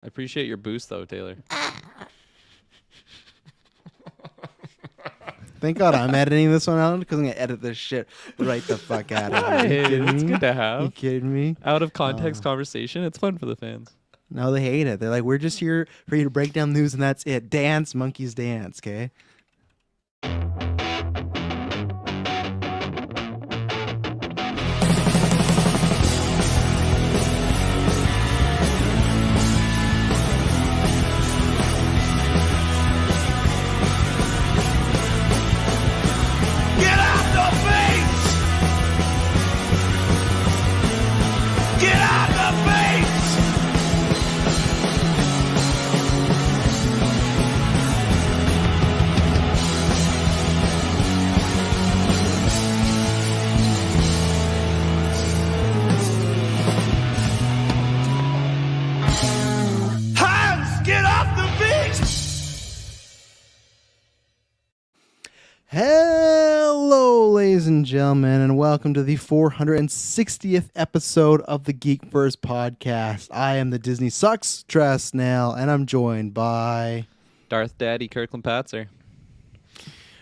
I appreciate your boost, though, Taylor. Thank God I'm editing this one out because I'm going to edit this shit right the fuck out of it. It's good to have. You kidding me? Out of context conversation. It's fun for the fans. No, they hate it. They're like, we're just here for you to break down news and that's it. Dance, monkeys dance, okay? Hello, ladies and gentlemen, and welcome to the 460th episode of the GeekVerse podcast. I am the Disney Sucks Snail, and I'm joined by Darth Daddy Kirklin Patzer.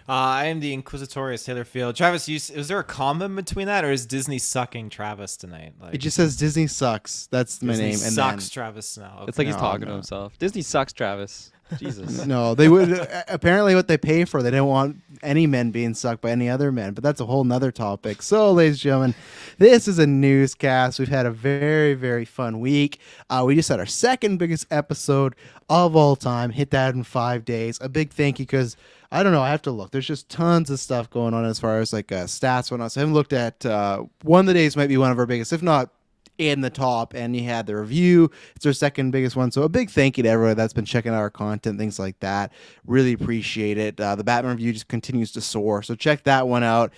I am the Inquisitorius Taylor Field. Travis, is there a comma between that, or is Disney sucking Travis tonight? Like, it just says Disney Sucks. That's my Disney name. And sucks Travis now. Okay. It's like he's talking to himself. Disney sucks, Travis. Jesus. No, they would apparently what they pay for. They don't want any men being sucked by any other men, but that's a whole nother topic. So, ladies and gentlemen, this is a newscast. We've had a very, very fun week. We just had our second biggest episode of all time. Hit that in 5 days. A big thank you because I don't know. I have to look. There's just tons of stuff going on as far as like stats and whatnot. So I haven't looked at one of the days might be one of our biggest, if not in the top, and you had the review. It's our second biggest one. So a big thank you to everyone that's been checking out our content, things like that. Really appreciate it. The Batman review just continues to soar. So check that one out.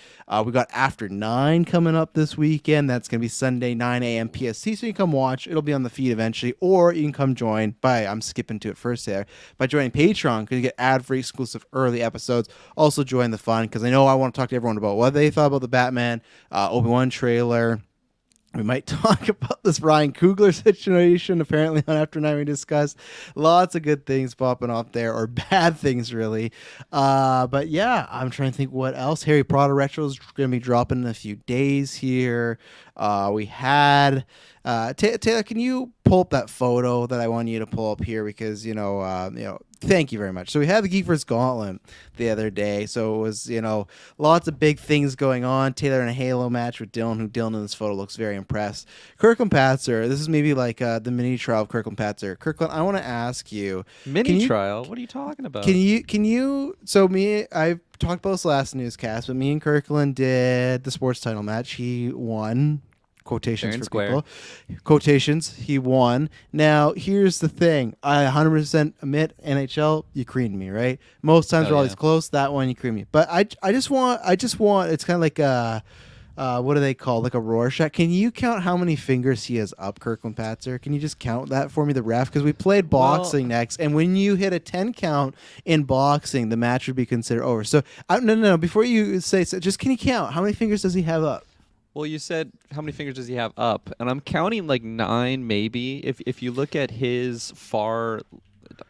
We got After 9 coming up this weekend. That's going to be Sunday, 9 a.m. PST. So you can come watch. It'll be on the feed eventually, or you can come join I'm skipping to it first there, by joining Patreon because you get ad-free exclusive early episodes. Also join the fun because I know I want to talk to everyone about what they thought about the Batman Obi-Wan trailer. We might talk about this Ryan Coogler situation, apparently on After 9 we discussed. Lots of good things popping off there, or bad things, really. But yeah, I'm trying to think what else. Harry Potter Retro is going to be dropping in a few days here. We had... Taylor, can you pull up that photo that I want you to pull up here? Because, thank you very much. So we had the GeekVerse Gauntlet the other day. So it was, lots of big things going on. Taylor in a Halo match with Dylan, who Dylan in this photo looks very impressed. Kirklin Patzer, this is maybe like the mini trial of Kirklin Patzer. Kirklin, I want to ask you. Trial? What are you talking about? I've talked about this last newscast, but me and Kirklin did the sports title match. He won. Quotations for square. people. Quotations. He won. Now, here's the thing. I 100% admit NHL, you creamed me, right? Most times we're always close. That one, you creamed me. But I just want, it's kind of like a, what do they call, like a Rorschach. Can you count how many fingers he has up, Kirklin Patzer? Can you just count that for me, the ref? Because we played boxing next, and when you hit a 10 count in boxing, the match would be considered over. So, no. Before you say so, just can you count? How many fingers does he have up? Well, you said how many fingers does he have up, and I'm counting like 9 maybe. If you look at his far,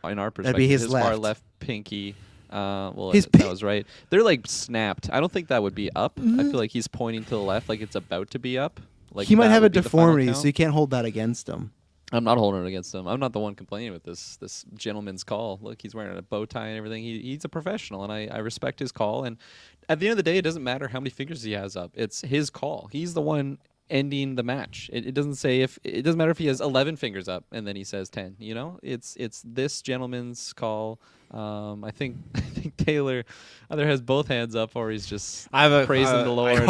in our perspective, that'd be his far left pinky. That was right. They're like snapped. I don't think that would be up. I feel like he's pointing to the left, like it's about to be up. Like he might have a deformity, so you can't hold that against him. I'm not holding it against him. I'm not the one complaining with this gentleman's call. Look, he's wearing a bow tie and everything. He's a professional, and I respect his call. And at the end of the day, it doesn't matter how many fingers he has up. It's his call. He's the one ending the match. It doesn't say it doesn't matter if he has 11 fingers up and then he says 10. It's this gentleman's call. I think Taylor either has both hands up or he's just praising the Lord.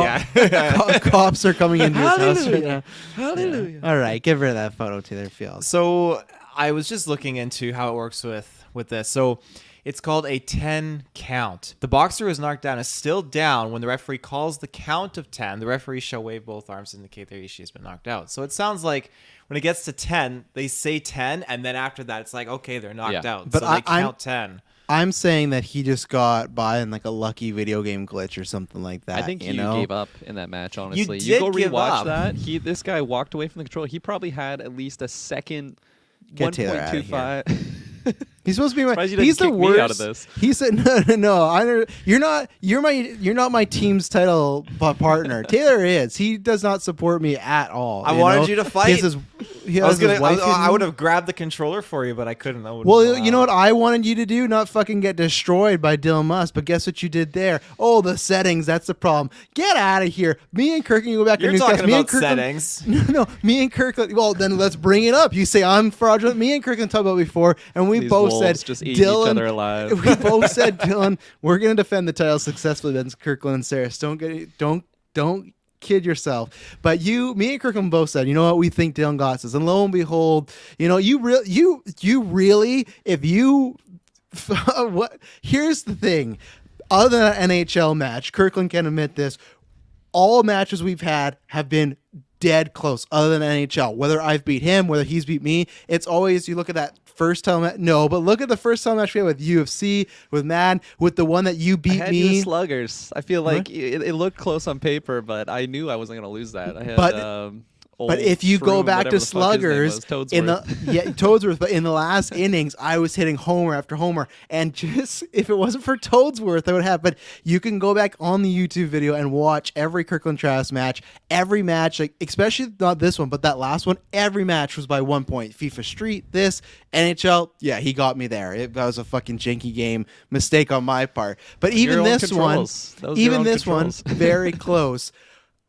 Cops are coming into his house right now. Hallelujah. All right, give her that photo, Taylor Field. So I was just looking into how it works with this. So it's called a 10 count. The boxer who is knocked down is still down when the referee calls the count of 10. The referee shall wave both arms to indicate that she has been knocked out. So it sounds like when it gets to 10, they say 10, and then after that, it's like, okay, they're knocked out. But so they count 10. I'm saying that he just got by in like a lucky video game glitch or something like that. I think he gave up in that match, honestly. You go give rewatch up. that. This guy walked away from the controller. He probably had at least a second Get Taylor out of here. 1.25. He's supposed to be my. Surprised you didn't He's the kick worst. me out of this. He said, "No. You're not. You're not my team's title partner. Taylor is. He does not support me at all. I wanted you to fight. I would have grabbed the controller for you, but I couldn't. Well, you know what I wanted you to do? Not fucking get destroyed by Dylan Musk. But guess what you did there? Oh, the settings. That's the problem. Get out of here. Me and Kirklin go back. You're talking about settings. No. Me and Kirklin. Well, then let's bring it up. You say I'm fraudulent. Me and Kirklin talked about it before, and we both said just eat each other alive. We both said, Dylan, we're gonna defend the title successfully against Kirklin and Saris. Don't kid yourself. But me and Kirklin both said, you know what, we think Dylan got this. And lo and behold, you really, if you what? Here's the thing. Other than an NHL match, Kirklin can admit this. All matches we've had have been dead close, other than NHL. Whether I've beat him, whether he's beat me, it's always, you look at that first time match. No, but look at the first time match we had with UFC, with Madden, with the one that you beat me. You sluggers. I feel like it looked close on paper, but I knew I wasn't going to lose that. I had, but if you go back to sluggers in the Toadsworth, but in the last innings, I was hitting homer after homer, and just if it wasn't for Toadsworth, I would have. But you can go back on the YouTube video and watch every Kirklin Travis match. Every match, like especially not this one, but that last one, every match was by 1 point. FIFA Street, this NHL, yeah, he got me there. That was a fucking janky game mistake on my part. But even this one, very close.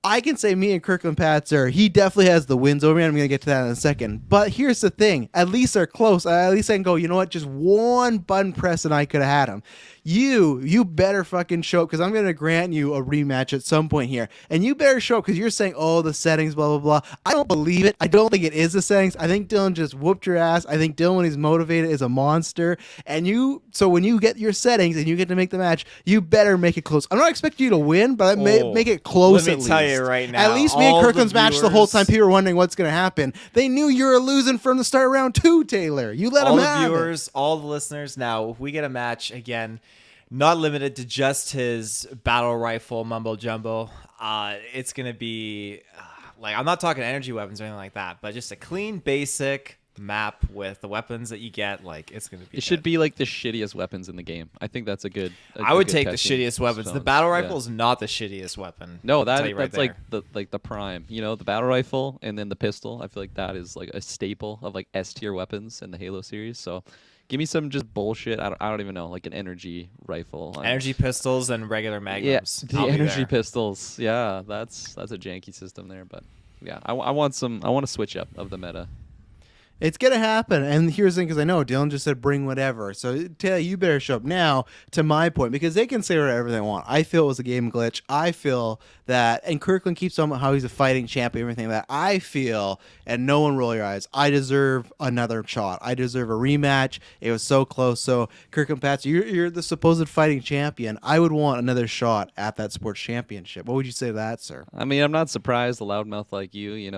I can say me and Kirklin Patzer, he definitely has the wins over me. I'm going to get to that in a second. But here's the thing. At least they're close. At least I can go, you know what? Just one button press and I could have had him. You better fucking show up, because I'm going to grant you a rematch at some point here. And you better show up, because you're saying, oh, the settings, blah, blah, blah. I don't believe it. I don't think it is the settings. I think Dylan just whooped your ass. I think Dylan, when he's motivated, is a monster. And so when you get your settings and you get to make the match, you better make it close. I'm not expecting you to win, but make it close at least. Let me tell you right now. At least me and Kirkland's match the whole time, people were wondering what's going to happen. They knew you were losing from the start of round 2, Taylor. You let them have it. All the viewers, all the listeners, now, if we get a match again, not limited to just his battle rifle mumbo jumbo. It's going to be I'm not talking energy weapons or anything like that, but just a clean, basic map with the weapons that you get. It's going to be. It should be like the shittiest weapons in the game. I think that's a good. I would take the shittiest weapons. The battle rifle is not the shittiest weapon. No, that's like the prime. The battle rifle and then the pistol. I feel like that is like a staple of like S tier weapons in the Halo series. So. Give me some just bullshit. I don't even know, like an energy rifle. Energy pistols and regular magnums. Yeah, the energy pistols. Yeah, that's a janky system there, but yeah, I want to switch up of the meta. It's going to happen. And here's the thing, because I know Dylan just said bring whatever. So, Taylor, you better show up now, to my point, because they can say whatever they want. I feel it was a game glitch. I feel that, and Kirklin keeps talking about how he's a fighting champion and everything like that. I feel, and no one roll your eyes, I deserve another shot. I deserve a rematch. It was so close. So, Kirklin Pats, you're the supposed fighting champion. I would want another shot at that sports championship. What would you say to that, sir? I mean, I'm not surprised a loudmouth like you,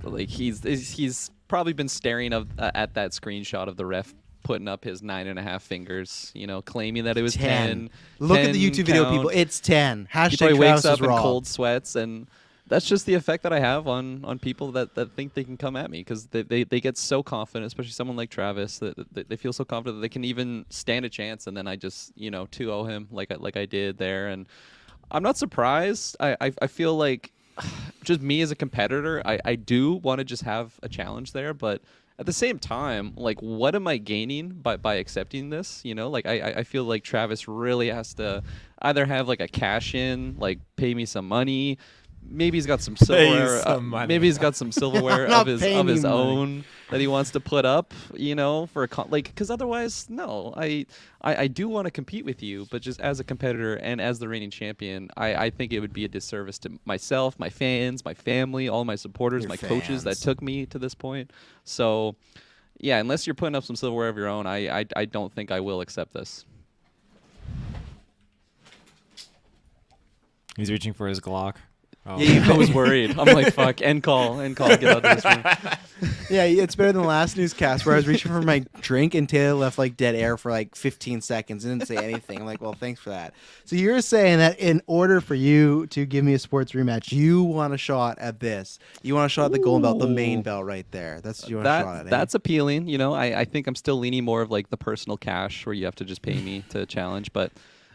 like he's probably been staring at that screenshot of the ref putting up his 9.5 fingers, claiming that it was 10. Look at the YouTube video, people. It's 10. He probably wakes up in cold sweats, and that's just the effect that I have on people that think they can come at me, because they get so confident, especially someone like Travis, that they feel so confident that they can even stand a chance, and then I just 2-0 him like I did there, and I'm not surprised. I feel like just me as a competitor, I do want to just have a challenge there, but at the same time, what am I gaining by accepting this? I feel like Travis really has to either have a cash in, pay me some money. Maybe he's got some silverware. Maybe he's got some silverware of his own that he wants to put up, for a because otherwise, no. I do want to compete with you, but just as a competitor and as the reigning champion, I think it would be a disservice to myself, my fans, my family, all my supporters, coaches that took me to this point. So, yeah, unless you're putting up some silverware of your own, I don't think I will accept this. He's reaching for his Glock. Oh. Yeah, I was worried. I'm like, fuck, end call, get out of this room. Yeah, it's better than the last newscast where I was reaching for my drink and Taylor left like dead air for like 15 seconds and didn't say anything. I'm like, well, thanks for that. So you're saying that in order for you to give me a sports rematch, you want a shot at this. You want a shot at the golden belt, the main belt right there. That's what you want a shot at. That's appealing. You know, I think I'm still leaning more of like the personal cash where you have to just pay me to challenge, but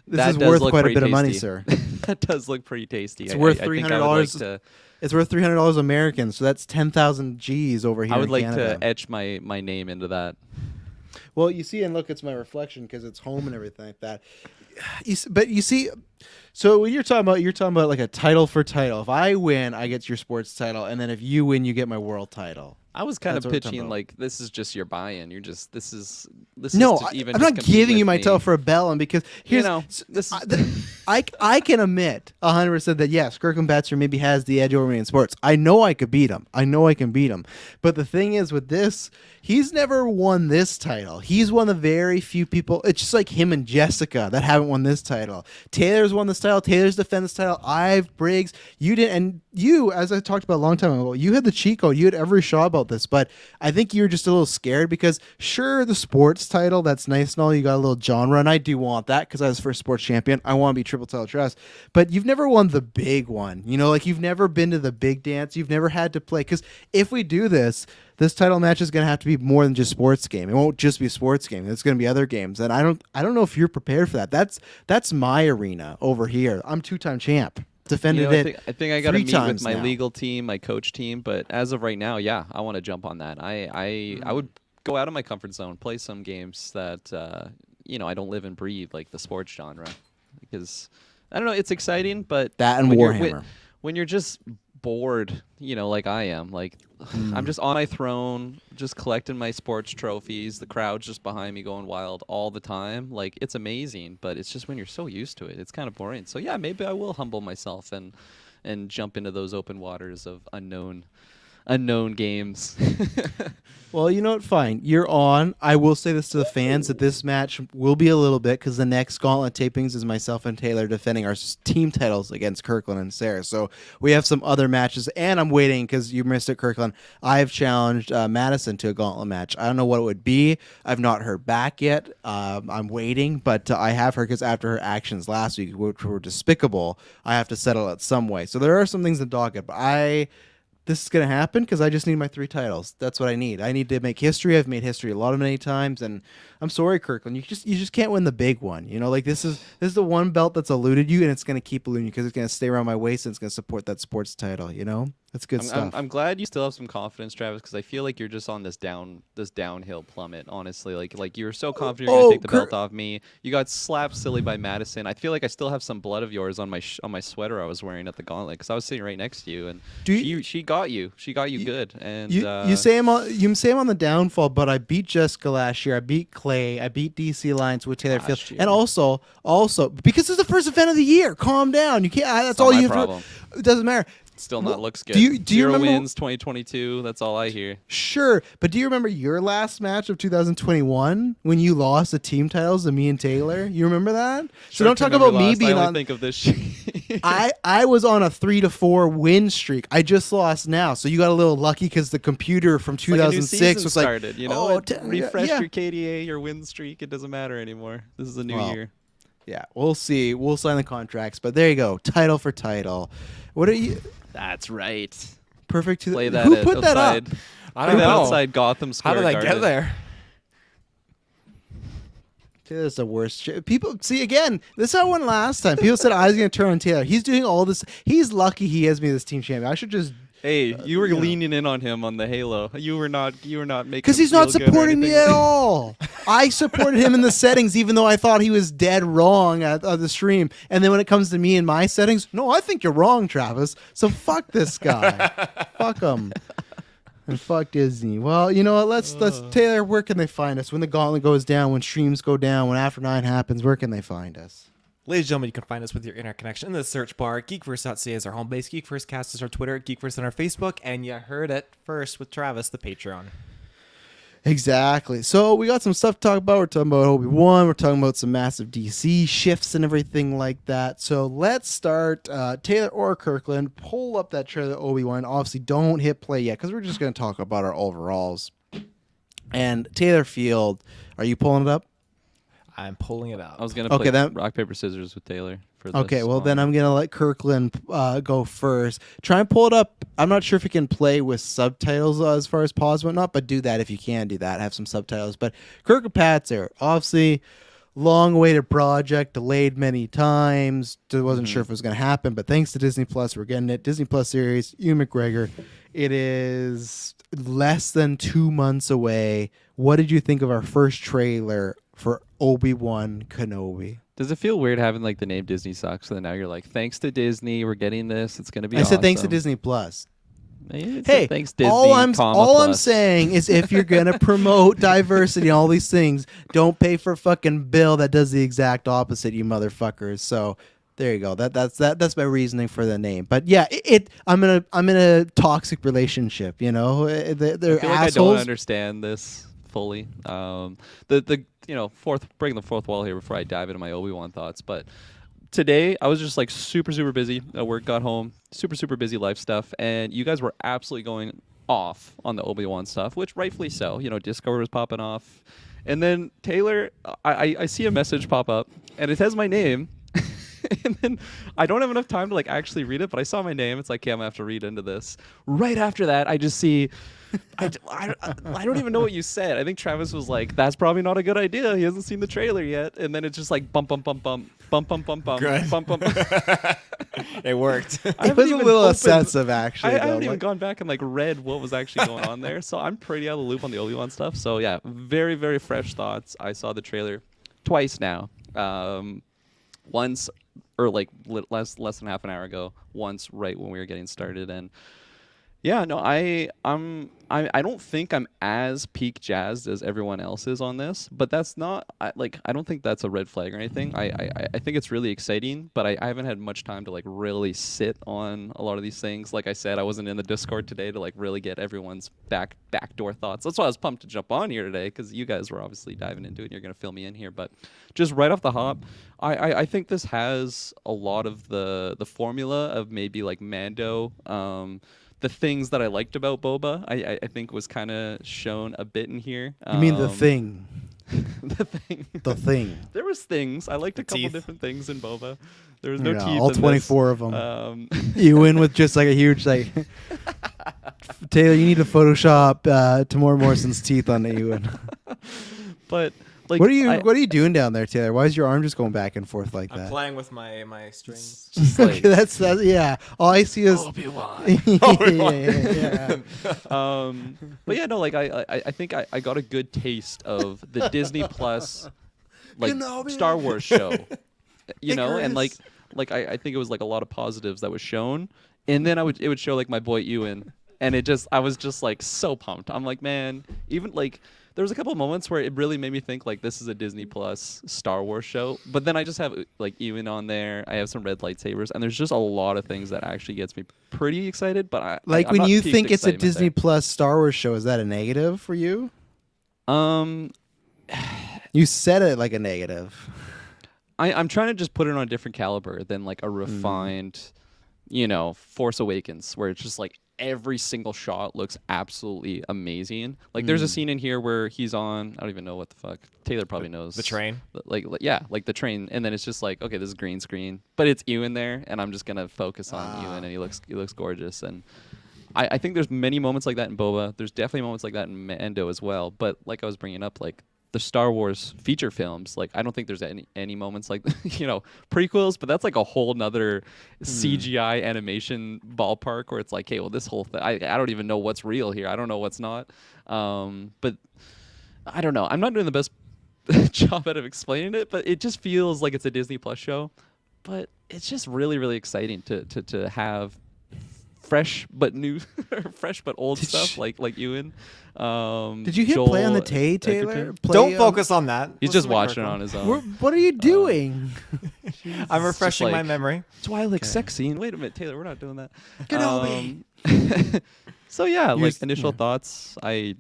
This is worth quite a bit of money, sir. That does look pretty tasty. It's worth I think $300. It's worth $300 American, so that's 10,000 G's over here. I would in like Canada. to etch my name into that. Well, you see, and look, it's my reflection because it's home and everything like that. But you see, so when you're talking about like a title for title. If I win, I get your sports title, and then if you win, you get my world title. I was kind That's of what we're talking pitching about. like this is just your buy-in. You're just this is No, to even I'm just not compete giving you with my me. title for a bell, and because here's this I can admit 100% that yes, Kirklin Batzer maybe has the edge over me in sports. I know I could beat him. I know I can beat him. But the thing is with this, he's never won this title. He's one of the very few people. It's just like him and Jessica that haven't won this title. Taylor's won this title. Taylor's defended this title. Briggs, you didn't, and you, as I talked about a long time ago, you had the cheat code. You had every shot about this, but I think you're just a little scared because sure, the sports title, that's nice and all. You got a little genre, and I do want that because I was first sports champion. I want to be triple title trust, but you've never won the big one. You know, like you've never been to the big dance. You've never had to play, because if we do this title match is going to have to be more than just sports game. It won't just be a sports game. It's going to be other games, and I don't know if you're prepared for that. That's my arena over here. I'm 2-time champ. Defended it. I think I got to 3 meet times with my now. legal team, my coach team, but as of right now, yeah, I want to jump on that. I would go out of my comfort zone, play some games that I don't live and breathe like the sports genre, because I don't know, it's exciting, but That and when Warhammer. when you're just bored, like I am, like I'm just on my throne, just collecting my sports trophies. The crowd's just behind me going wild all the time. Like, it's amazing, but it's just when you're so used to it, it's kind of boring. So yeah, maybe I will humble myself and jump into those open waters of unknown games. Well, you know what? Fine. You're on. I will say this to the fans that this match will be a little bit, because the next Gauntlet tapings is myself and Taylor defending our team titles against Kirklin and Sarah. So we have some other matches, and I'm waiting because you missed it, Kirklin. I've challenged Madison to a Gauntlet match. I don't know what it would be. I've not heard back yet. I'm waiting, but I have heard, because after her actions last week, which were despicable, I have to settle it some way. So there are some things in the docket, but this is going to happen because I just need my 3 titles. That's what I need. I need to make history. I've made history many times, and I'm sorry, Kirkland. You just can't win the big one. Like this is the one belt that's eluded you, and it's going to keep eluding you because it's going to stay around my waist and it's going to support that sports title. That's good stuff. I'm glad you still have some confidence, Travis, because I feel like you're just on this downhill plummet. Honestly, like you were so confident you're gonna take the belt off me. You got slapped silly by Madison. I feel like I still have some blood of yours on my sweater I was wearing at the Gauntlet, because I was sitting right next to you, and she got you. She got you good. And you say I'm on the downfall, but I beat Jessica last year. I beat Clay. I beat DC Alliance with Taylor Field, year. and also because it's the first event of the year. Calm down. You can't. That's not all my you have problem. It doesn't matter. Still not looks good. Do you Zero remember wins 2022? That's all I hear. Sure, but do you remember your last match of 2021 when you lost the team titles to me and Taylor? You remember that? So don't talk about me being I only on. think of this shit. I was on a 3-4 win streak. I just lost now, so you got a little lucky because the computer from 2006 was like, started. Refresh your KDA, your win streak. It doesn't matter anymore. This is a new year. Yeah, we'll see. We'll sign the contracts, but there you go, title for title. What are you? That's right. Perfect. Play that. Who put that up? I don't know. Outside Gotham Square How did I Garden. get there? Taylor's the worst. People see again. This is how I won last time. People said I was going to turn on Taylor. He's doing all this. He's lucky he has me as team champion. I should just. Hey, you were leaning in on him on the Halo. You were not making. Because he's not supporting me at all. I supported him in the settings, even though I thought he was dead wrong at the stream. And then when it comes to me and my settings, no, I think you're wrong, Travis. So fuck this guy. Fuck him. And fuck Disney. Well, you know what? Let's Taylor. Where can they find us when the Gauntlet goes down? When streams go down? When After 9 happens? Where can they find us? Ladies and gentlemen, you can find us with your internet connection in the search bar. GeekVerse.ca is our home base. GeekVerseCast is our Twitter. GeekVerse on our Facebook. And you heard it first with Travis, the Patreon. Exactly. So we got some stuff to talk about. We're talking about Obi-Wan. We're talking about some massive DC shifts and everything like that. So let's start. Taylor or Kirkland, pull up that trailer of Obi-Wan. Obviously, don't hit play yet because we're just going to talk about our overalls. And Taylor Field, are you pulling it up? I'm pulling it out. I was gonna play then- rock paper scissors with Taylor for this. Okay, well, then I'm going to let Kirkland go first. Try and pull it up. I'm not sure if you can play with subtitles as far as pause and whatnot, but do that if you can do that. Have some subtitles. But Kirk and Pat's there. Obviously, long-awaited project, delayed many times. Wasn't sure if it was going to happen, but thanks to Disney Plus, we're getting it. Disney Plus series, Ewan McGregor. It is less than 2 months away. What did you think of our first trailer for Obi-Wan Kenobi? Does it feel weird having like the name Disney sucks? So then now you're like, thanks to Disney, we're getting this. It's gonna be. I said thanks to awesome." Disney Plus. Hey, Hey, thanks Disney. all I'm Plus. saying is if you're gonna promote diversity and all these things, don't pay for a fucking bill that does the exact opposite, you motherfuckers. So there you go. That's my reasoning for the name. But yeah, I'm in a toxic relationship. You know, they're I feel like I don't assholes. understand this fully. Breaking the fourth wall here before I dive into my Obi-Wan thoughts, but today I was just like super busy. Work, got home, super busy life stuff, and you guys were absolutely going off on the Obi-Wan stuff, which rightfully so. You know, Discord was popping off, and then Taylor, I see a message pop up, and it has my name. And then I don't have enough time to like actually read it, but I saw my name. It's like, yeah, I'm gonna have to read into this. Right after that, I just see, I don't even know what you said. I think Travis was like, that's probably not a good idea. He hasn't seen the trailer yet. And then it's just like bump. Good. It worked. It was a little excessive, actually. I haven't even gone back and like read what was actually going on there. So I'm pretty out of the loop on the Obi-Wan stuff. So yeah, very fresh thoughts. I saw the trailer twice now. Once or like less than half an hour ago, once right when we were getting started, and yeah, no, I don't think I'm as peak jazzed as everyone else is on this, but that's not I don't think that's a red flag or anything. I think it's really exciting, but I haven't had much time to like really sit on a lot of these things. Like I said, I wasn't in the Discord today to like really get everyone's backdoor thoughts. That's why I was pumped to jump on here today, because you guys were obviously diving into it and you're gonna fill me in here. But just right off the hop, I think this has a lot of the formula of maybe like Mando. The things that I liked about Boba, I think was kind of shown a bit in here. You mean the thing? The thing. The thing. There was things. I liked a couple teeth. different things in Boba. There was no teeth. All in 24 this. of them. You win with just like a huge like. Taylor, you need to Photoshop Tamora Morrison's teeth on the Ewan. But like, what are you doing down there, Taylor? Why is your arm just going back and forth like I'm that? playing with my strings. just Okay, like that's yeah. All I see is Obi-Wan. yeah. But yeah, no, like I think I got a good taste of the Disney Plus like Kenobi. Star Wars show, you know, and Icarus. like I think it was like a lot of positives that was shown, and then it would show like my boy Ewan, and I was just like so pumped. I'm like, man, even like. There was a couple of moments where it really made me think like this is a Disney Plus Star Wars show. But then I just have like Ewan on there. I have some red lightsabers, and there's just a lot of things that actually gets me pretty excited. But I'm when not you peaked think it's a excitement Disney there. Plus Star Wars show, is that a negative for you? You said it like a negative. I'm trying to just put it on a different caliber than like a refined, Force Awakens, where it's just like every single shot looks absolutely amazing. Like there's a scene in here where he's on, I don't even know what the fuck. Taylor probably knows. The train? Like the train, and then it's just like, okay, this is green screen, but it's Ewan there, and I'm just gonna focus on Ewan, and he looks gorgeous. And I think there's many moments like that in Boba. There's definitely moments like that in Mando as well. But like I was bringing up, like the Star Wars feature films, like I don't think there's any moments like prequels, but that's like a whole nother CGI animation ballpark where it's like, hey, well, this whole thing, I don't even know what's real here. I don't know what's not. But I don't know. I'm not doing the best job out of explaining it, but it just feels like it's a Disney Plus show. But it's just really exciting to have fresh but new, fresh but old stuff like Ewan. Did you hit play on the Tay, Taylor? Edgerton. Play Don't on- focus on that. He's Listen just to watching it Kirklin. on his own. What are you doing? I'm refreshing my like- memory. That's why I like sex scene. Wait a minute, Taylor, we're not doing that. Kenobi. So yeah, You're like initial thoughts. I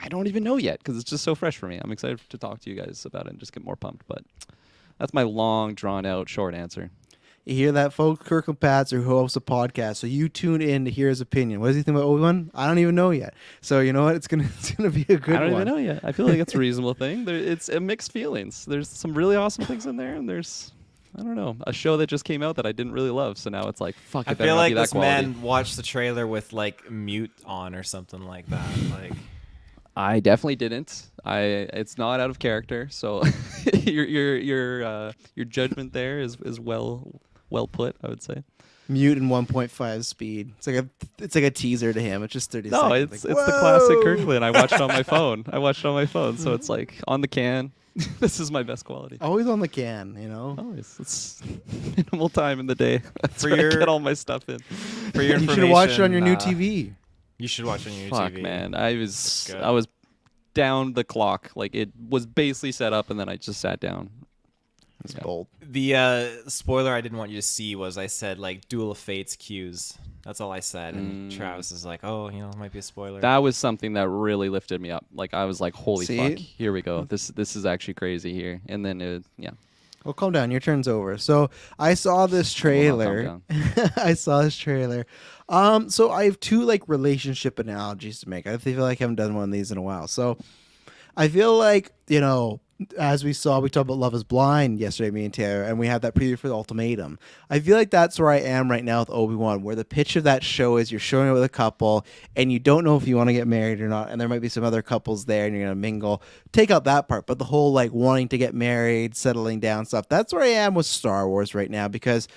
I don't even know yet because it's just so fresh for me. I'm excited to talk to you guys about it and just get more pumped. But that's my long, drawn out, short answer. You hear that, folks? Kirklin Patzer, who hosts a podcast, so you tune in to hear his opinion. What does he think about Obi-Wan? I don't even know yet. So you know what? It's gonna be a good one. I don't even know yet. I feel like it's a reasonable thing. It's mixed feelings. There's some really awesome things in there, and there's, I don't know, a show that just came out that I didn't really love. So now it's like, fuck. I It better feel not like be that this quality. man watched the trailer with like mute on or something like that. Like, I definitely didn't. It's not out of character. So your judgment there is well put, I would say. Mute in 1.5 speed. It's like a teaser to him. It's just 30 No, seconds. it's Like, the classic whoa! Kirklin. I watched it on my phone. So it's like on the can. This is my best quality. Always on the can, you know. Always. It's minimal time in the day. That's For where your- I get all my stuff in. for your You should have watched it on your new information, TV. You should watch it on your Fuck, TV. man. It's good. I was down the clock. Like it was basically set up, and then I just sat down. It's Yeah. bold. The spoiler I didn't want you to see was I said like Duel of Fates cues. That's all I said, and Travis is like, "Oh, you know, it might be a spoiler." That was something that really lifted me up. Like I was like, "Holy See? fuck! Here we go. This is actually crazy here." And then yeah. Well, calm down. Your turn's over. So I saw this trailer. calm I saw this trailer. So I have two like relationship analogies to make. I feel like I haven't done one of these in a while. So I feel like, you know, as we talked about Love is Blind yesterday, me and Taylor, and we had that preview for the Ultimatum. I feel like that's where I am right now with Obi-Wan, where the pitch of that show is you're showing it with a couple, and you don't know if you want to get married or not, and there might be some other couples there, and you're going to mingle. Take out that part, but the whole, like, wanting to get married, settling down stuff, that's where I am with Star Wars right now, because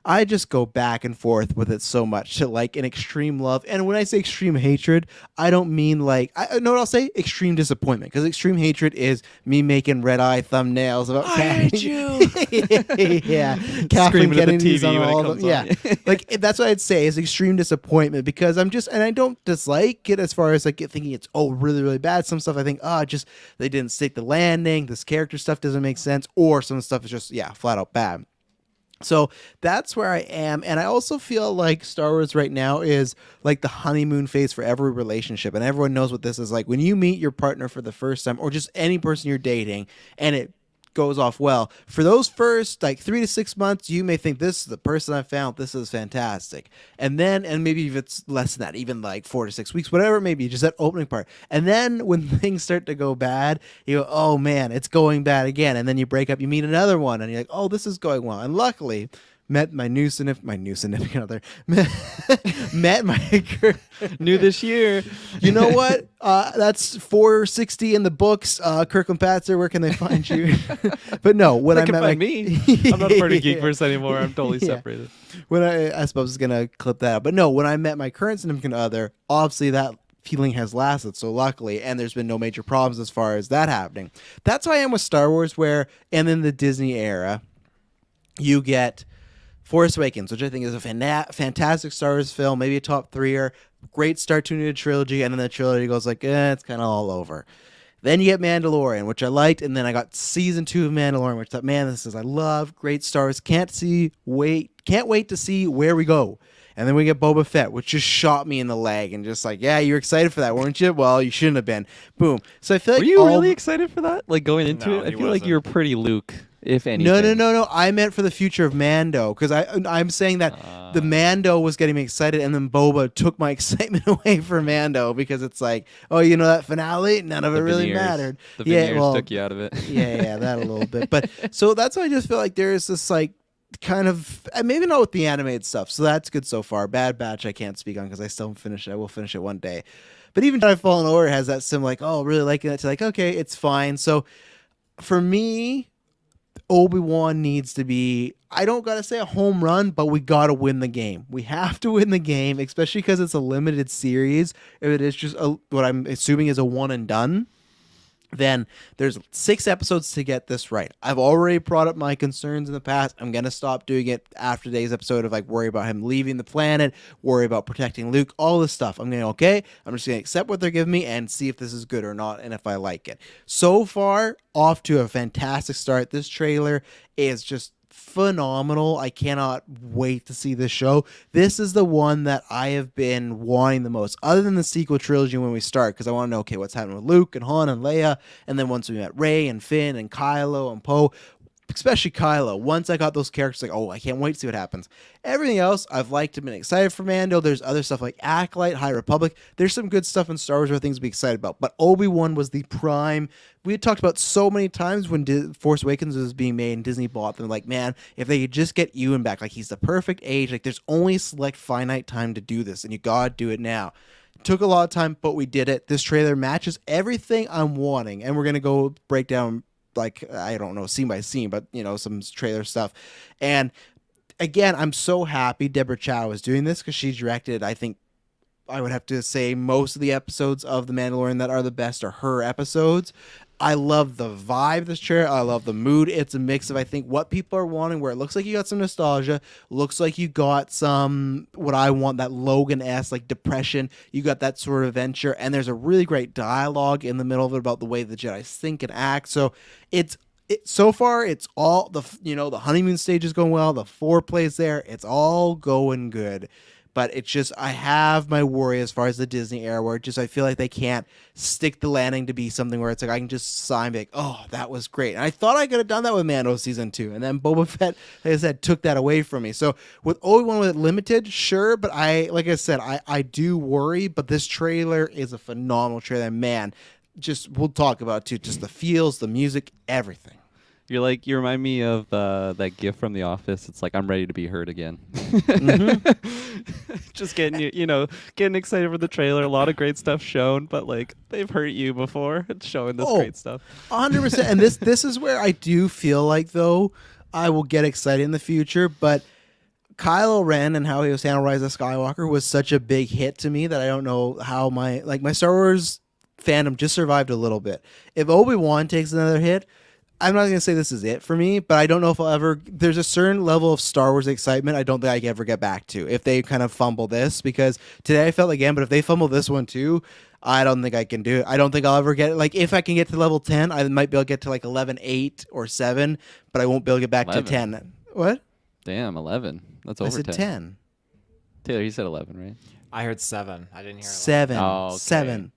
I just go back and forth with it so much to like an extreme love. And when I say extreme hatred, I don't mean like, I know what I'll say? Extreme disappointment. Because extreme hatred is me making red eye thumbnails about I hate you. yeah. Kathleen Screaming at the Kennedy's TV on when it all comes them. on. Yeah. Like that's what I'd say is extreme disappointment because I'm just, and I don't dislike it as far as like thinking it's, oh, really, really bad. Some stuff I think, just they didn't stick the landing. This character stuff doesn't make sense. Or some stuff is just, yeah, flat out bad. So that's where I am. And I also feel like Star Wars right now is like the honeymoon phase for every relationship. And everyone knows what this is like. When you meet your partner for the first time or just any person you're dating and it goes off well, for those first like 3 to 6 months, you may think this is the person I found. This is fantastic. And then, and maybe if it's less than that, even like 4 to 6 weeks, whatever it may be, just that opening part. And then when things start to go bad, you go, oh man, it's going bad again. And then you break up, you meet another one and you're like, oh, this is going well. And luckily, met my new significant other, met my girl. New this year. You know what? That's 460 in the books. Kirklin Patzer, where can they find you? But no, when They I can met find my me. I'm not a part of GeekVerse anymore. I'm totally Yeah. separated. when I suppose it's gonna clip that out. But no, when I met my current significant other, obviously that feeling has lasted, so luckily, and there's been no major problems as far as that happening. That's how I am with Star Wars, where and in the Disney era, you get Force Awakens, which I think is a fantastic Star Wars film, maybe a top 3-er, great start to a new trilogy, and then the trilogy goes like, it's kind of all over. Then you get Mandalorian, which I liked, and then I got season 2 of Mandalorian, which I thought, man, this is I love, great Star Wars, can't wait to see where we go. And then we get Boba Fett, which just shot me in the leg, and just like, yeah, you're excited for that, weren't you? Well, you shouldn't have been. Boom. So I feel like Were you really excited for that? Like going into No, it? I he feel like wasn't. you were pretty Luke, if anything. No. I meant for the future of Mando, because I'm saying that the Mando was getting me excited, and then Boba took my excitement away from Mando because it's like, oh, you know that finale, none of it The really veneers. mattered. The veneers took you out of it. yeah, that a little bit. But so that's why I just feel like there's this like kind of maybe not with the animated stuff. So that's good so far. Bad Batch I can't speak on because I still haven't finished it. I will finish it one day. But even Jedi Fallen Order has that sim like, oh, really liking it to like, okay, it's fine. So for me, Obi-Wan needs to be, I don't gotta say a home run, but we gotta win the game. We have to win the game, especially because it's a limited series. If it is just what I'm assuming is a one and done, then there's 6 episodes to get this right. I've already brought up my concerns in the past. I'm going to stop doing it after today's episode of like worry about him leaving the planet, worry about protecting Luke, all this stuff. I'm going to, okay, I'm just going to accept what they're giving me and see if this is good or not and if I like it. So far, off to a fantastic start. This trailer is just phenomenal. I cannot wait to see this show. This is the one that I have been wanting the most, other than the sequel trilogy when we start, because I want to know, okay, what's happening with Luke and Han and Leia, and then once we met Rey and Finn and Kylo and Poe, especially Kylo. Once I got those characters, like, oh, I can't wait to see what happens. Everything else, I've liked and been excited for Mando. There's other stuff like Acolyte, High Republic. There's some good stuff in Star Wars or things to be excited about. But Obi-Wan was the prime. We had talked about so many times when Force Awakens was being made and Disney bought them. Like, man, if they could just get Ewan back, like, he's the perfect age. Like, there's only select finite time to do this, and you gotta do it now. Took a lot of time, but we did it. This trailer matches everything I'm wanting, and we're gonna go break down, like, I don't know, scene by scene, but, you know, some trailer stuff. And again, I'm so happy Deborah Chow is doing this because she directed, I think, I would have to say most of the episodes of The Mandalorian that are the best are her episodes. I love the vibe of this trailer. I love the mood. It's a mix of, I think, what people are wanting, where it looks like you got some nostalgia, looks like you got some, what I want, that Logan-esque, like, depression. You got that sort of adventure, and there's a really great dialogue in the middle of it about the way the Jedi think and act. So so far, it's all the honeymoon stage is going well. The foreplay's there. It's all going good. But it's just, I have my worry as far as the Disney era, where I feel like they can't stick the landing to be something where it's like I can just sign, be like, oh, that was great. And I thought I could have done that with Mando season 2, and then Boba Fett, like I said, took that away from me. So with Obi-Wan with it limited, sure, but like I said, I do worry. But this trailer is a phenomenal trailer, man. Just, we'll talk about it too. Just the feels, the music, everything. You remind me of that gif from The Office. It's like, I'm ready to be heard again. Mm-hmm. Just getting getting excited for the trailer. A lot of great stuff shown, but like, they've hurt you before. It's showing this great stuff. 100%. And this is where I do feel like, though, I will get excited in the future. But Kylo Ren and how he was handled Rise of Skywalker was such a big hit to me that I don't know how my Star Wars fandom just survived a little bit. If Obi-Wan takes another hit, I'm not going to say this is it for me, but I don't know if I'll ever... There's a certain level of Star Wars excitement I don't think I can ever get back to if they kind of fumble this, because today I felt again, but if they fumble this one too, I don't think I can do it. I don't think I'll ever get... Like, if I can get to level 10, I might be able to get to like 11, 8, or 7, but I won't be able to get back 11. to 10. What? Damn, 11. That's over 10. I said 10. Taylor, you said 11, right? I heard 7. I didn't hear 7. Oh, okay. 7.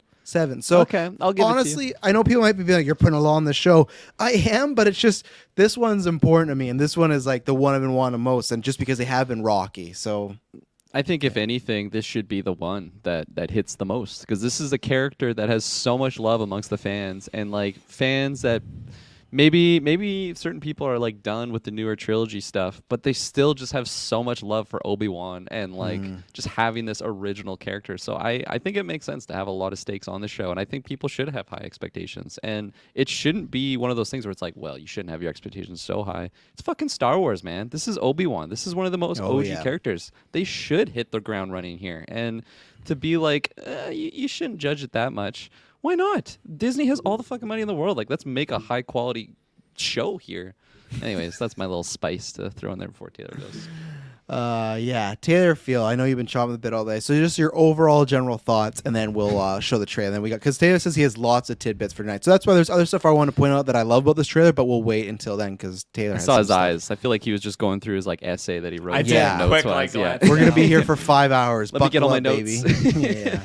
So okay, I'll give honestly, it to you. I know people might be like, you're putting a law on the show. I am, but it's just, this one's important to me, and this one is like the one I've been wanting most, and just because they have been rocky. So I think if anything, this should be the one that hits the most, because this is a character that has so much love amongst the fans, and like fans that maybe certain people are like done with the newer trilogy stuff, but they still just have so much love for Obi-Wan and like just having this original character. So I think it makes sense to have a lot of stakes on the show, and I think people should have high expectations, and it shouldn't be one of those things where it's like, well, you shouldn't have your expectations so high. It's fucking Star Wars, man. This is Obi-Wan. This is one of the most OG characters. They should hit the ground running here, and to be like, you shouldn't judge it that much. Why not? Disney has all the fucking money in the world. Like, let's make a high quality show here. Anyways, that's my little spice to throw in there before Taylor goes. Yeah, Taylor Field. I know you've been chomping the bit all day. So just your overall general thoughts, and then we'll show the trailer. And then we got, because Taylor says he has lots of tidbits for tonight. So that's why there's other stuff I want to point out that I love about this trailer, but we'll wait until then because Taylor. I saw his eyes. I feel like he was just going through his like essay that he wrote. I did. Yeah. Quick, notes-wise. like, We're gonna be here for 5 hours. Let me get all my Buckle up, notes. baby. Yeah.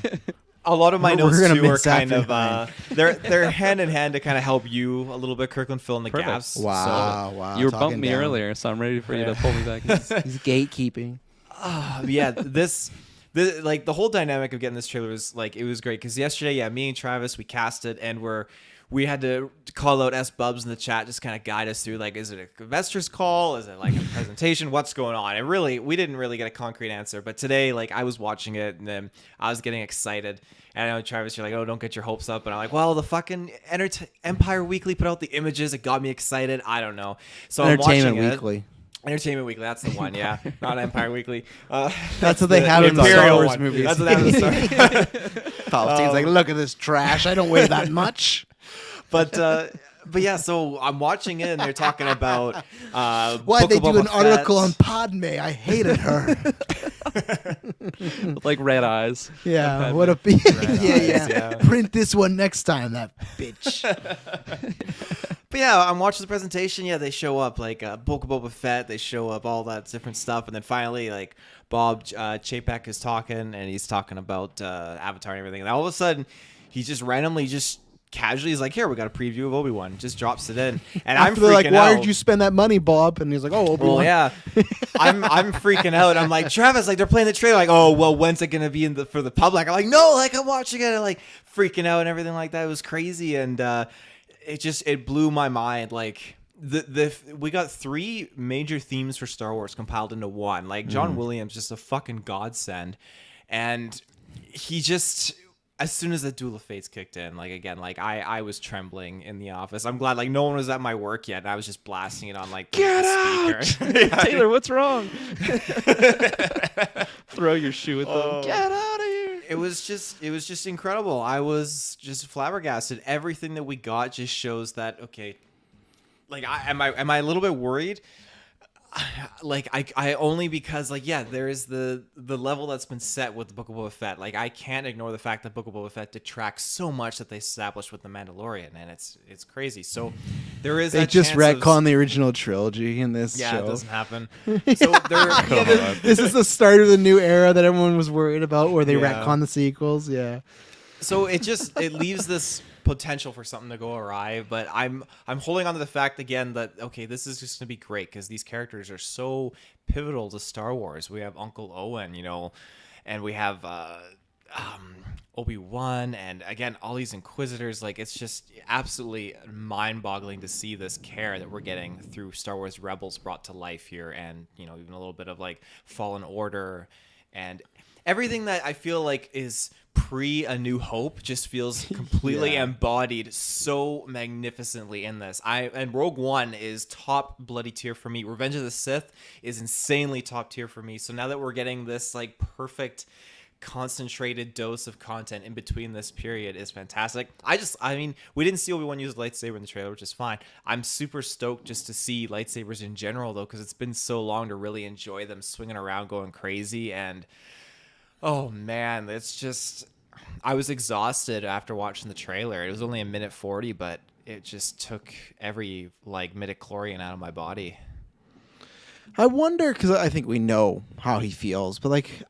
A lot of my We're notes gonna too are miss kind after of nine. they're hand in hand to kind of help you a little bit, Kirklin, fill in the Perfect. gaps. Wow. You were talking bumping me down. earlier, so I'm ready for you to pull me back. He's gatekeeping. Yeah, this like the whole dynamic of getting this trailer was like, it was great because yesterday, me and Travis, we cast it, and we had to call out S-Bubs in the chat, just kind of guide us through, like, is it a investor's call? Is it like a presentation? What's going on? And really, we didn't really get a concrete answer. But today, like, I was watching it, and then I was getting excited. And I know, Travis, you're like, oh, don't get your hopes up. And I'm like, well, the fucking Empire Weekly put out the images. It got me excited. I don't know. So Entertainment I'm watching Weekly. Entertainment Weekly, that's the one, yeah. Not Empire Weekly. That's what they have in Imperial Star Wars one. movies. That's what they have in Star Palpatine's like, look at this trash. I don't weigh that much. But yeah, so I'm watching it, and they're talking about Why'd they do an article on Padme? I hated her. With, like red eyes. Yeah, Like what a yeah. yeah. Print this one next time, that bitch. But yeah, I'm watching the presentation. Yeah, they show up like Book of Boba Fett. They show up all that different stuff, and then finally, like Bob Chapek is talking, and he's talking about Avatar and everything. And all of a sudden, he just randomly casually is like, here, we got a preview of Obi-Wan. Just drops it in, and I'm They're freaking like, why out. did you spend that money, Bob? And he's like, oh, Obi-Wan. Well, yeah, I'm freaking out. I'm like, Travis, like they're playing the trailer. Like, oh, well, when's it gonna be for the public? I'm like, no, like I'm watching it, like freaking out and everything like that. It was crazy, and it blew my mind. Like we got 3 major themes for Star Wars compiled into one. Like John Williams, just a fucking godsend, and he just. As soon as the Duel of Fates kicked in, like again, like I was trembling in the office. I'm glad like no one was at my work yet, and I was just blasting it on like the speaker. Taylor, what's wrong? Throw your shoe at them. Get out of here. It was just incredible. I was just flabbergasted. Everything that we got just shows that okay. Like am I a little bit worried? Like I only because like yeah, there is the level that's been set with the Book of Boba Fett. Like I can't ignore the fact that Book of Boba Fett detracts so much that they established with the Mandalorian, and it's crazy. So there is They just retcon the original trilogy in this yeah, show. it doesn't happen. So there, This is the start of the new era that everyone was worried about, where they Yeah. retcon the sequels. Yeah. So it leaves this potential for something to go awry, but I'm holding on to the fact again that okay, this is just gonna be great because these characters are so pivotal to Star Wars. We have Uncle Owen, you know, and we have Obi-Wan, and again all these Inquisitors. Like it's just absolutely mind-boggling to see this care that we're getting through Star Wars Rebels brought to life here, and you know even a little bit of like Fallen Order and everything that I feel like is pre A New Hope just feels completely embodied so magnificently in this. And Rogue One is top bloody tier for me. Revenge of the Sith is insanely top tier for me. So now that we're getting this like perfect concentrated dose of content in between this period is fantastic. I mean, we didn't see Obi-Wan use a lightsaber in the trailer, which is fine. I'm super stoked just to see lightsabers in general though, because it's been so long to really enjoy them swinging around going crazy. And oh man, it's just I was exhausted after watching the trailer. It was only a minute 40, but it just took every like midichlorian out of my body. I wonder, because I think we know how he feels, but like,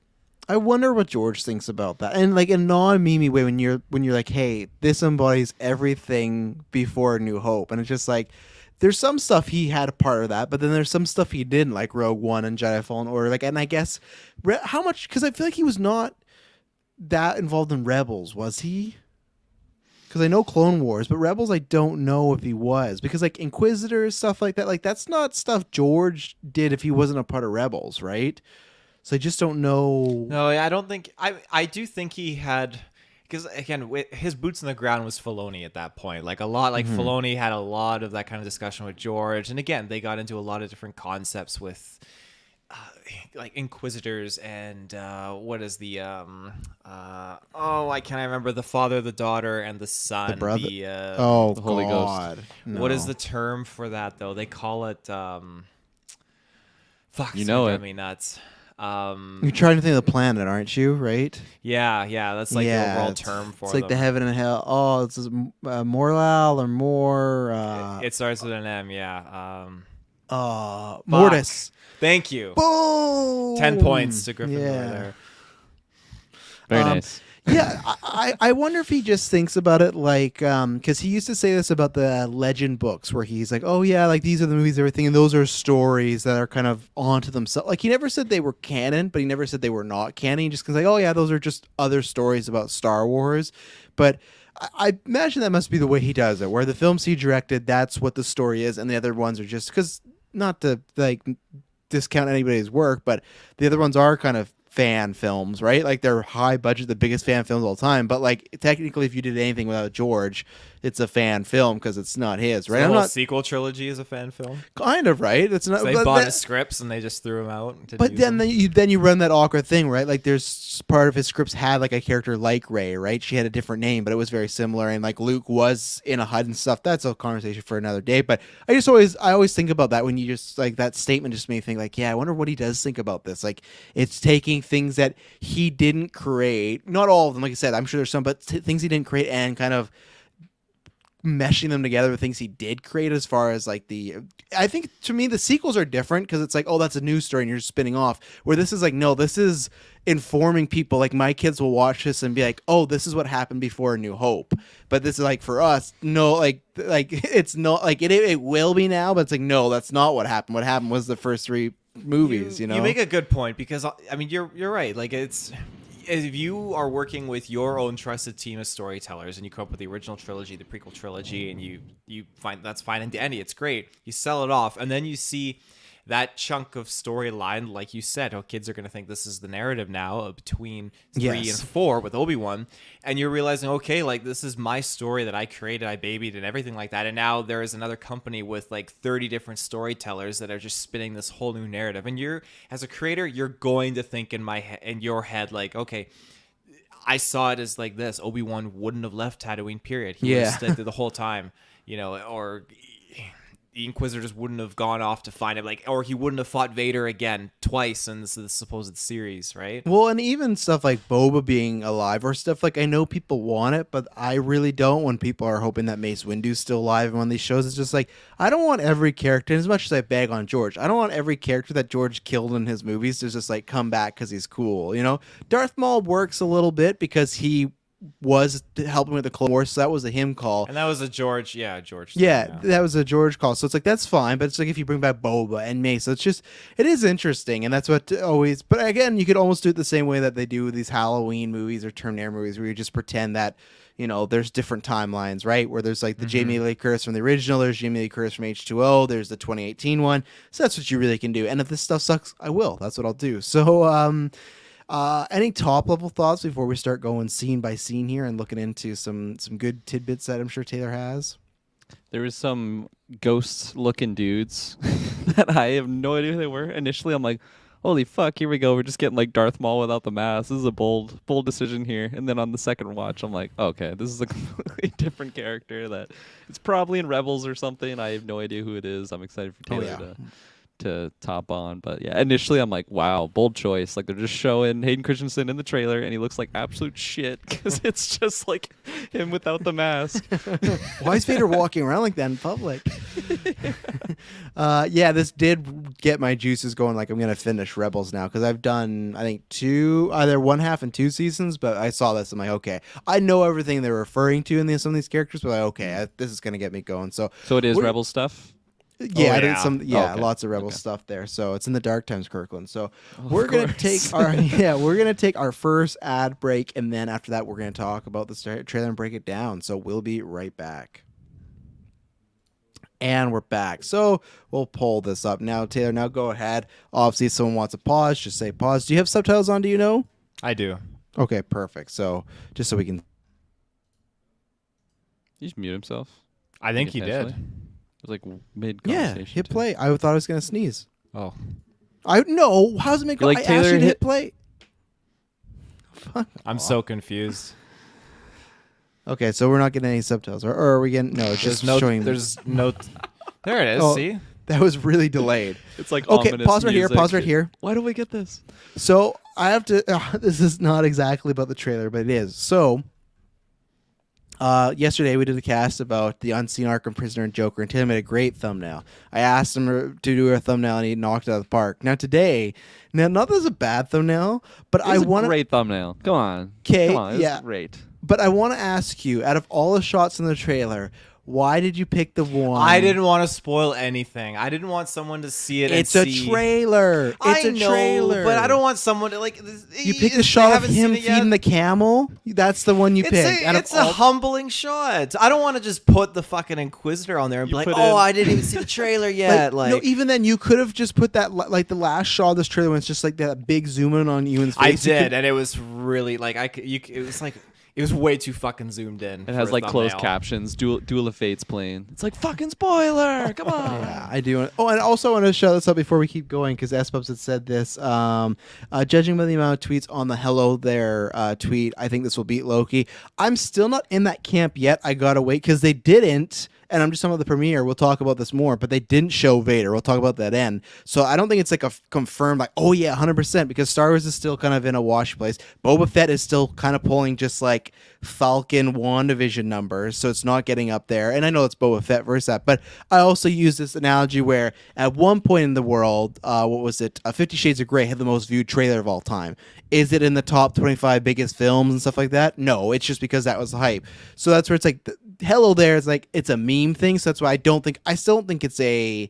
I wonder what George thinks about that. And like in a non-memey way, when you're like, hey, this embodies everything before New Hope, and it's just like, there's some stuff he had a part of that, but then there's some stuff he didn't, like Rogue One and Jedi Fallen Order. Like, and I guess how much? Because I feel like he was not that involved in Rebels, was he? Because I know Clone Wars, but Rebels I don't know if he was, because like Inquisitors, stuff like that, like that's not stuff George did if he wasn't a part of Rebels, right? So I just don't know. No, I don't think I do think he had, because again, his boots on the ground was Filoni at that point. Like a lot, like Filoni had a lot of that kind of discussion with George, and again, they got into a lot of different concepts with like Inquisitors and what is the I can't remember, the father, the daughter, and the son. The brother. The Holy Ghost. God. No. What is the term for that though? They call it fuck. You know it. Me nuts. You're trying to think of the planet, aren't you? Right? Yeah, that's like the overall it's- term for It's like them. the heaven and hell. Oh, it's Morlal or more. It starts with an M, yeah. Mortis. Thank you. Boom. 10 points to Gryffindor Yeah. there. Very nice. Yeah, I wonder if he just thinks about it like, because he used to say this about the legend books, where he's like, oh yeah, like these are the movies, everything, and those are stories that are kind of onto themselves. Like he never said they were canon, but he never said they were not canon. He just goes like, oh yeah, those are just other stories about Star Wars. But I imagine that must be the way he does it, where the films he directed, that's what the story is, and the other ones are just, because not to like discount anybody's work, but the other ones are kind of fan films, right? Like they're high budget, the biggest fan films of all time. But like technically, if you did anything without George, it's a fan film because it's not his, right? The I'm whole not sequel trilogy is a fan film. kind of right. It's not. So they but bought that- his scripts and they just threw them out. To But use then them. you run that awkward thing, right? Like there's part of his scripts had like a character like Rey, right? She had a different name, but it was very similar. And like Luke was in a HUD and stuff. That's a conversation for another day. But I always think about that when you just like that statement just made me think like, yeah, I wonder what he does think about this. Like it's taking things that he didn't create, not all of them. Like I said, I'm sure there's some, but things he didn't create and kind of meshing them together with things he did create as far as like I think to me the sequels are different because it's like, oh, that's a new story and you're spinning off, where this is like, no, this is informing people. Like my kids will watch this and be like, oh, this is what happened before A New Hope, but this is like for us, no, like it's not like it will be now, but it's like, no, that's not what happened. What happened was the first 3 movies. You know, you make a good point, because I mean you're right. Like it's, if you are working with your own trusted team of storytellers and you come up with the original trilogy, the prequel trilogy, and you find that's fine and dandy, it's great. You sell it off, and then you see that chunk of storyline, like you said, oh, kids are going to think this is the narrative now between 3 and 4 with Obi-Wan, and you're realizing, okay, like this is my story that I created, I babied, and everything like that, and now there is another company with like 30 different storytellers that are just spinning this whole new narrative, and you're, as a creator, you're going to think in your head like, okay, I saw it as like this. Obi-Wan wouldn't have left Tatooine, period. He would have stayed there the whole time, you know, or the Inquisitor just wouldn't have gone off to find him, like, or he wouldn't have fought Vader again twice in this supposed series, right? Well, and even stuff like Boba being alive or stuff like, I know people want it, but I really don't. When people are hoping that Mace Windu's still alive in one of these shows, it's just like, I don't want every character, as much as I bag on George, I don't want every character that George killed in his movies to just like come back because he's cool. You know, Darth Maul works a little bit because he was helping with the Clone Wars, so that was a him call, and that was a George thing, that was a George call, so it's like, that's fine, but it's like if you bring back Boba and Mace, so it's just, it is interesting, and that's what always, but again, you could almost do it the same way that they do these Halloween movies or Terminator movies, where you just pretend that, you know, there's different timelines, right, where there's like the Jamie Lee Curtis from the original, there's Jamie Lee Curtis from H2O, there's the 2018 one, so that's what you really can do, and if this stuff sucks, I will, that's what I'll do. So any top level thoughts before we start going scene by scene here and looking into some good tidbits that I'm sure Taylor has? There was some ghost looking dudes that I have no idea who they were. Initially, I'm like, holy fuck, here we go. We're just getting like Darth Maul without the mask. This is a bold decision here. And then on the second watch, I'm like, okay, this is a completely different character that it's probably in Rebels or something. I have no idea who it is. I'm excited for Taylor to top on, but yeah, initially I'm like, wow, bold choice. Like they're just showing Hayden Christensen in the trailer and he looks like absolute shit because it's just like him without the mask. Why is Vader walking around like that in public? Yeah, this did get my juices going. Like I'm gonna finish Rebels now because I've done, I think, either 1/2 and 2 seasons, but I saw this, I'm like, okay, I know everything they're referring to in some of these characters, but like, okay, this is gonna get me going. So it is Rebel stuff. Yeah, I did Okay. Lots of Rebel stuff there. So it's in the dark times, Kirklin. So we're gonna take our first ad break, and then after that, we're gonna talk about the trailer and break it down. So we'll be right back. And we're back. So we'll pull this up now, Taylor. Now go ahead. Obviously, if someone wants to pause, just say pause. Do you have subtitles on? Do you know? I do. Okay, perfect. So just so we can. He just mute himself. I think he did. It was like mid conversation. Yeah, hit play. I thought I was gonna sneeze. Oh, no. How's it make? Like I Taylor asked you to hit hit play. I'm so confused. Okay, so we're not getting any subtitles, or are we getting? No, it's just showing. There's no. There it is. Oh, See, that was really delayed. It's like Okay, ominous pause right here. music. Pause right here. Why do we get this? So I have to. This is not exactly about the trailer, but it is. So yesterday we did a cast about the Unseen Arkham Prisoner and Joker, and Taylor made a great thumbnail. I asked him to do a thumbnail, and he knocked it out of the park. Now today, not that it's a bad thumbnail, but I want great thumbnail. Come on. 'Kay, Come on. It's yeah. great. But I want to ask you, out of all the shots in the trailer, why did you pick the one? I didn't want to spoil anything. I didn't want someone to see it. It's a trailer. It's a trailer. But I don't want someone to like. You picked the shot of him feeding the camel. That's the one you picked. It's a humbling shot. I don't want to just put the fucking Inquisitor on there and be like, "Oh, I didn't even see the trailer yet." No, even then, you could have just put that, like the last shot of this trailer when it's just like that big zoom in on Ewan's face. I did, and it was really like it was like. It was way too fucking zoomed in. It has like closed captions, Duel of Fates playing. It's like fucking spoiler. Come on. Yeah, I do. Oh, and also I want to show this up before we keep going because S-Pubs had said this. Judging by the amount of tweets on the Hello There tweet, I think this will beat Loki. I'm still not in that camp yet. I gotta wait because they didn't and I'm just talking about the premiere. We'll talk about this more, but they didn't show Vader. We'll talk about that end. So I don't think it's like a confirmed, like, oh yeah, 100%, because Star Wars is still kind of in a wash place. Boba Fett is still kind of pulling just like Falcon WandaVision numbers, so it's not getting up there. And I know it's Boba Fett versus that, but I also use this analogy where at one point in the world, what was it? 50 Shades of Grey had the most viewed trailer of all time. Is it in the top 25 biggest films and stuff like that? No, it's just because that was the hype. So that's where it's like, hello there is like, it's a meme thing. So that's why I still don't think it's a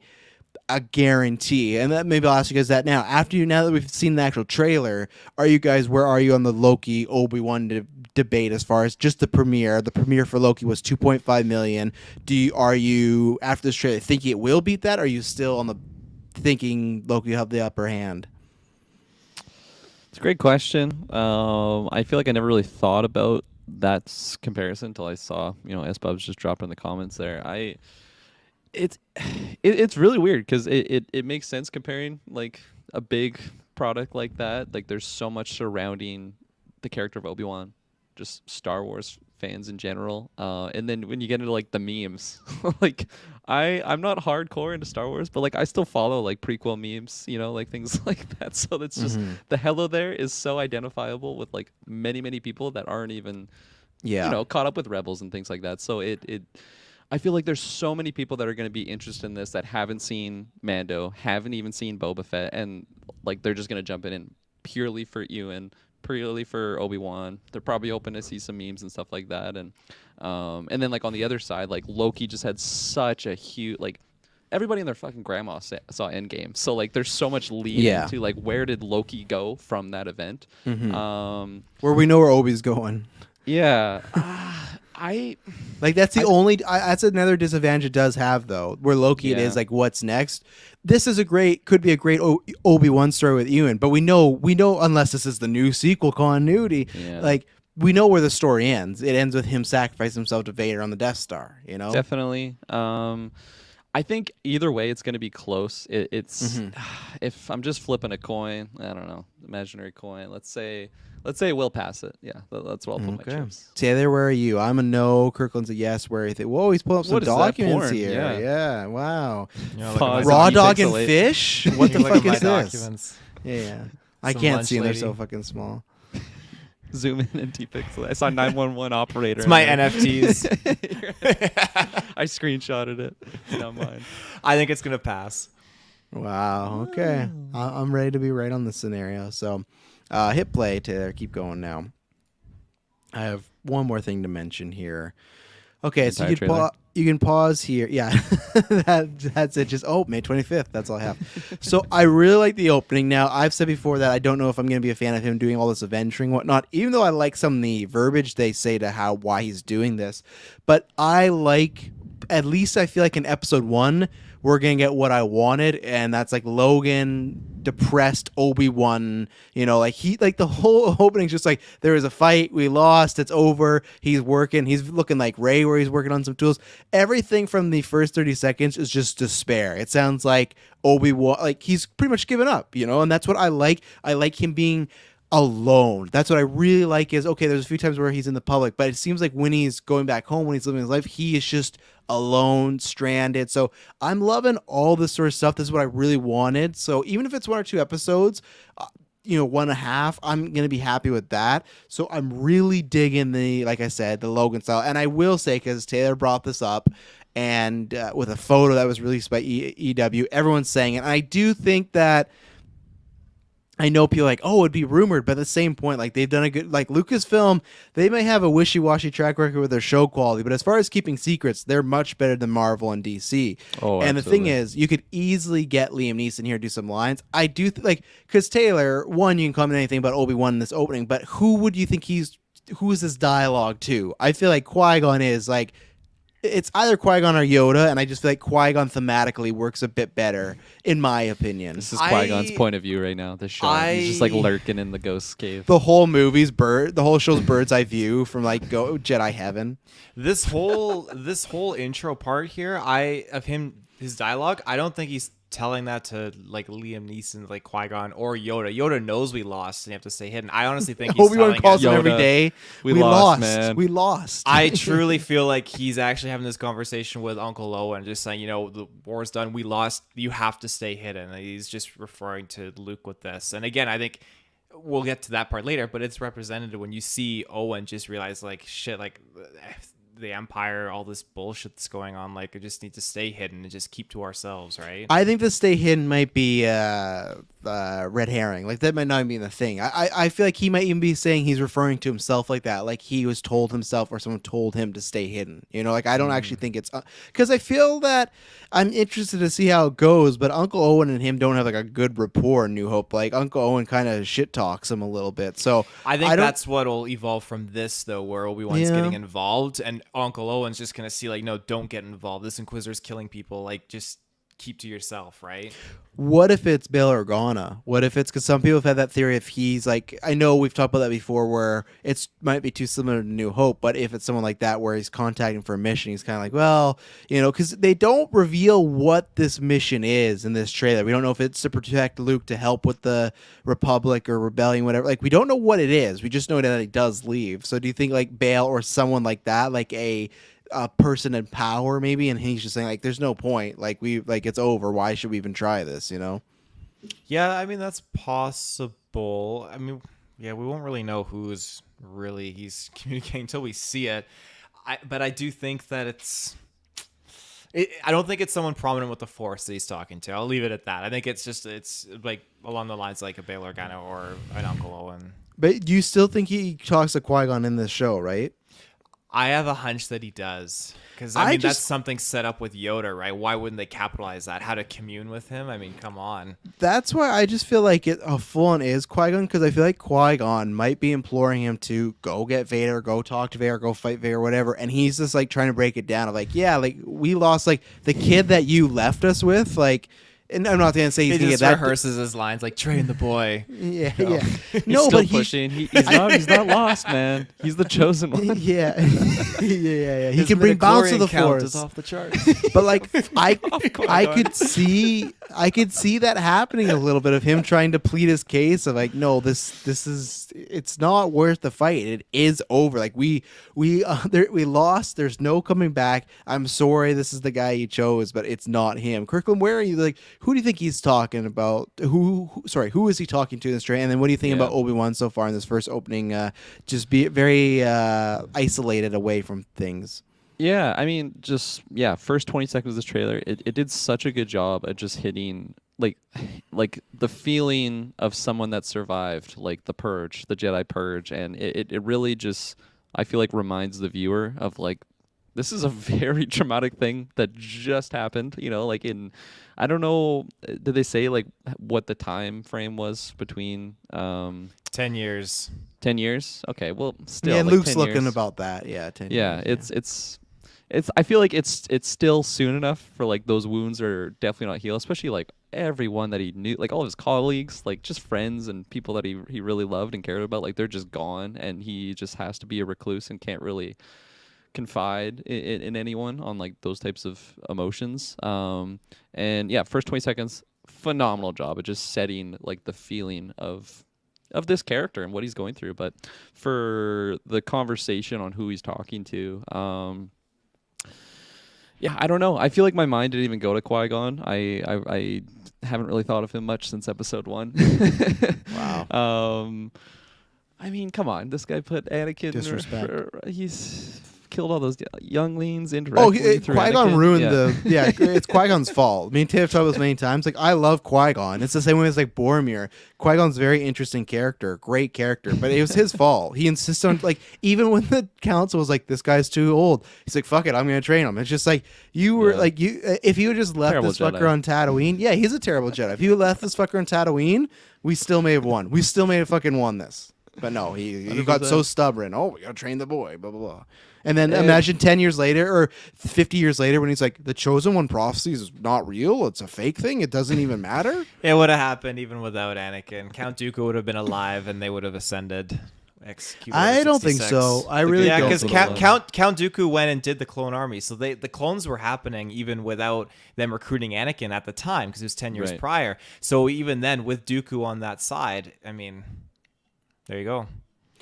guarantee. And that maybe I'll ask you guys that now. Now that we've seen the actual trailer, where are you on the Loki Obi-Wan debate as far as just the premiere? The premiere for Loki was 2.5 million. Are you, after this trailer, thinking it will beat that? Or are you still on the thinking Loki will have the upper hand? It's a great question. I feel like I never really thought about that comparison until I saw, S-Bubs just dropped in the comments there. It's really weird because it makes sense comparing like a big product like that. Like there's so much surrounding the character of Obi-Wan, just Star Wars fans in general. And then when you get into like the memes, like I'm not hardcore into Star Wars, but like I still follow like prequel memes, like things like that. So that's just the hello there is so identifiable with like many people that aren't even caught up with Rebels and things like that. So I feel like there's so many people that are going to be interested in this that haven't seen Mando, haven't even seen Boba Fett, and like they're just going to jump in purely for Ewan, purely for Obi-Wan. They're probably hoping to see some memes and stuff like that. And then like on the other side, like Loki just had such a huge, like everybody and their fucking grandma saw Endgame. So like there's so much lead into like where did Loki go from that event? Where we know where Obi's going. Yeah. That's the only that's another disadvantage it does have though, where Loki it is like what's next. This is could be a great Obi-Wan story with Ewan, but we know unless this is the new sequel continuity, like we know where the story ends. It ends with him sacrificing himself to Vader on the Death Star, Definitely. I think either way it's going to be close. It's if I'm just flipping a coin, I don't know, imaginary coin. Let's say we'll pass it. Yeah, that's what I'll put my chips. Taylor, where are you? I'm a no. Kirklin's a yes. Where are you? Whoa, he's pulling up some documents here. Yeah, wow. Raw dog and fish? What the fuck is this? Documents. Yeah. I can't see them. They're so fucking small. Zoom in and depixel. I saw 911 operator. It's my NFTs. I screenshotted it. It's not mine. I think it's going to pass. Wow. Okay. I'm ready to be right on this scenario. So hit play, Taylor. Keep going now. I have one more thing to mention here. Okay, so you can pause here. Yeah, that's it. Just May 25th. That's all I have. So I really like the opening. Now I've said before that I don't know if I'm going to be a fan of him doing all this adventuring and whatnot. Even though I like some of the verbiage they say to why he's doing this, but I like, at least I feel like in episode 1 we're gonna get what I wanted, and that's like Logan, depressed Obi-Wan. Like the whole opening's just like there was a fight, we lost, it's over. He's working, he's looking like Ray, where he's working on some tools. Everything from the first 30 seconds is just despair. It sounds like Obi-Wan, like he's pretty much given up, and that's what I like. I like him being alone. That's what I really like is, okay, there's a few times where he's in the public, but it seems like when he's going back home, when he's living his life, he is just alone, stranded. So I'm loving all this sort of stuff. This is what I really wanted. So even if it's 1 or 2 episodes, 1.5, I'm going to be happy with that. So I'm really digging like I said, the Logan style. And I will say, because Taylor brought this up, and with a photo that was released by EW, everyone's saying it. And I do think that, I know people are like, it'd be rumored, but at the same point, like they've done a good, like Lucasfilm, they may have a wishy-washy track record with their show quality, but as far as keeping secrets, they're much better than Marvel and DC. Oh, and absolutely. The thing is, you could easily get Liam Neeson here to do some lines. I do because Taylor, one, you can comment anything about Obi-Wan in this opening, but who would you think who is this dialogue to? I feel like Qui-Gon is like, it's either Qui-Gon or Yoda, and I just feel like Qui-Gon thematically works a bit better, in my opinion. This is Qui-Gon's point of view right now. This show, he's just like lurking in the ghost cave. The whole show's bird's eye view from like Jedi heaven. This whole intro part here, his dialogue, I don't think he's telling that to like Liam Neeson, like Qui-Gon or Yoda. Yoda knows we lost and you have to stay hidden. I honestly think he's Obi-Wan telling calls us. him every Yoda, day. we lost, man. We lost. I truly feel like he's actually having this conversation with Uncle Owen, just saying, you know, the war's done, we lost, you have to stay hidden. And he's just referring to Luke with this. And again, I think we'll get to that part later, but it's represented when you see Owen just realize, like, shit, like the Empire, all this bullshit that's going on, like, we just need to stay hidden and just keep to ourselves, right? I think the stay hidden might be red herring. Like, that might not even be the thing. I feel like he might even be saying he's referring to himself like that. Like, he was told himself or someone told him to stay hidden. You know, like, I don't actually think it's... Because I feel that I'm interested to see how it goes, but Uncle Owen and him don't have, like, a good rapport in New Hope. Like, Uncle Owen kind of shit talks him a little bit. So I think that's what will evolve from this, though, where Obi-Wan's Yeah. getting involved, and Uncle Owen's just going to see, like, no, don't get involved. This Inquisitor's killing people. Like, just keep to yourself, right? What if it's Bail Organa? What if it's, because some people have had that theory, if he's like, I know we've talked about that before, where it's might be too similar to New Hope, but if it's someone like that where he's contacting for a mission, he's kind of like, well, you know, because they don't reveal what this mission is in this trailer. We don't know if it's to protect Luke, to help with the Republic or Rebellion, whatever. Like, we don't know what it is. We just know that he does leave. So do you think like Bail or someone like that, like a person in power maybe, and he's just saying like, there's no point, like it's over, why should we even try this, you know? Yeah, I mean, that's possible. I mean, yeah, we won't really know he's communicating until we see it. But I do think that I don't think it's someone prominent with the Force that he's talking to. I'll leave it at that. I think it's like along the lines like a Bail Organa or an Uncle Owen. But you still think he talks to Qui-Gon in this show, right? I have a hunch that he does. Because, I mean, that's something set up with Yoda, right? Why wouldn't they capitalize that? How to commune with him? I mean, come on. That's why I just feel like it full-on is Qui-Gon, because I feel like Qui-Gon might be imploring him to go get Vader, go talk to Vader, go fight Vader, whatever, and he's just like trying to break it down of like, yeah, like we lost like the kid that you left us with, like, and I'm not going to say he's He going to just get that. rehearses his lines like, train the boy. Yeah, No. yeah. He's No, still but pushing. He's not lost, man. He's the chosen one. yeah, yeah. He His can bring balance to the midichlorian count Force. is off the charts. But like I could see that happening a little bit of him trying to plead his case of like, no, this is, it's not worth the fight. It is over. Like we lost. There's no coming back. I'm sorry. This is the guy you chose, but it's not him. Kirklin, where are you? Like, who do you think he's talking about? Who is he talking to in this trailer? And then what do you think about Obi-Wan so far in this first opening? Just be very isolated away from things. Yeah, I mean, first 20 seconds of this trailer, it did such a good job at just hitting like the feeling of someone that survived, like the Purge, the Jedi Purge, and it really just, I feel like, reminds the viewer of like, this is a very traumatic thing that just happened, you know, like I don't know, did they say like what the time frame was between 10 years. 10 years? Okay, well, still. Yeah, like Luke's 10 looking years. about that. Yeah, 10 Yeah, years, it's I feel like it's still soon enough for like those wounds are definitely not healed, especially like everyone that he knew, like all of his colleagues, like just friends and people that he really loved and cared about, like they're just gone, and he just has to be a recluse and can't really confide in anyone on like those types of emotions. And yeah, first 20 seconds, phenomenal job at just setting like the feeling of this character and what he's going through. But for the conversation on who he's talking to, yeah, I don't know. I feel like my mind didn't even go to Qui-Gon. I haven't really thought of him much since episode 1. Wow. I mean, come on. This guy put Anakin... Disrespect. He's killed all those younglings indirectly through Qui-Gon Anakin. ruined it's Qui-Gon's fault. Me and Tiff talked about this many times. Like, I love Qui-Gon. It's the same way as like Boromir. Qui-Gon's a very interesting character, great character, but it was his fault. He insists on, like, even when the council was like, this guy's too old, he's like, fuck it, I'm gonna train him. It's just like, you were like, if you had just left Terrible this fucker Jedi. on Tatooine, yeah, he's a terrible Jedi. If you left this fucker on Tatooine, we still may have won. We still may have fucking won this. But no, he got so stubborn. Oh, we gotta train the boy, blah blah blah. And then imagine 10 years later or 50 years later when he's like, the Chosen One prophecy is not real. It's a fake thing. It doesn't even matter. It would have happened even without Anakin. Count Dooku would have been alive and they would have ascended. execute. I Order don't think 66. so. I really Yeah, don't. because think Count Dooku went and did the clone army, so the clones were happening even without them recruiting Anakin at the time, because it was 10 years Right. prior. So even then, with Dooku on that side, I mean, there you go.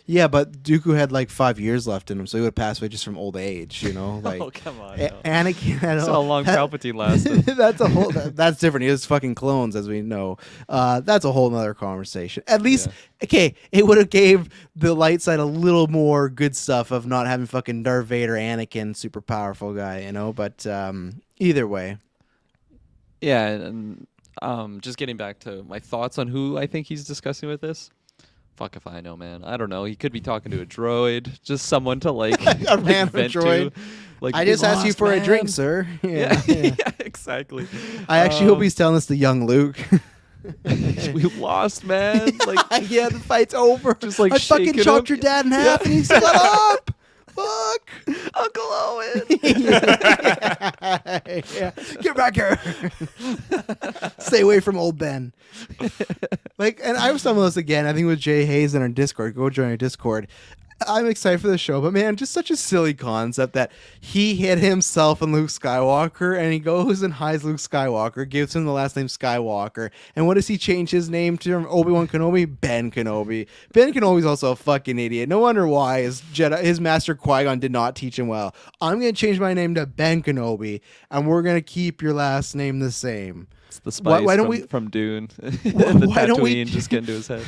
Yeah, but Dooku had like 5 years left in him, so he would have passed away just from old age. You know, like Oh, come on. Anakin had That's how long Palpatine lasted. that's a whole. That's different. He was fucking clones, as we know. That's a whole nother conversation. At least, okay, it would have gave the light side a little more good stuff of not having fucking Darth Vader, Anakin, super powerful guy. You know, but either way, Yeah, and just getting back to my thoughts on who I think he's discussing with this. Fuck if I know, man. I don't know. He could be talking to a droid, just someone to like A random vent droid. to. Like, I "We just asked you lost, for a drink, man." sir. Yeah, Yeah. yeah, exactly. I actually hope he's telling this to young Luke. We lost, man. Like, Yeah, the fight's over. Just, like, I fucking shaking chopped him. your dad in half, and he's split up. Fuck. Uncle Owen. Yeah. Get back here. Stay away from old Ben. Like, and I was talking about this again. I think with Jay Hayes in our Discord. Go join our Discord. I'm excited for the show, but man, just such a silly concept that he hit himself and Luke Skywalker, and he goes and hides Luke Skywalker, gives him the last name Skywalker, and what does he change his name to from Obi-Wan Kenobi? Ben Kenobi. Ben Kenobi's also a fucking idiot. No wonder why his master Qui-Gon did not teach him well. I'm gonna change my name to Ben Kenobi, and we're gonna keep your last name the same. It's the spice why don't from Dune. Why the don't we- Tatooine just get into his head.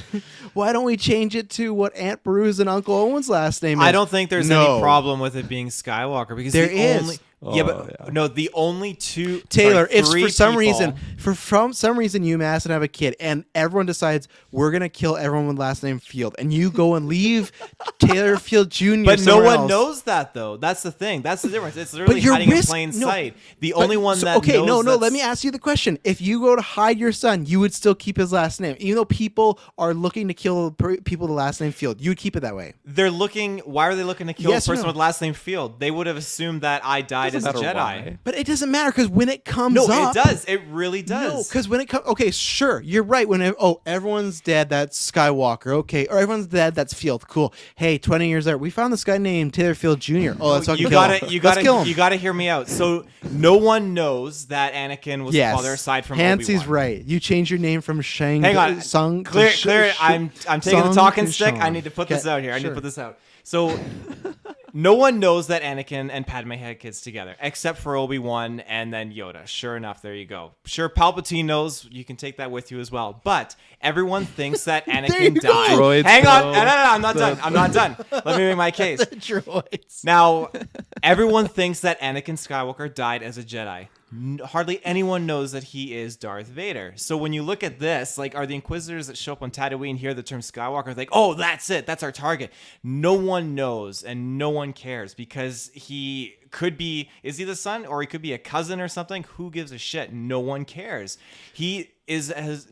Why don't we change it to what Aunt Beru's and Uncle Owen's last name is? I don't think there's No. any problem with it being Skywalker, because There the is. only Oh, yeah, but yeah. no, the only two Taylor, sorry, if three for some people- reason, from some reason UMass and have a kid, and everyone decides we're gonna kill everyone with last name Field, and you go and leave Taylor Field Jr. But no somewhere one else. knows that, though. That's the thing. That's the difference. It's literally your hiding in risk- plain no. sight. The But- only one so- that okay, knows no. that's- Let me ask you the question: if you go to hide your son, you would still keep his last name, even though people are looking to kill people with the last name Field. You would keep it that way. They're looking. Why are they looking to kill Yes a or person no? with last name Field? They would have assumed that I died Doesn't as a matter Jedi. why. But it doesn't matter because when it comes No, up, it does. It really does. No, because when it comes, okay, sure, you're right. When everyone's dead, that's Skywalker. Okay, or everyone's dead, that's Field. Cool. Hey, 20 years later, we found this guy named Taylor Field Jr. Oh, let's fucking you kill gotta, him. you Let's gotta, kill him. you gotta hear me out. So no one knows that Anakin was the father aside from Hansy's Obi-Wan. right. You change your name from Shang. Hang on, Sung. to clear. Sh- I'm taking the Sung talking to stick. I Sean. need to put this Okay, out here. I need sure. to put this out. So no one knows that Anakin and Padme had kids together, except for Obi-Wan and then Yoda. Sure enough, there you go. Sure, Palpatine knows. You can take that with you as well. But everyone thinks that you Anican go. died. Droids Hang on. know No, I'm not done. I'm not done. Let me make my case. Droids. Now, everyone thinks that Anakin Skywalker died as a Jedi. Hardly anyone knows that he is Darth Vader. So when you look at this, like, are the Inquisitors that show up on Tatooine hear the term Skywalker, like, oh, that's it, that's our target? No one knows and no one cares, because he could be, is he the son, or he could be a cousin or something? Who gives a shit? No one cares. He has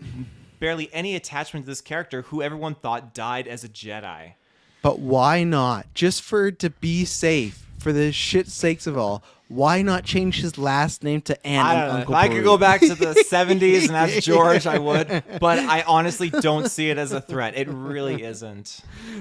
barely any attachment to this character who everyone thought died as a Jedi. But why not? Just to be safe, for the shit's sakes of all, why not change his last name to Aunt I and don't know. If Uncle I could Peru? go back to the 70s and ask George, I would. But I honestly don't see it as a threat. It really isn't.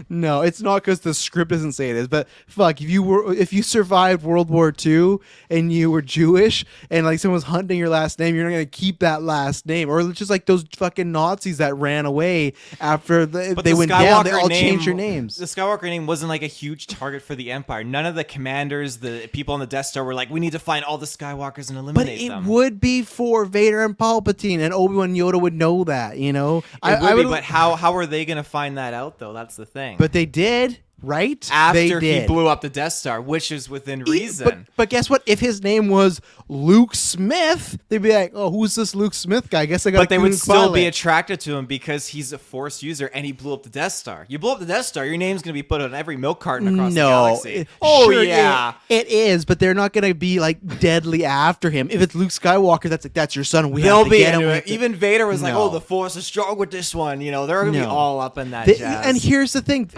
No, it's not because the script doesn't say it is. But fuck, if you survived World War II and you were Jewish and like someone was hunting your last name, you're not gonna keep that last name. Or it's just like those fucking Nazis that ran away after they went down. They all changed their names. The Skywalker name wasn't like a huge target for the Empire. None of the commanders, the people on the Death Star, were like, we need to find all the Skywalkers and But eliminate it them. would be for Vader and Palpatine, and Obi-Wan Yoda would know that, you know. It would be, but how are they going to find that out, though? That's the thing. But they did, right? after they he did. blew up the Death Star, which is within reason. But guess what? If his name was Luke Smith, they'd be like, "Oh, who's this Luke Smith guy?" I guess I got. But they would still be attracted to him because he's a Force user and he blew up the Death Star. You blow up the Death Star, your name's going to be put on every milk carton across the galaxy. Sure, yeah. it is. But they're not going to be like deadly after him. If it's Luke Skywalker, that's your son. We They'll have to be get him. into We it. have to-" Even Vader was like, No. "Oh, the Force is strong with this one." You know, they're gonna be No. all up in that They- jazz. and here's the thing: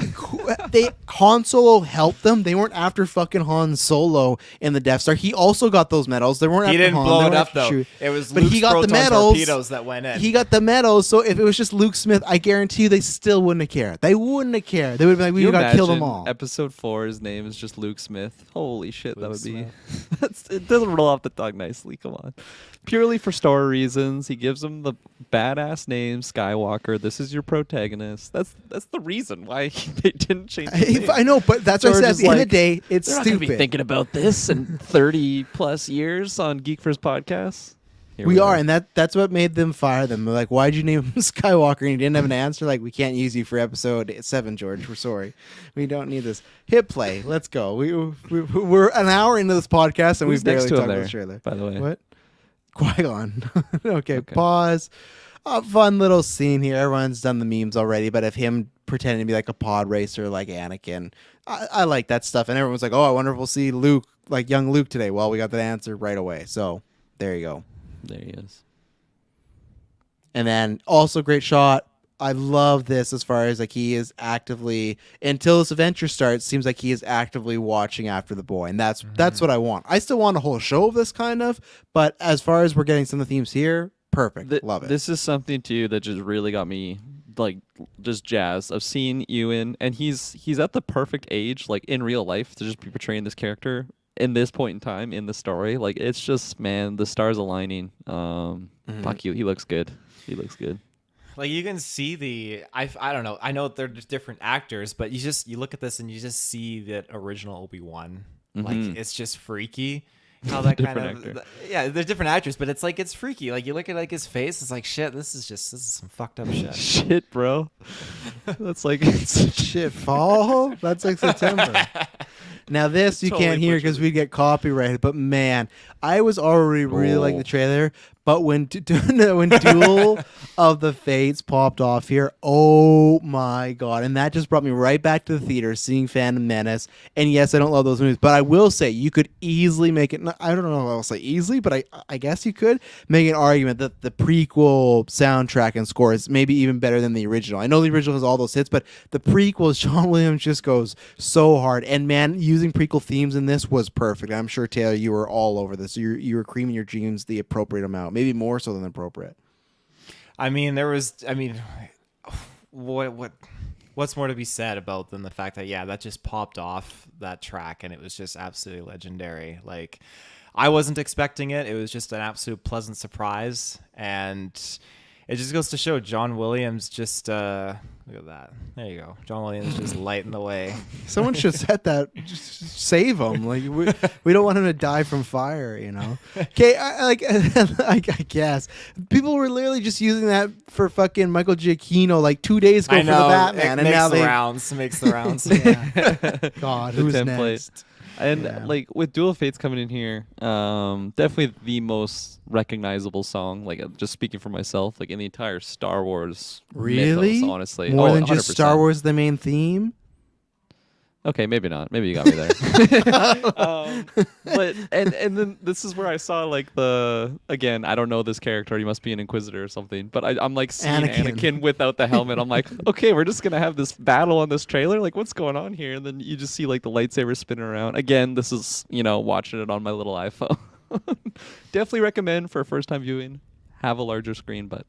they But Han Solo helped them. They weren't after fucking Han Solo in the Death Star. He also got those medals. They weren't He after didn't Han. blow They it weren't up after though. Chewie. It was But Luke's he got the proton medals. torpedoes that went in. He got the medals. So if it was just Luke Smith, I guarantee you they still wouldn't have cared. They wouldn't have cared. They would have been like, we got to kill them all. Episode 4, his name is just Luke Smith. Holy shit, that Luke would be. It doesn't roll off the tongue nicely. Come on. Purely for story reasons, he gives him the badass name Skywalker. This is your protagonist. That's the reason why they didn't change his name. I know, but that's what I said. At the end of the day, it's they're not gonna stupid. be thinking about this in 30 plus years on GeekVerse podcasts. Here We are, and that's what made them fire them. They're like, why'd you name him Skywalker? And he didn't have an answer. Like, we can't use you for episode 7, George. We're sorry. We don't need this. Hit play. Let's go. We're an hour into this podcast, and Who's we've next barely to him talked about there, the trailer. by the way? What? Qui-Gon. Okay, pause. A fun little scene here. Everyone's done the memes already, but of him pretending to be like a pod racer like Anakin. I like that stuff. And everyone's like, oh, I wonder if we'll see Luke, like young Luke today. Well, we got that answer right away. So there you go. There he is. And then also great shot. I love this as far as like he is actively, until this adventure starts, seems like he is actively watching after the boy. And that's what I want. I still want a whole show of this kind of, but as far as we're getting some of the themes here, perfect. Love it. This is something too that just really got me like just jazzed of seeing Ewan, and he's at the perfect age, like in real life, to just be portraying this character in this point in time in the story. Like it's just, man, the stars aligning. Fuck you, he looks good. He looks good. Like you can see I don't know. I know they're just different actors, but you look at this and you just see that original Obi-Wan. Like it's just freaky. How that kind of yeah, they're different actors, but it's like it's freaky. Like you look at like his face, it's like shit. This is some fucked up shit. Shit, bro. That's like shit, fall? That's like September. Now this you Totally can't hear because we get copyrighted, but man, I was already really like the trailer, but when when Duel of the Fates popped off here, oh my god, and that just brought me right back to the theater seeing Phantom Menace. And yes, I don't love those movies, but I will say you could easily make it, I don't know if I'll say easily, but I guess you could make an argument that the prequel soundtrack and score is maybe even better than the original. I know the original has all those hits, but the prequel, John Williams just goes so hard. And man, using prequel themes in this was perfect. I'm sure, Taylor, you were all over this. You were creaming your jeans the appropriate amount, maybe more so than appropriate. I mean, what's more to be said about than the fact that that just popped off that track and it was just absolutely legendary. Like I wasn't expecting it. It was just an absolute pleasant surprise, and it just goes to show John Williams just look at that. There you go. John Williams just lighting the way. Someone should set that. Just save him. Like we don't want him to die from fire. You know. Okay, I guess people were literally just using that for fucking Michael Giacchino like 2 days ago I know, for the Batman, it and now makes the rounds. God, The who's template. next? And like with Duel of Fates coming in here, definitely the most recognizable song. Like just speaking for myself, like in the entire Star Wars Really? mythos, honestly, More than 100%. just Star Wars, the main theme. Okay, maybe not. Maybe you got me there. But and then this is where I saw like again, I don't know this character. He must be an Inquisitor or something. But I'm like seeing Anakin without the helmet. I'm like, okay, we're just gonna have this battle on this trailer. Like, what's going on here? And then you just see like the lightsaber spinning around. Again, this is watching it on my little iPhone. Definitely recommend for a first time viewing. Have a larger screen, but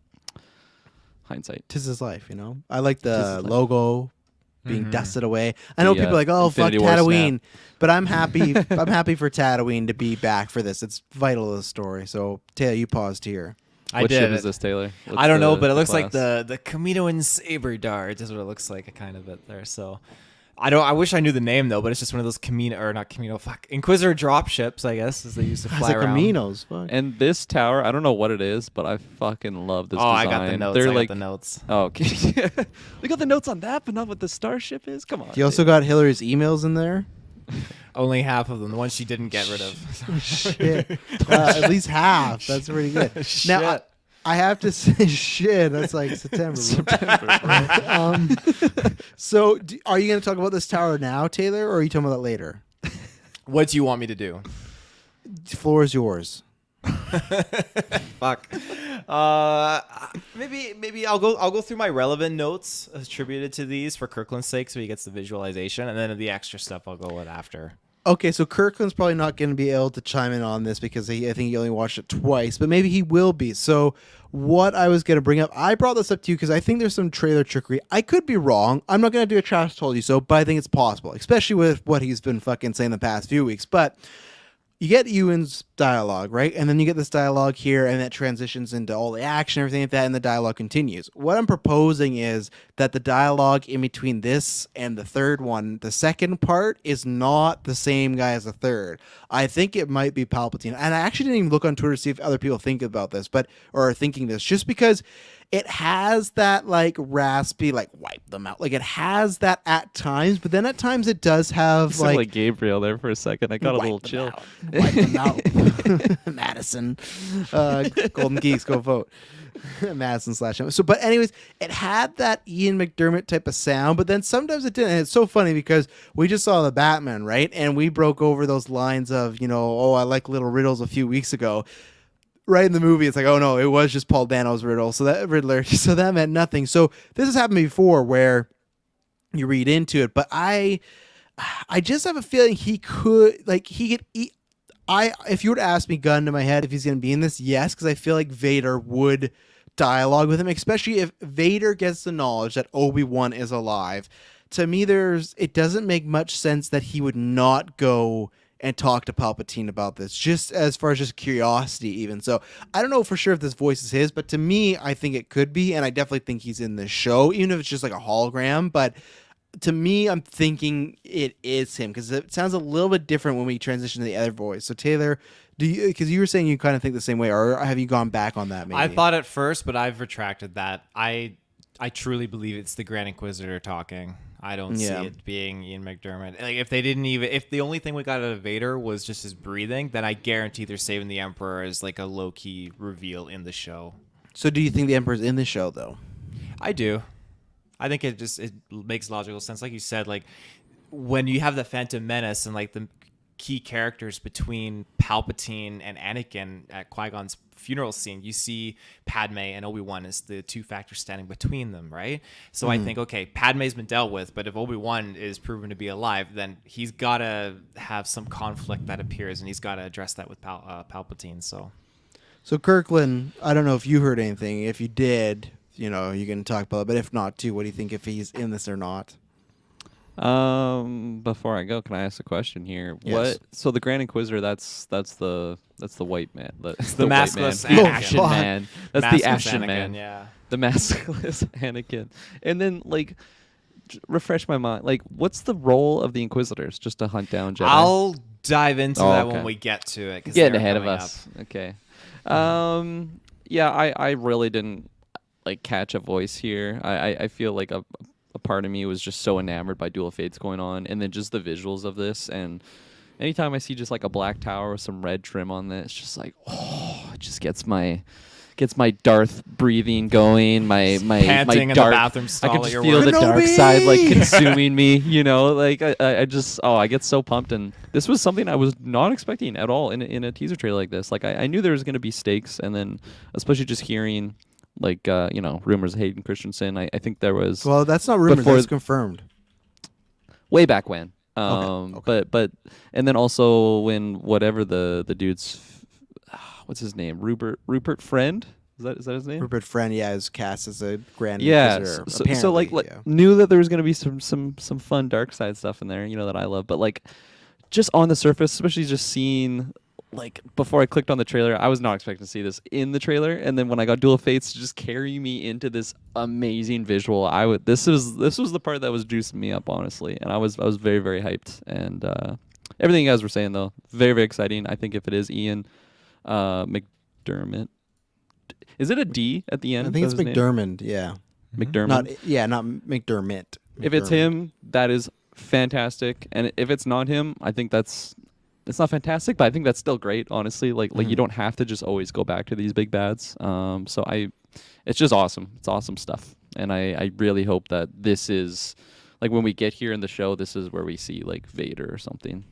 hindsight. 'Tis his life, you know. I like the logo being dusted away. I know The, people are like, oh, Infinity fuck War Tatooine, snap. but I'm happy. I'm happy for Tatooine to be back for this. It's vital to the story. So, Taylor, you paused here. What ship is this, Taylor? What's I don't know, but it the looks like class? the Kamino Saber Dart is what it looks like, a kind of it there. So I wish I knew the name though, but it's just one of those Inquisitor drop ships, I guess, as they used to fly It's around. Caminos. Fuck. And this tower, I don't know what it is, but I fucking love this Oh, design. I got the notes. They're I like, got the notes. oh, okay. We got the notes on that, but not what the starship is. Come on. You also got Hillary's emails in there. Only half of them, the ones she didn't get rid of. Shit. At least half. That's pretty good. Now, I have to say, shit. That's like September. So, are you going to talk about this tower now, Taylor, or are you talking about that later? What do you want me to do? The floor is yours. Fuck. Maybe I'll go through my relevant notes attributed to these for Kirklin's sake, so he gets the visualization, and then the extra stuff I'll go with after. Okay, so Kirkland's probably not going to be able to chime in on this because I think he only watched it twice, but maybe he will be. So what I was going to bring up, I brought this up to you because I think there's some trailer trickery. I could be wrong. I'm not going to do a trash told you so, but I think it's possible, especially with what he's been fucking saying the past few weeks. But you get Ewan's dialogue, right? And then you get this dialogue here, and that transitions into all the action, everything like that, and the dialogue continues. What I'm proposing is that the dialogue in between this and the third one, the second part, is not the same guy as the third. I think it might be Palpatine. And I actually didn't even look on Twitter to see if other people think about this, or are thinking this, just because it has that like raspy, like wipe them out. Like it has that at times, but then at times it does have like Gabriel there for a second. I got a little chill. Wipe them out. Madison. Golden Geeks, go vote. Madison / So, but anyways, it had that Ian McDermott type of sound, but then sometimes it didn't. And it's so funny because we just saw the Batman, right? And we broke over those lines of, oh, I like little riddles a few weeks ago. Right in the movie, it's like, oh no, it was just Paul Dano's Riddler, so that meant nothing. So this has happened before where you read into it, but I just have a feeling he could eat. If you were to ask me, gun to my head, if he's going to be in this, yes, because I feel like Vader would dialogue with him, especially if Vader gets the knowledge that Obi-Wan is alive. To me, it doesn't make much sense that he would not go and talk to Palpatine about this, just as far as just curiosity even. So I don't know for sure if this voice is his, but to me, I think it could be, and I definitely think he's in this show, even if it's just like a hologram. But to me, I'm thinking it is him because it sounds a little bit different when we transition to the other voice. So Taylor, because you were saying you kind of think the same way, or have you gone back on that? Maybe I thought at first, but I've retracted that. I truly believe it's the Grand Inquisitor talking. I don't see it being Ian McDermott. Like if the only thing we got out of Vader was just his breathing, then I guarantee they're saving the Emperor as like a low key reveal in the show. So do you think the Emperor's in the show though? I do. I think it makes logical sense. Like you said, like when you have the Phantom Menace and like the key characters between Palpatine and Anakin at Qui-Gon's funeral scene, you see Padme and Obi-Wan as the two factors standing between them, right? So I think, okay, Padme's been dealt with, but if Obi-Wan is proven to be alive, then he's got to have some conflict that appears, and he's got to address that with Palpatine. So Kirklin, I don't know if you heard anything. If you did, you can talk about it, but if not too, what do you think, if he's in this or not? Before I go, can I ask a question here? Yes. So the Grand Inquisitor, that's the white man. That's the maskless Ashen man. That's the Ashen Anakin, man. Yeah. The maskless Anakin. And then like refresh my mind. Like what's the role of the Inquisitors? Just to hunt down Jedi? I'll dive into that okay. when we get to it. Getting ahead of us. Up. Okay. Yeah, I really didn't like catch a voice here. I feel like a part of me was just so enamored by Duel of Fates going on, and then just the visuals of this. And anytime I see just like a black tower with some red trim on it, it's just like, oh, it just gets my Darth breathing going. My panting my in dark, the bathroom stall. I can just feel the dark side like consuming me. Like I just I get so pumped. And this was something I was not expecting at all in a teaser trailer like this. Like I knew there was going to be stakes, and then especially just hearing like rumors of Hayden Christensen. I think there was. Well, that's not rumors. That's confirmed. Way back when. Okay. But and then also when whatever the dude's what's his name, Rupert Friend, is that his name? Rupert Friend, is cast as a Grand Inquisitor. So like knew that there was gonna be some fun dark side stuff in there, that I love. But like just on the surface, especially just seeing. Like before I clicked on the trailer, I was not expecting to see this in the trailer, and then when I got Duel of Fates to just carry me into this amazing visual, this was the part that was juicing me up, honestly, and I was very, very hyped. And everything you guys were saying though, very, very exciting. I think if it is Ian McDermott, is it a D at the end? I think it's McDermott. Yeah, McDermott. Not McDermott. If it's him, that is fantastic, and if it's not him, I think it's not fantastic, but I think that's still great, honestly. Like you don't have to just always go back to these big bads. It's just awesome. It's awesome stuff. And I really hope that this is, like when we get here in the show, this is where we see like Vader or something.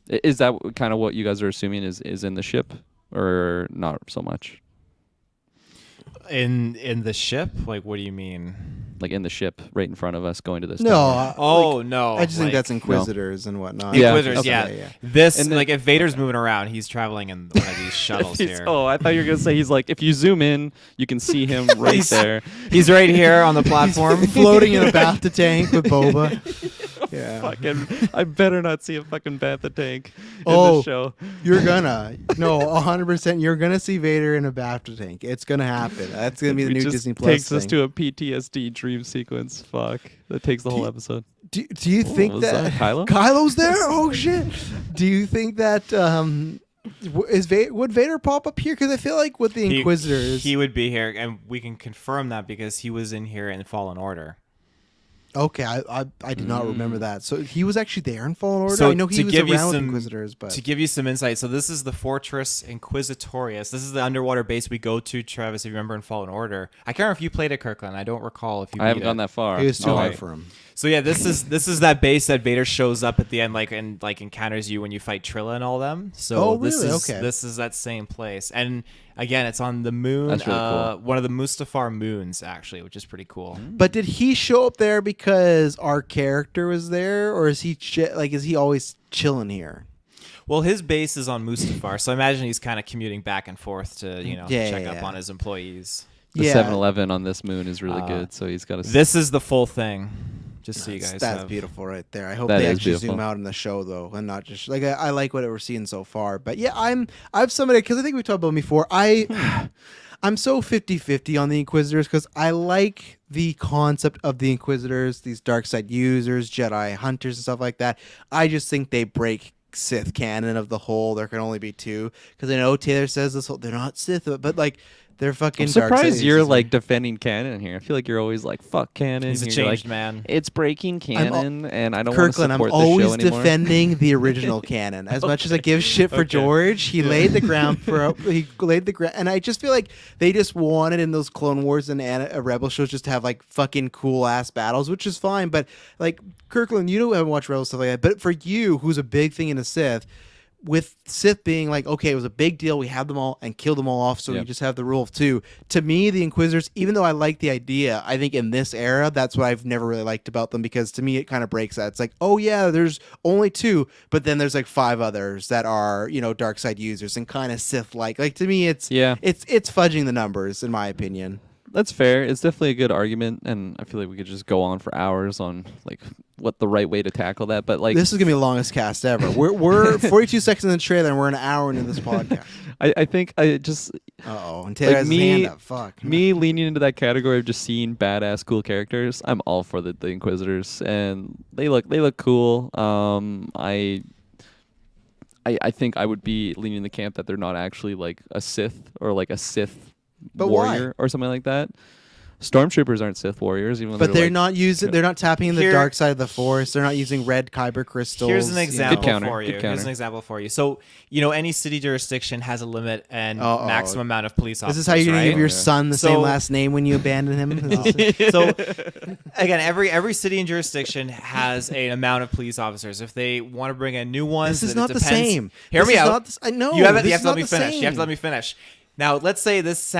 Is that kind of what you guys are assuming is in the ship, or not so much? In the ship? Like, what do you mean? Like in the ship, right in front of us, going to this. No, tower. No. I just think like- that's Inquisitors and whatnot. Yeah, Inquisitors, okay. yeah. This, And then- like, if Vader's moving around, he's traveling in one of these shuttles here. Oh, I thought you were gonna say he's like, if you zoom in, you can see him right there. He's right here on the platform. Floating in a bathtub tank with Boba. Yeah. Fucking, I better not see a fucking Bantha tank in Oh. this show. You're gonna. No, 100%. You're gonna see Vader in a bathtub tank. It's gonna happen. That's gonna be the It new just Disney Plus takes thing. us to a PTSD dream sequence. Fuck, that takes the whole episode. Do you think was that that Kylo? Kylo's there? Oh shit! Do you think that would Vader pop up here? Because I feel like with the Inquisitors, He would be here, and we can confirm that because he was in here in Fallen Order. okay, I did not remember that. So he was actually there in Fallen Order. So I know he to was give you around with some- Inquisitors, but To give you some insight, so this is the Fortress Inquisitorius. This is the underwater base we go to, Travis, if you remember in Fallen Order. I can't remember if you played it, Kirkland. I don't recall if you I haven't beat gone it. that far. it was too Oh, hard I- for him. So yeah, this is that base that Vader shows up at the end, like and like encounters you when you fight Trilla and all them. So Oh, this really? is Okay. this is that same place, and again, it's on the moon. That's really cool. One of the Mustafar moons, actually, which is pretty cool. But did he show up there because our character was there, or is he is he always chilling here? Well, his base is on Mustafar, so I imagine he's kind of commuting back and forth to check up yeah. on his employees. The Yeah. 7-Eleven on this moon is really good, so he's got a. This is the full thing, just so you guys. That's have. beautiful right there. I hope That they is actually beautiful. zoom out in the show though, and not just like I like what we're seeing so far. But yeah, I've somebody because I think we talked about them before. I'm so 50-50 on the Inquisitors because I like the concept of the Inquisitors, these dark side users, Jedi hunters, and stuff like that. I just think they break Sith canon of the whole. There can only be two because I know Taylor says this whole they're not Sith, but like. They're fucking I'm dark surprised side you're users. like defending canon here. I feel like you're always like fuck canon. He's a You're changed like, man. It's breaking canon, and I don't want to Kirkland, I'm support the always show anymore. defending the original canon. As much as I give shit for Okay. George, he laid the ground and I just feel like they just wanted in those Clone Wars and Rebel shows just to have like fucking cool ass battles, which is fine. But like Kirkland, you haven't watched Rebel stuff like that. But for you, who's a big thing in the Sith, with Sith being like, okay, it was a big deal. We have them all and killed them all off, so we Yep. just have the rule of two. To me, the Inquisitors, even though I like the idea, I think in this era, that's what I've never really liked about them because to me, it kind of breaks that. It's like, oh yeah, there's only two, but then there's like 5 others that are, dark side users and kind of Sith-like. Like to me, it's fudging the numbers, in my opinion. That's fair. It's definitely a good argument, and I feel like we could just go on for hours on like what the right way to tackle that. But like, This is gonna be the longest cast ever. We're 42 seconds in the trailer and we're an hour into this podcast. I think I just Uh-oh. And Taylor Like has me- his hand up. Fuck. me leaning into that category of just seeing badass cool characters. I'm all for the Inquisitors, and they look cool. I think I would be leaning in the camp that they're not actually like a Sith or like a Sith But why? warrior or something like that. Stormtroopers aren't Sith warriors, even though But they're like, not using. They're not tapping in the Here- dark side of the Force. They're not using red kyber crystals. Here's an you know. example Good counter, for you. good Here's counter. an example for you. So, any city jurisdiction has a limit and Uh-oh. maximum amount of police This officers. is how you're gonna right? give your Yeah. son the So- same last name when you abandon him. So again, every city and jurisdiction has an amount of police officers. If they want to bring in new ones, This is then it not the depends. same. Hear This me is out. not the s- I know, You have this to is let not me the finish. You have same. to let me finish. Now, let's say this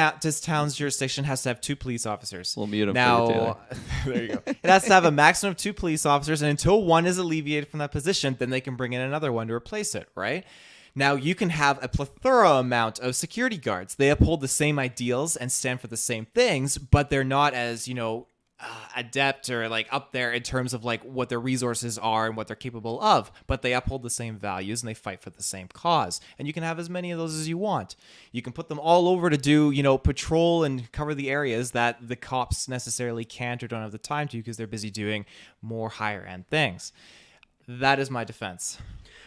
town's jurisdiction has to have 2 police officers. We'll mute him for you, now, Taylor. there you go. It has to have a maximum of 2 police officers, and until one is alleviated from that position, then they can bring in another one to replace it, right? Now, you can have a plethora amount of security guards. They uphold the same ideals and stand for the same things, but they're not as, adept or like up there in terms of like what their resources are and what they're capable of, but they uphold the same values and they fight for the same cause. And you can have as many of those as you want. You can put them all over to do, patrol and cover the areas that the cops necessarily can't or don't have the time to because they're busy doing more higher end things. That is my defense.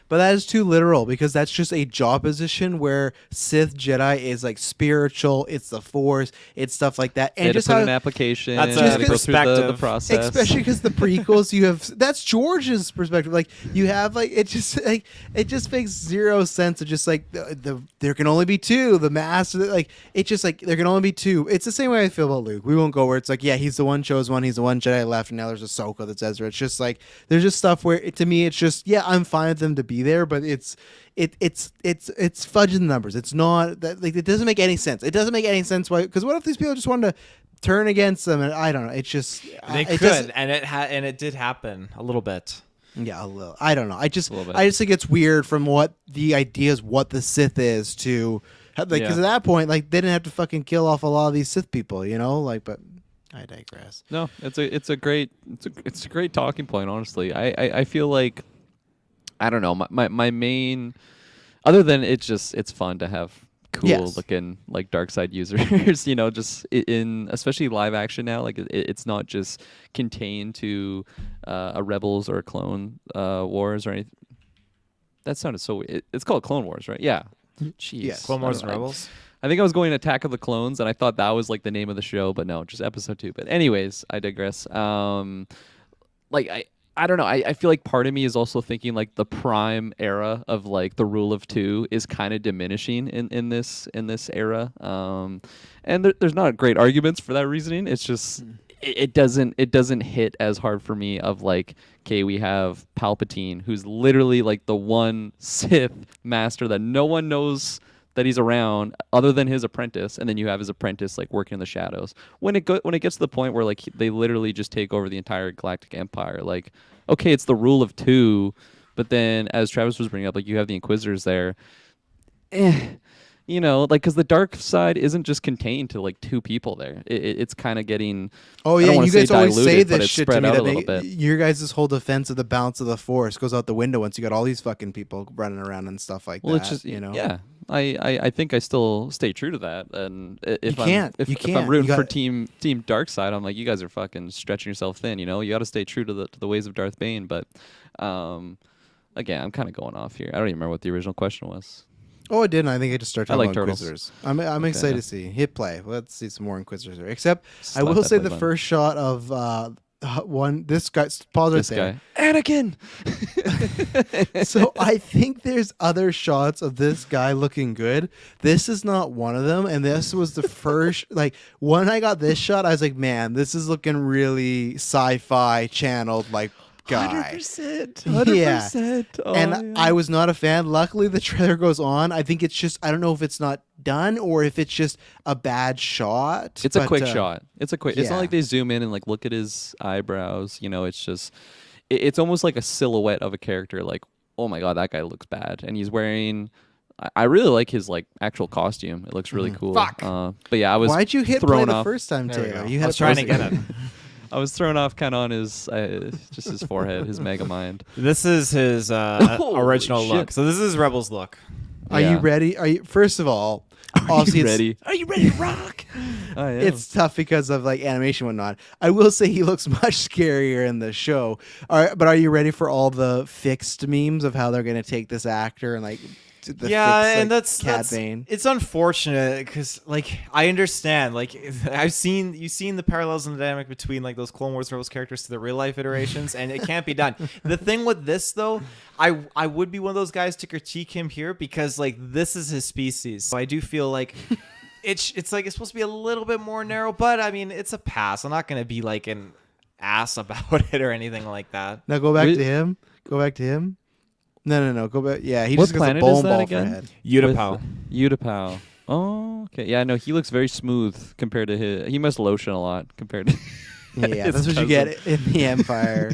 But that is too literal because that's just a job position where Sith Jedi is like spiritual. It's the Force. It's stuff like that. They And had to just put how an application. That's they a had to go through the perspective. process. especially because the prequels you have that's George's perspective. Like you have like it just makes zero sense of just like the there can only be 2. The master like it just like there can only be 2. It's the same way I feel about Luke. We won't go where it's like yeah he's the one chose one. He's the one Jedi left and now there's Ahsoka that's Ezra. It's just like there's just stuff where to me it's just yeah I'm fine with them to be be there, but it's fudging the numbers. It's not that like it doesn't make any sense. It doesn't make any sense why, because what if these people just wanted to turn against them? And I don't know. It's just They could, and it did happen a little bit. Yeah, a little. I don't know. I just think it's weird from what the idea is, what the Sith is to, like, because at that point, like, they didn't have to fucking kill off a lot of these Sith people, you know, like, but. I digress. No, it's a great talking point. Honestly, I feel like I don't know my main, other than it's fun to have cool looking like dark side users, you know, just in especially live action now. Like it's not just contained to a Rebels or a Clone Wars or anything. That sounded so. It's called Clone Wars, right? Yeah. Jeez. Yeah. Clone Wars and Rebels. I think I was going Attack of the Clones, and I thought that was like the name of the show, but no, just episode 2. But anyways, I digress. Like I don't know. I feel like part of me is also thinking like the prime era of like the rule of 2 is kind of diminishing in this era. And there's not great arguments for that reasoning. It's just it doesn't hit as hard for me of like, okay, we have Palpatine, who's literally like the one Sith master that no one knows that he's around other than his apprentice, and then you have his apprentice like working in the shadows. When it gets to the point where like they literally just take over the entire galactic empire, like, okay, it's the rule of 2, but then as Travis was bringing up, like, you have the Inquisitors there. You know, like, because the dark side isn't just contained to like 2 people there. It's kind of getting. Oh yeah, you guys always say this shit to me that your guys' whole defense of the balance of the Force goes out the window once you got all these fucking people running around and stuff like that. It's just, you know. Yeah, I think I still stay true to that. And if if I'm rooting for team dark side, I'm like, you guys are fucking stretching yourself thin. You know, you got to stay true to the ways of Darth Bane. But again, I'm kind of going off here. I don't even remember what the original question was. Oh, I didn't. I think I just started talking like about turtles. Inquisitors. I'm excited to see. Hit play. Let's see some more Inquisitors. Except I will say the first shot of this guy. Pause right there. Anakin. So I think there's other shots of this guy looking good. This is not one of them, and this was the first. Like when I got this shot, I was like, man, this is looking really sci-fi channeled, like. Guy. 100%. Yeah. And I was not a fan. Luckily, the trailer goes on. I think it's just, I don't know if it's not done or if it's just a bad shot. It's a quick shot. It's not like they zoom in and like look at his eyebrows. You know, it's just, it's almost like a silhouette of a character. Like, oh my God, that guy looks bad. And he's wearing, I really like his like actual costume. It looks really cool. Fuck. But yeah, I was Why'd you hit thrown play off the first time, Taylor? I was trying to get it. I was thrown off kind of on his just his forehead, his mega mind. This is his original shit. look. So this is his Rebels look. Are you ready? First of all, Are you ready to rock? I am. It's tough because of like animation and whatnot. I will say he looks much scarier in the show. But are you ready for all the fixed memes of how they're going to take this actor and like and that's Cad that's Bane? it's unfortunate because like I understand, like you've seen the parallels in the dynamic between like those Clone Wars Rebels characters to the real life iterations, and it can't be done. The thing with this though, I would be one of those guys to critique him here because like this is his species, so I do feel like it's like it's supposed to be a little bit more narrow, but I mean it's a pass. I'm not gonna be like an ass about it or anything like that. Now go back to him. Go back to him. No. Go back. Yeah, he What just gets a planet bowling is that ball again? for a head. Utapau. Utapau. Oh, okay. Yeah, no, he looks very smooth compared to his. He must lotion a lot compared to. Yeah, that's what you get in the Empire.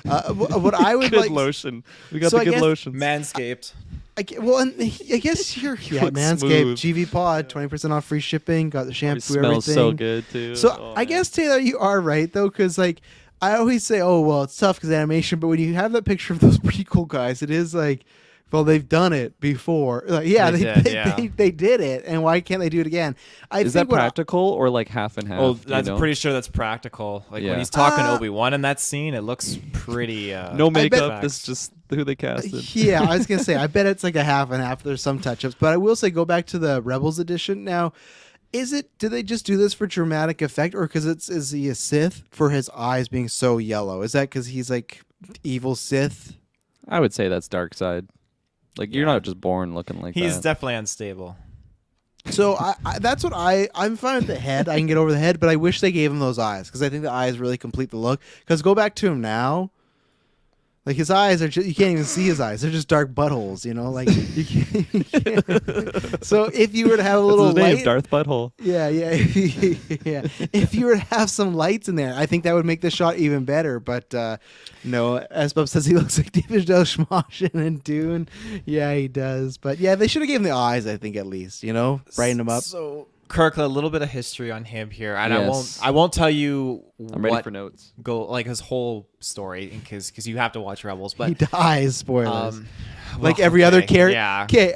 What I would good like lotion. We got So the I good guess- lotions. Manscaped. I guess you're Looks Manscaped, smooth. GVPOD, 20% off free shipping. Got the It shampoo, smells everything. so good too. So Oh, I man. guess Taylor, you are right though, because like I always say, oh well, it's tough because animation. But when you have that picture of those prequel guys, it is like, well, they've done it before. Like, yeah, they did it, and why can't they do it again? Is that practical or like half and half? Oh, do you that's know? pretty sure that's practical. Like Yeah. when he's talking to Obi-Wan in that scene, it looks pretty. No makeup. facts. This is just who they casted. Yeah, I was gonna say, I bet it's like a half and half. There's some touch-ups, but I will say, go back to the Rebels edition now. Do they just do this for dramatic effect, or because is he a Sith for his eyes being so yellow? Is that because he's like evil Sith? I would say that's dark side. Like you're not just born looking like He's that. definitely unstable. So that's what I'm fine with the head. I can get over the head, but I wish they gave him those eyes because I think the eyes really complete the look. Because go back to him now. Like his eyes are you can't even see his eyes. They're just dark buttholes, you know? Like you can't, you can't. So if you were to have a little That's his name, light, Darth Butthole. yeah. Yeah. If you were to have some lights in there, I think that would make the shot even better. But no, as Bub says, he looks like David Schmoshin in Dune. Yeah, he does. But yeah, they should have given him the eyes, I think, at least, you know? Brighten him up. So Kirklin, a little bit of history on him here, and Yes. I won't tell you I'm ready for notes. like his whole story because you have to watch Rebels, but He dies, spoilers. Like well, every other okay, character. yeah. Okay,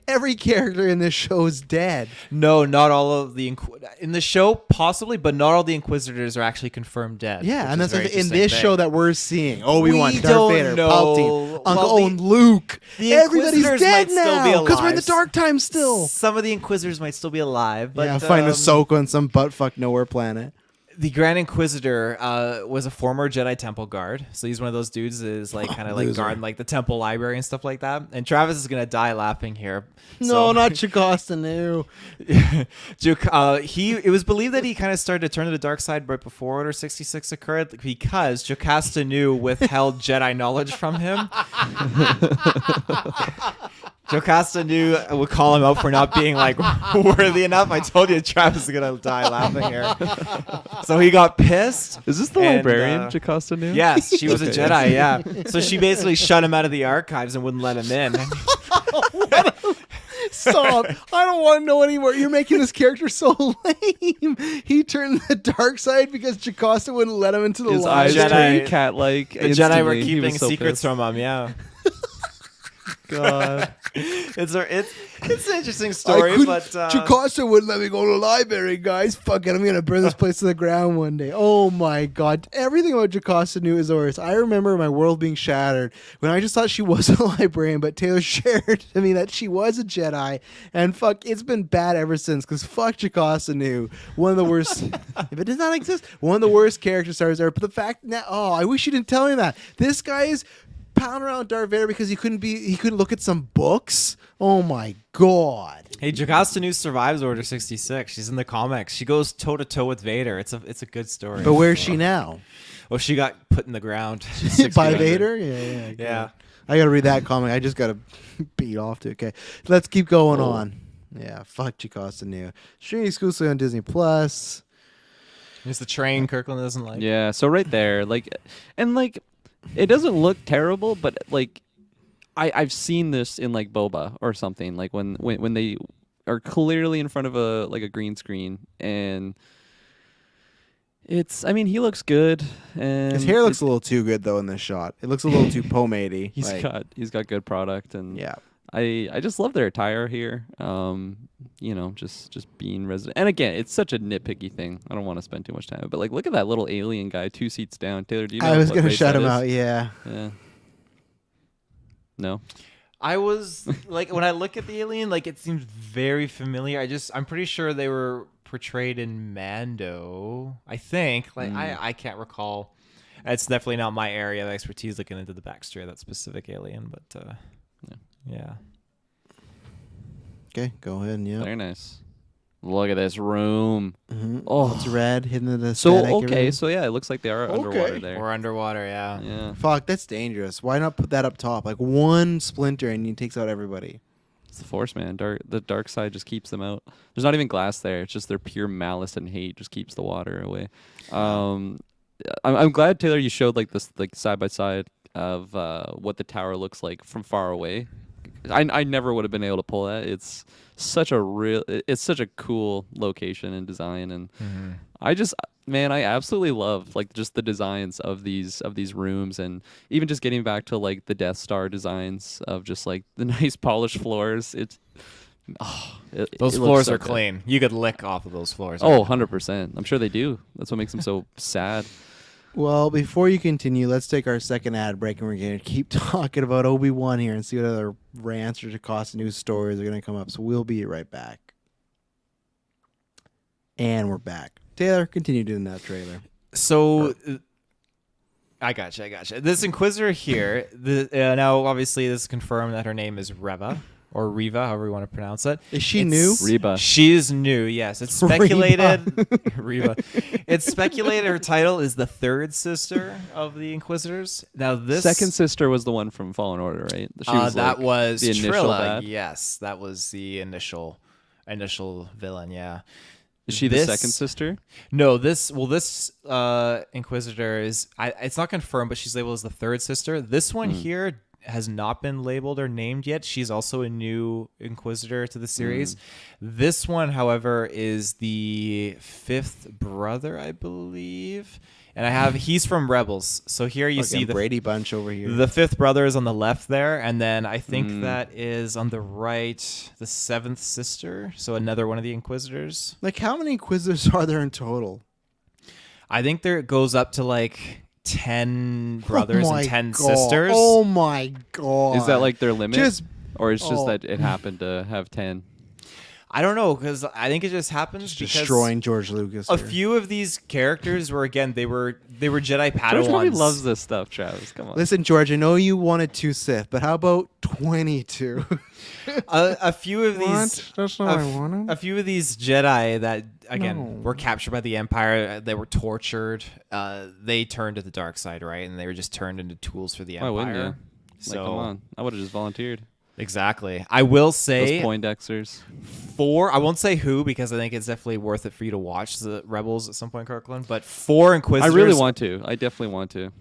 every character in this show is dead. No, not all of the in the show possibly, but not all the Inquisitors are actually confirmed dead. Yeah, which and is that's very in interesting this thing. show that we're seeing. Obi-Wan, We Darth don't Vader, know. Palpatine, Uncle Well, Owen, Luke. the Everybody's Inquisitors dead might still be now because we're in the alive. dark time still. Some of the Inquisitors might still be alive, but Yeah, find Ahsoka on some buttfuck nowhere planet. the Grand Inquisitor was a former Jedi Temple guard, so he's one of those dudes that is like kind of like Loser. guarding like the Temple library and stuff like that. And Travis is gonna die laughing here. No, not Chakotay. No. It was believed that he kind of started to turn to the dark side right before Order 66 occurred because Jocasta Nu withheld Jedi knowledge from him. Jocasta Nu would call him out for not being like worthy enough. I told you Travis is gonna die laughing here. So he got pissed. Is this the And, librarian, Jocasta Nu? Yes, she was a Okay. Jedi, yeah. So she basically shut him out of the archives and wouldn't let him in. Stop. I don't want to know anymore. You're making this character so lame. He turned the dark side because Jocasta wouldn't let him into the His light. eyes Jedi- turned cat-like. The Jedi were instantly. He keeping was so secrets pissed. from him, yeah. God. It's an interesting story, but Jocasta wouldn't let me go to the library, guys. Fuck it, I'm gonna burn this place to the ground one day. Oh my god, everything about Jocasta Nu is the worst. I remember my world being shattered when I just thought she wasn't a librarian, but Taylor shared to me that she was a Jedi, and fuck, it's been bad ever since. Because fuck Jocasta Nu, one of the worst. If it does not exist, one of the worst character stars ever. But the fact that I wish you didn't tell me that this guy is pound around Darth Vader because he couldn't look at some books. Oh my god. hey, Jocasta Nu survives Order 66. She's in the comics. She goes toe to toe with Vader. It's a good story. But where's she now? Well, she got put in the ground. By Vader? Yeah. Yeah. I gotta read that comic. I just gotta beat off to it. Okay. Let's keep going on. Yeah, fuck Jocasta Nu. Streaming exclusively on Disney Plus. It's the train Kirkland doesn't like. Yeah, so right there, it doesn't look terrible, but like I've seen this in like Boba or something, like when they are clearly in front of a green screen, and he looks good, and His hair looks a little too good though in this shot. It looks a little too pomade-y. he's got good product, and Yeah. I just love their attire here. Just being resident. And again, it's such a nitpicky thing. I don't want to spend too much time, but like, look at that little alien guy 2 seats down. Taylor, do you know? I was what gonna race shut that him is? out, yeah. Yeah. No. I was like, when I look at the alien, like it seems very familiar. I'm pretty sure they were portrayed in Mando. I think. Like I can't recall. It's definitely not my area of expertise looking into the backstory of that specific alien, but yeah. Okay, go ahead and Very nice. Look at this room. Mm-hmm. Oh. It's red, hidden in the So static, okay, everything. so yeah, it looks like they are underwater there. Or underwater, yeah. Yeah. Fuck, that's dangerous. Why not put that up top? Like one splinter and he takes out everybody. It's the Force, man. The dark side just keeps them out. There's not even glass there. It's just their pure malice and hate just keeps the water away. I'm glad, Taylor, you showed like this like side by side of what the tower looks like from far away. I never would have been able to pull that. It's such a cool location and design, and I absolutely love like just the designs of these rooms, and even just getting back to like the Death Star designs of just like the nice polished floors. Those floors are clean. You could lick off of those floors. Oh, 100%. I'm sure they do. That's what makes them so sad. Well, before you continue, let's take our second ad break, and we're going to keep talking about Obi-Wan here and see what other rants or Jocasta news stories are going to come up. So we'll be right back. And we're back. Taylor, continue doing that trailer. So, I gotcha. This Inquisitor here, now obviously this is confirmed that her name is Reva, or Reva, however you want to pronounce it. Is she It's- new? Reba. She is new. Yes, it's speculated. Reva. It's speculated her title is the third sister of the Inquisitors. Now this Second sister was the one from Fallen Order, right? She that like was the initial Trilla. bad. Yes, that was the initial villain. Yeah. Is she the second sister? No, this Inquisitor is it's not confirmed, but she's labeled as the third sister. This one here has not been labeled or named yet. She's also a new Inquisitor to the series. This one, however, is the fifth brother, I believe. And he's from Rebels. So here you see the Brady Bunch over here. the fifth brother is on the left there, and then I think that is on the right, the seventh sister. So another one of the Inquisitors. Like, how many Inquisitors are there in total? I think there it goes up to like 10 brothers and 10 sisters. Oh my god! Is that like their limit? Or it's just oh. that it happened to have 10? I don't know, because I think it just happens because destroying George Lucas? a here. few of these characters were, again, they were Jedi Padawans. George probably loves this stuff, Travis. Come on. Listen, George, I know you wanted 2 Sith, but how about 22? A few of these, What? That's not what I wanted. a few of these Jedi that again No. were captured by the Empire. They were tortured. They turned to the dark side, right? And they were just turned into tools for the Why Empire. wouldn't you? Like, So come on. I would have just volunteered. exactly. I will Those say Poindexters. 4. I won't say who because I think it's definitely worth it for you to watch the Rebels at some point, Kirkland. But 4 I Inquisitors. really want to. I definitely want to.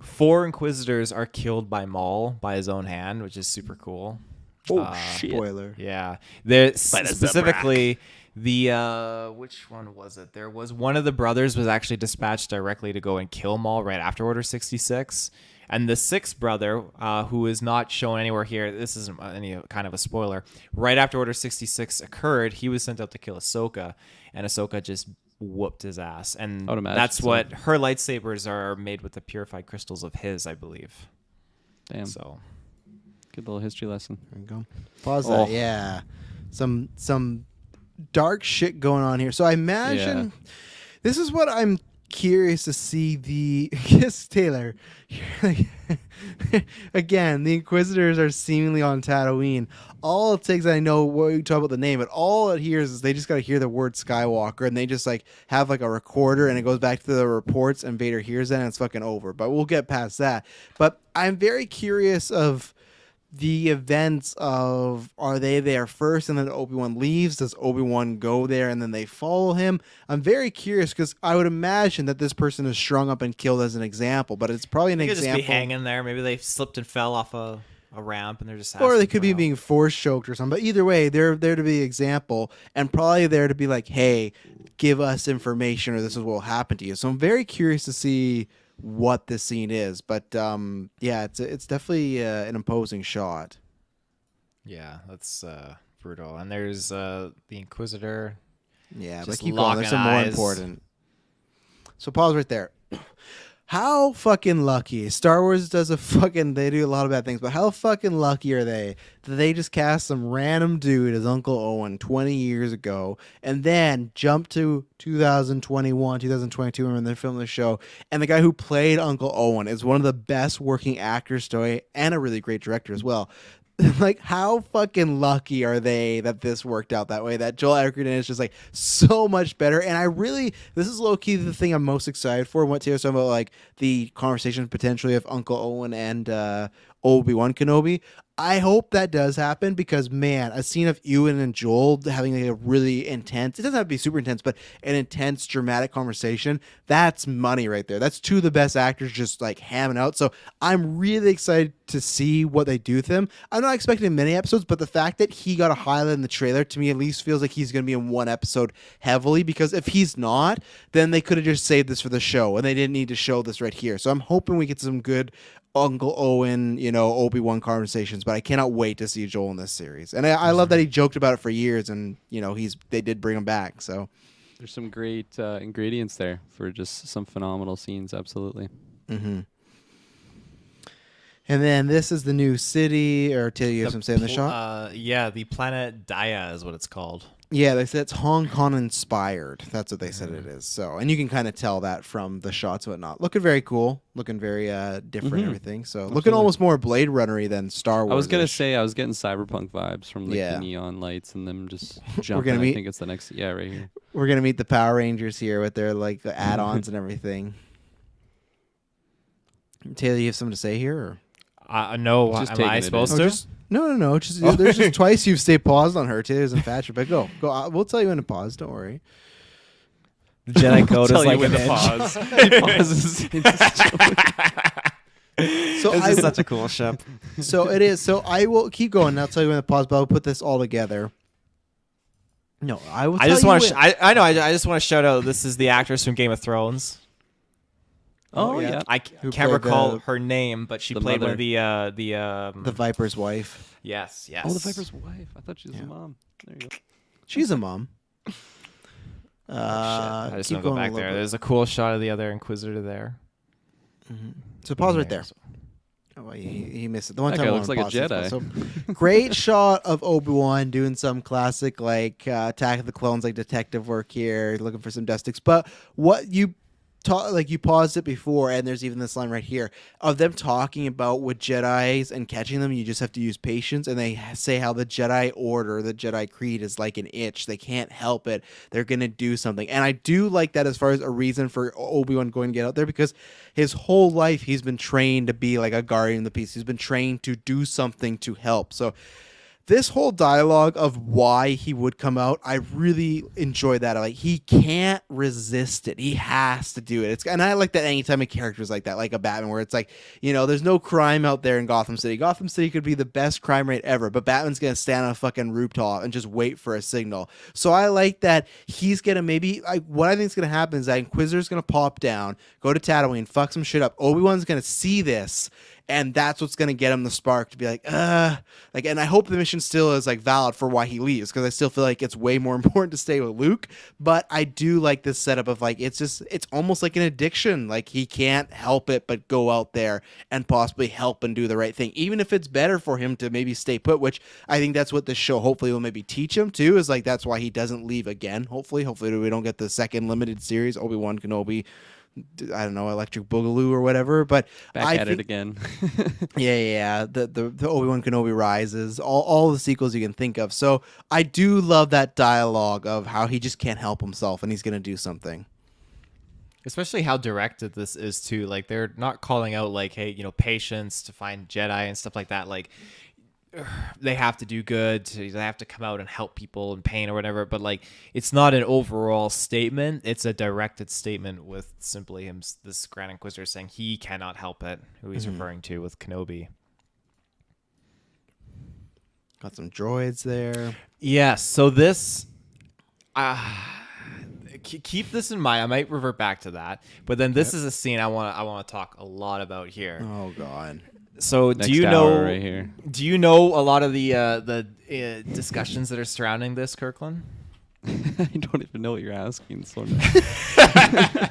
4 Inquisitors are killed by Maul by his own hand, which is super cool. Spoiler. Yeah, there the specifically the which one was it? There was one of the brothers was actually dispatched directly to go and kill Maul right after Order 66, and the 6th brother, who is not shown anywhere here. This isn't any kind of a spoiler. Right after Order 66 occurred, he was sent out to kill Ahsoka, and Ahsoka just whooped his ass, and I would imagine that's so. what her lightsabers are made with, the purified crystals of his, I believe. Damn. So. Good little history lesson. There you go. Pause Oh. that. Yeah, some dark shit going on here. So I imagine this is what I'm curious to see. Yes, Taylor. Again, the Inquisitors are seemingly on Tatooine. All it takes, I know what you talk about the name, but all it hears is they just got to hear the word Skywalker, and they just like have like a recorder, and it goes back to the reports, and Vader hears that, and it's fucking over. But we'll get past that. But I'm very curious of the events of, are they there first and then Obi-Wan leaves? Does Obi-Wan go there and then they follow him? I'm very curious because I would imagine that this person is strung up and killed as an example, but it's probably an They could example. just be hanging there. Maybe they slipped and fell off a ramp and they're just Or they asking could for be help. being force choked or something. But either way, they're there to be an example and probably there to be like, hey, give us information or this is what will happen to you. So I'm very curious to see what this scene is. But yeah, it's definitely an imposing shot. Yeah, that's brutal. And there's the Inquisitor. Yeah, but Just keep going. There's some more locking eyes. important. So pause right there. How fucking lucky. Star Wars does they do a lot of bad things, but how fucking lucky are they that they just cast some random dude as Uncle Owen 20 years ago and then jump to 2021, 2022 when they're filming the show, and the guy who played Uncle Owen is one of the best working actors today and a really great director as well. Like, how fucking lucky are they that this worked out that way? That Joel Edgerton is just like so much better. And this is low key the thing I'm most excited for. What Taylor's talking about, like the conversation potentially of Uncle Owen and Obi-Wan Kenobi. I hope that does happen because, man, a scene of Ewan and Joel having like a really intense, it doesn't have to be super intense, but an intense, dramatic conversation, that's money right there. That's two of the best actors just like hamming out. So I'm really excited to see what they do with him. I'm not expecting many episodes, but the fact that he got a highlight in the trailer to me at least feels like he's going to be in one episode heavily, because if he's not, then they could have just saved this for the show and they didn't need to show this right here. So I'm hoping we get some good Uncle Owen, Obi-Wan conversations, but I cannot wait to see Joel in this series. And I love that he joked about it for years, and they did bring him back. So There's some great ingredients there for just some phenomenal scenes. Absolutely. Mm-hmm. And then this is the new city, or Taylor, you have some say in the shot? Yeah, the planet Daya is what it's called. Yeah, they said it's Hong Kong inspired. That's what they said it is. So, and you can kind of tell that from the shots and whatnot. Looking very cool, looking very different, and everything. So, looking Absolutely. almost more Blade Runner-y than Star Wars. I was gonna say I was getting cyberpunk vibes from like Yeah. the neon lights and them just jumping. gonna I meet- think it's the next. Yeah, right here. We're gonna meet the Power Rangers here with their like add-ons and everything. Taylor, you have something to say here? Or? No, Just am taking I it supposed in. to? No. Just there's just twice you've stayed paused on her. Taylor's infatuated, but go. We'll tell you when to pause. Don't worry. The Jedi code Tell is you like when an to inch. pause. He pauses. So This I is such a cool ship. So it is. So I will keep going. And I'll tell you when to pause, but I'll put this all together. No, I will. I just want to. I know. I just want to shout out. This is the actress from Game of Thrones. Oh, Oh, yeah. yeah. I Who can't played recall the- her name, but she the played one of mother. the Viper's wife. Yes. Oh, the Viper's wife. I thought she was the mom. There you go. She's a mom. I just keep want to go going a back little there. bit. There's a cool shot of the other Inquisitor there. So pause right there. Oh, well, he missed it. The one That time guy I looks wanted like to a pause this, Jedi. So, great shot of Obi-Wan doing some classic like Attack of the Clones like detective work here, looking for some dust sticks. But what you like you paused it before, and there's even this line right here of them talking about with Jedis and catching them. You just have to use patience, and they say how the Jedi Order, the Jedi Creed, is like an itch. They can't help it. They're gonna do something, and I do like that as far as a reason for Obi-Wan going to get out there, because his whole life he's been trained to be like a guardian of the peace. He's been trained to do something to help. So this whole dialogue of why he would come out, I really enjoy that. Like, he can't resist it. He has to do it. And I like that anytime a character's like that, like a Batman, where it's like, there's no crime out there in Gotham City. Gotham City could be the best crime rate ever, but Batman's going to stand on a fucking rooftop and just wait for a signal. So I like that he's going to what I think is going to happen is that Inquisitor's going to pop down, go to Tatooine, fuck some shit up. Obi-Wan's going to see this, and that's what's going to get him the spark to be like, and I hope the mission still is like valid for why he leaves, because I still feel like it's way more important to stay with Luke. But I do like this setup of like, it's almost like an addiction. Like, he can't help it but go out there and possibly help and do the right thing, even if it's better for him to maybe stay put, which I think that's what this show hopefully will maybe teach him too, is like, that's why he doesn't leave again. Hopefully we don't get the second limited series, Obi-Wan Kenobi, I don't know, Electric Boogaloo or whatever, but Back at it again. yeah. The Obi-Wan Kenobi Rises, all the sequels you can think of. So I do love that dialogue of how he just can't help himself and he's gonna do something. Especially how directed this is too. Like, they're not calling out like, hey, patience to find Jedi and stuff like that. Like, they have to do good. They have to come out and help people in pain or whatever. But like, it's not an overall statement. It's a directed statement with simply him, this Grand Inquisitor, saying he cannot help it. Who he's referring to with Kenobi. Got some droids there. Yes. So this, keep this in mind. I might revert back to that. But then this is a scene I want to talk a lot about here. Oh god. So Next do you hour know? right here. Do you know a lot of the discussions that are surrounding this, Kirklin? I don't even know what you're asking. So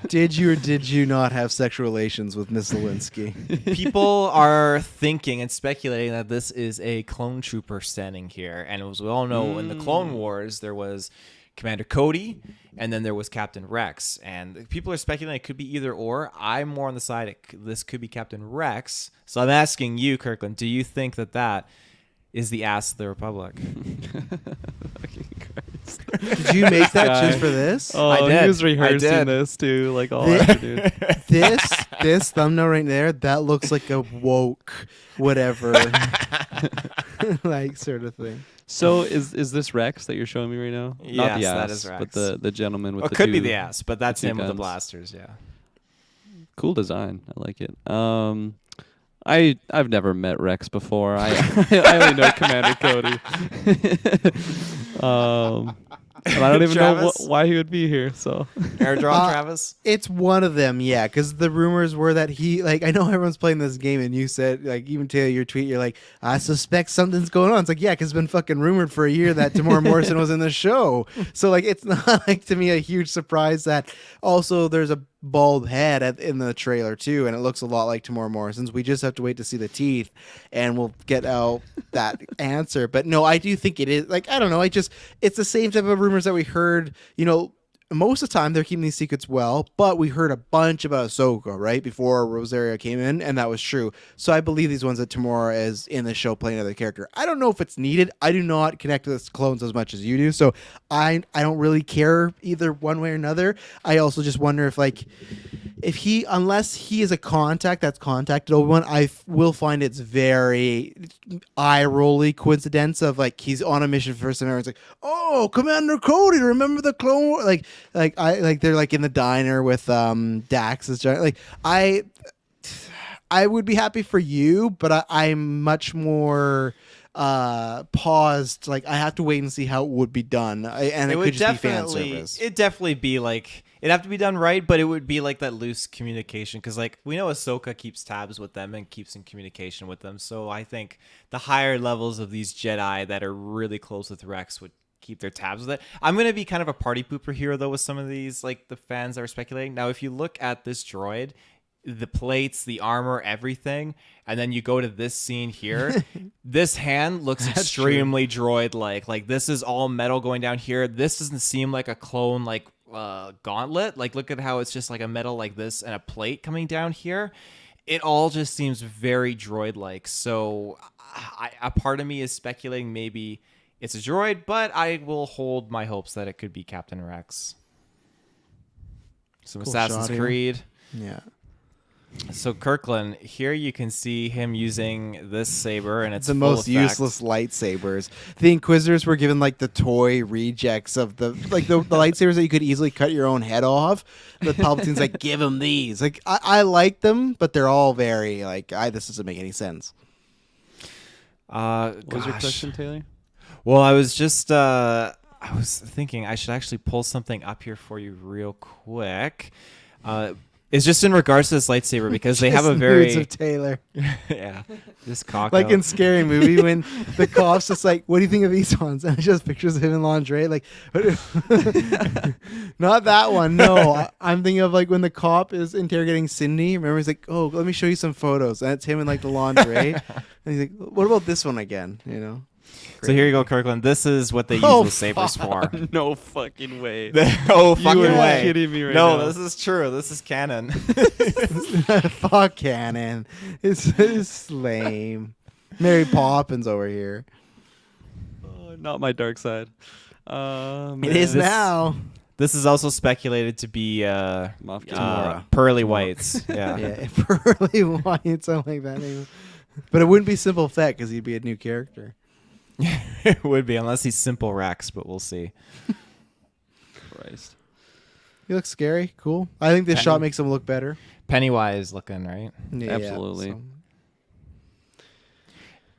Did you or did you not have sexual relations with Miss Lewinsky? People are thinking and speculating that this is a clone trooper standing here, and as we all know, in the Clone Wars there was Commander Cody, and then there was Captain Rex, and people are speculating it could be either or. I'm more on the side this could be Captain Rex. So I'm asking you, Kirkland, do you think that is the ass of the Republic? Fucking Christ. Did you make that Guy. just for this? Oh, I did. he was I rehearsing did. this too, like all Thi- afternoon. This thumbnail right there, that looks like a woke whatever like sort of thing. So is this Rex that you're showing me right now? Not the Yes, ass, that is but Rex. the gentleman with It the could be two- the ass, but that's two him with the guns. blasters. Yeah. Cool design. I like it. I've never met Rex before. I only know Commander Cody. And I don't even know Travis? why he would be here. So Airdrop, Travis. It's one of them, yeah, because the rumors were that he, like, I know everyone's playing this game, and you said, like, even Taylor, your tweet, you're like, I suspect something's going on. It's like, yeah, because it's been fucking rumored for a year that Tamora Morrison was in the show. So, like, it's not, like, to me, a huge surprise that also there's a bald head in the trailer too, and it looks a lot like Tamora Morrison's. We just have to wait to see the teeth, and we'll get out that answer. But no, I do think it is like I don't know. It's the same type of rumors that we heard. Most of the time they're keeping these secrets well, but we heard a bunch about Ahsoka right before Rosario came in, and that was true. So I believe these ones that Tamora is in the show playing another character. I don't know if it's needed. I do not connect to the clones as much as you do, so I don't really care either one way or another. I also just wonder if he, unless he is a contact that's contacted Obi-Wan, I will find it's very eye-rolly coincidence of like he's on a mission for some. It's like, oh, Commander Cody, remember the Clone War? Like they're like in the diner with Dax's giant. Like I would be happy for you, but I'm much more paused. Like I have to wait and see how it would be done, and it could just be fan service. It'd definitely be like it'd have to be done right, but it would be like that loose communication because like we know Ahsoka keeps tabs with them and keeps in communication with them. So I think the higher levels of these Jedi that are really close with Rex would keep their tabs with it. I'm gonna be kind of a party pooper here though with some of these like the fans that are speculating. Now, if you look at this droid, the plates, the armor, everything, and then you go to this scene here, this hand looks extremely droid-like. Like this is all metal going down here. This doesn't seem like a clone like gauntlet. Like look at how it's just like a metal like this and a plate coming down here. It all just seems very droid-like. So a part of me is speculating maybe it's a droid, but I will hold my hopes that it could be Captain Rex. Some Cool Assassin's shot here. Creed. Yeah. So Kirklin, here you can see him using this saber, and it's the full most effect. useless lightsabers. The Inquisitors were given like the toy rejects of the lightsabers that you could easily cut your own head off. But Palpatine's like, give him these. Like I like them, but they're all very like this doesn't make any sense. What was your question, Taylor? Well, I was just I was thinking I should actually pull something up here for you real quick. It's just in regards to this lightsaber because they have a very nudes of Taylor. yeah, this cock Like in Scary Movie when the cop's just like, what do you think of these ones? And it's just pictures of him in lingerie. Like, not that one. No, I'm thinking of like when the cop is interrogating Cindy. Remember, he's like, oh, let me show you some photos. And it's him in like the lingerie. And he's like, what about this one again? So here you go, Kirkland. This is what they use those sabers for. No fucking way. Oh, fucking You are way. kidding me right no, now. this is true. This is canon. Fuck canon. It's lame. Mary Poppins over here. Not my dark side. It is now. This is also speculated to be Moff Gideon. pearly whites. Yeah. Yeah, pearly white, something like that name. But it wouldn't be Simple Fett because he'd be a new character. It would be, unless he's Simple Rex, but we'll see. Christ. He looks scary. Cool. I think this shot makes him look better. Pennywise looking, right? Yeah, Absolutely. so-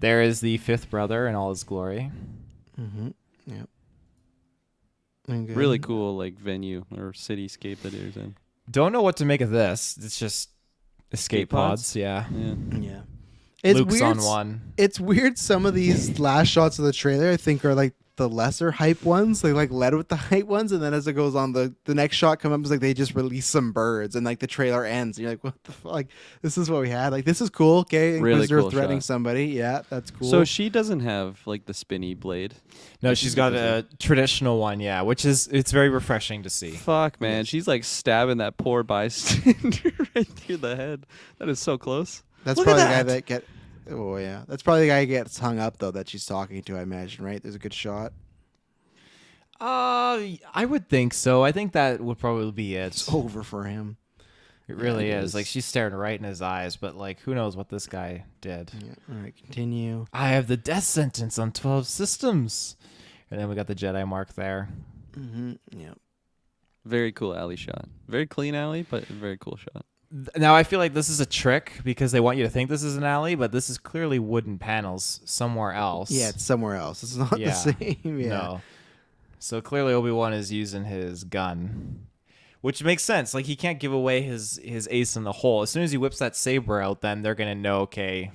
There is the fifth brother in all his glory. Mm-hmm. Yep. Okay. Really cool, like venue or cityscape that he was in. Don't know what to make of this. It's just escape pods. Yeah. Yeah. Yeah. It's Luke's weird. on one. It's weird. Some of these last shots of the trailer, I think, are like the lesser hype ones. They like led with the hype ones, and then as it goes on, the next shot comes up is like they just release some birds, and like the trailer ends. And you're like, what the fuck? Like, this is what we had. Like, this is cool. Okay, Really Inquisitor cool threatening shot. somebody. Yeah, that's cool. So she doesn't have like the spinny blade. No, she's got a traditional one, yeah, which is it's very refreshing to see. Fuck, man. She's like stabbing that poor bystander right through the head. That is so close. that's Look probably at the guy that. that get. Oh yeah, that's probably the guy who gets hung up though that she's talking to. I imagine, right? There's a good shot. I would think so. I think that would probably be it. It's over for him. It really it is. is. Like she's staring right in his eyes, but like who knows what this guy did. Yeah. All right, continue. I have the death sentence on 12 systems. And then we got the Jedi mark there. Mm-hmm. Yeah. Very cool alley shot. Very clean alley, but very cool shot. Now I feel like this is a trick because they want you to think this is an alley, but this is clearly wooden panels somewhere else. Yeah, it's somewhere else. It's not Yeah. the same. Yeah. No. So clearly Obi-Wan is using his gun. Which makes sense. Like he can't give away his ace in the hole. As soon as he whips that saber out, then they're gonna know, okay,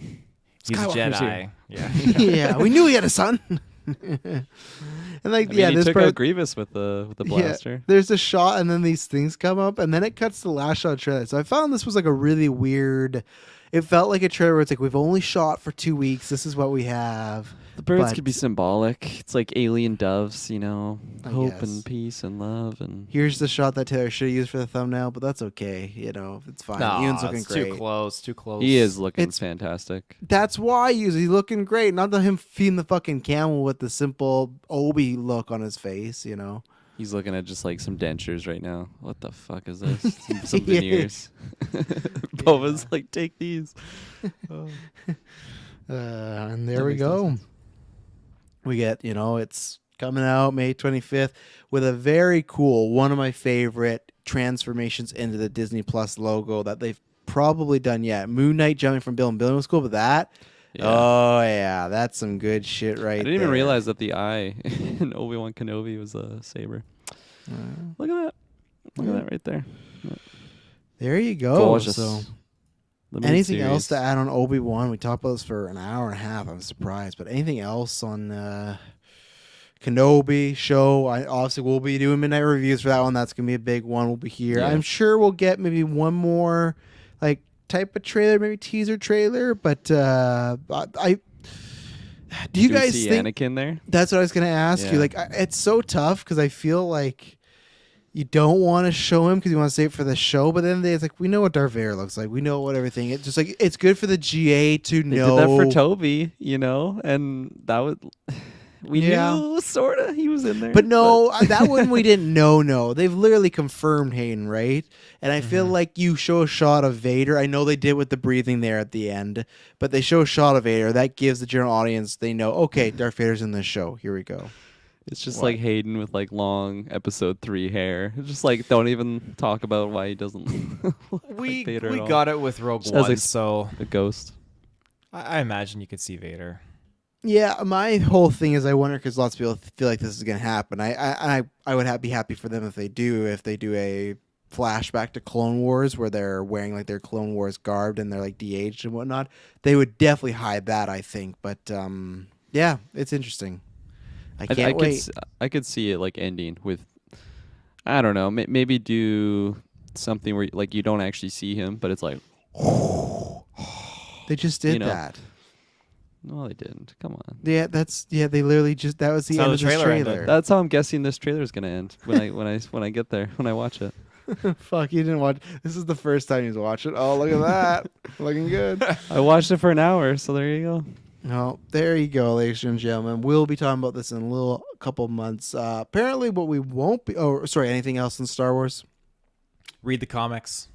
he's Skywalker's a Jedi. here. Yeah. Yeah, we knew he had a son. And like, I mean, yeah, he this took part, out Grievous with the blaster. there's a shot, and then these things come up, and then it cuts to the last shot of the trailer. So I found this was like a really weird. It felt like a trailer where it's like, we've only shot for 2 weeks. This is what we have. The birds But could be symbolic. It's like alien doves, I hope guess. and peace and love and. Here's the shot that Taylor should have used for the thumbnail, but that's okay. It's fine. No, Ian's looking it's great. too close. Too close. He is looking It's- fantastic. That's why he's looking great. Not him feeding the fucking camel with the simple Obi look on his face. He's looking at just like some dentures right now. What the fuck is this? Some Yeah. veneers. Boba's like, take these. And there That we makes no go. sense. We get, it's coming out May 25th with a very cool, one of my favorite transformations into the Disney Plus logo that they've probably done yet. Moon Knight jumping from Bill and Bill was cool, but that, Yeah. oh yeah, that's some good shit right I didn't even there. realize that the eye in Obi-Wan Kenobi was a saber. Look at that. Look at that right there. There you go. Gorgeous. So, Limited anything else to series. add on Obi-Wan? We talked about this for an hour and a half. I'm surprised. But anything else on Kenobi show? Obviously, we'll be doing midnight reviews for that one. That's going to be a big one. We'll be here. Yeah. I'm sure we'll get maybe one more like type of trailer, maybe teaser trailer. But I do you Do we guys see think Anakin there? that's what I was going to ask you? Yeah. Like, it's so tough because I feel like you don't want to show him because you want to save it for the show. But then it's like, we know what Darth Vader looks like. We know what everything. It's just like, it's good for the GA to They know. did that for Toby, and that was we Yeah. knew sorta he was in there. But no, that one we didn't know. No, they've literally confirmed Hayden, right? And I feel like you show a shot of Vader. I know they did with the breathing there at the end, but they show a shot of Vader. That gives the general audience, they know, okay, Darth Vader's in this show. Here we go. it's just What? like Hayden with like long episode 3 hair. It's just like don't even talk about why he doesn't look We like Vader at all. got it with Rogue Just has One, ex- so a ghost. I imagine you could see Vader. Yeah, my whole thing is I wonder because lots of people feel like this is going to happen. I would be happy for them if they do a flashback to Clone Wars where they're wearing like their Clone Wars garb and they're like de-aged and whatnot. They would definitely hide that, I think. But yeah, it's interesting. I can't wait. I could see it like ending with, I don't know, maybe do something where like you don't actually see him, but it's like, They just did you know. that. no, they didn't. Come on. Yeah, they literally just that was the That's how end the of the trailer trailer. ended. That's how I'm guessing this trailer is gonna end when I get there when I watch it. Fuck, you didn't watch. This is the first time you watched it. Oh, look at that, looking good. I watched it for an hour, so there you go. Oh, there you go, ladies and gentlemen. We'll be talking about this in a couple months. Apparently, what we won't be. Oh, sorry. Anything else in Star Wars? Read the comics,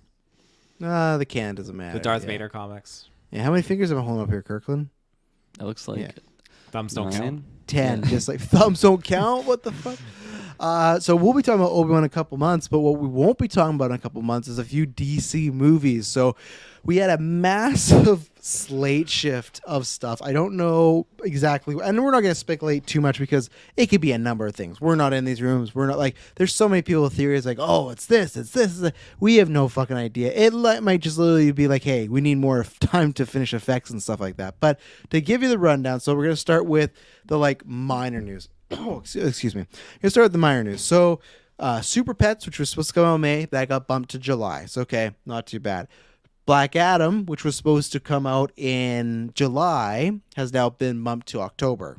The canon doesn't matter. the Darth yeah. Vader comics. Yeah, how many fingers am I holding up here, Kirkland? It looks like Yeah. Thumbs don't 9. count. 10. Yeah. Just like thumbs don't count. What the fuck? So we'll be talking about Obi-Wan in a couple months, but what we won't be talking about in a couple months is a few DC movies. So we had a massive slate shift of stuff. I don't know exactly, and we're not going to speculate too much because it could be a number of things. We're not in these rooms. We're not like, there's so many people with theories like, oh, it's this, it's this. It's that. We have no fucking idea. It might just literally be like, hey, we need more time to finish effects and stuff like that. But to give you the rundown, so we're going to start with the like minor news. Oh, excuse me. Let's start with the minor news. So, Super Pets, which was supposed to come out in May, that got bumped to July. So, okay, not too bad. Black Adam, which was supposed to come out in July, has now been bumped to October.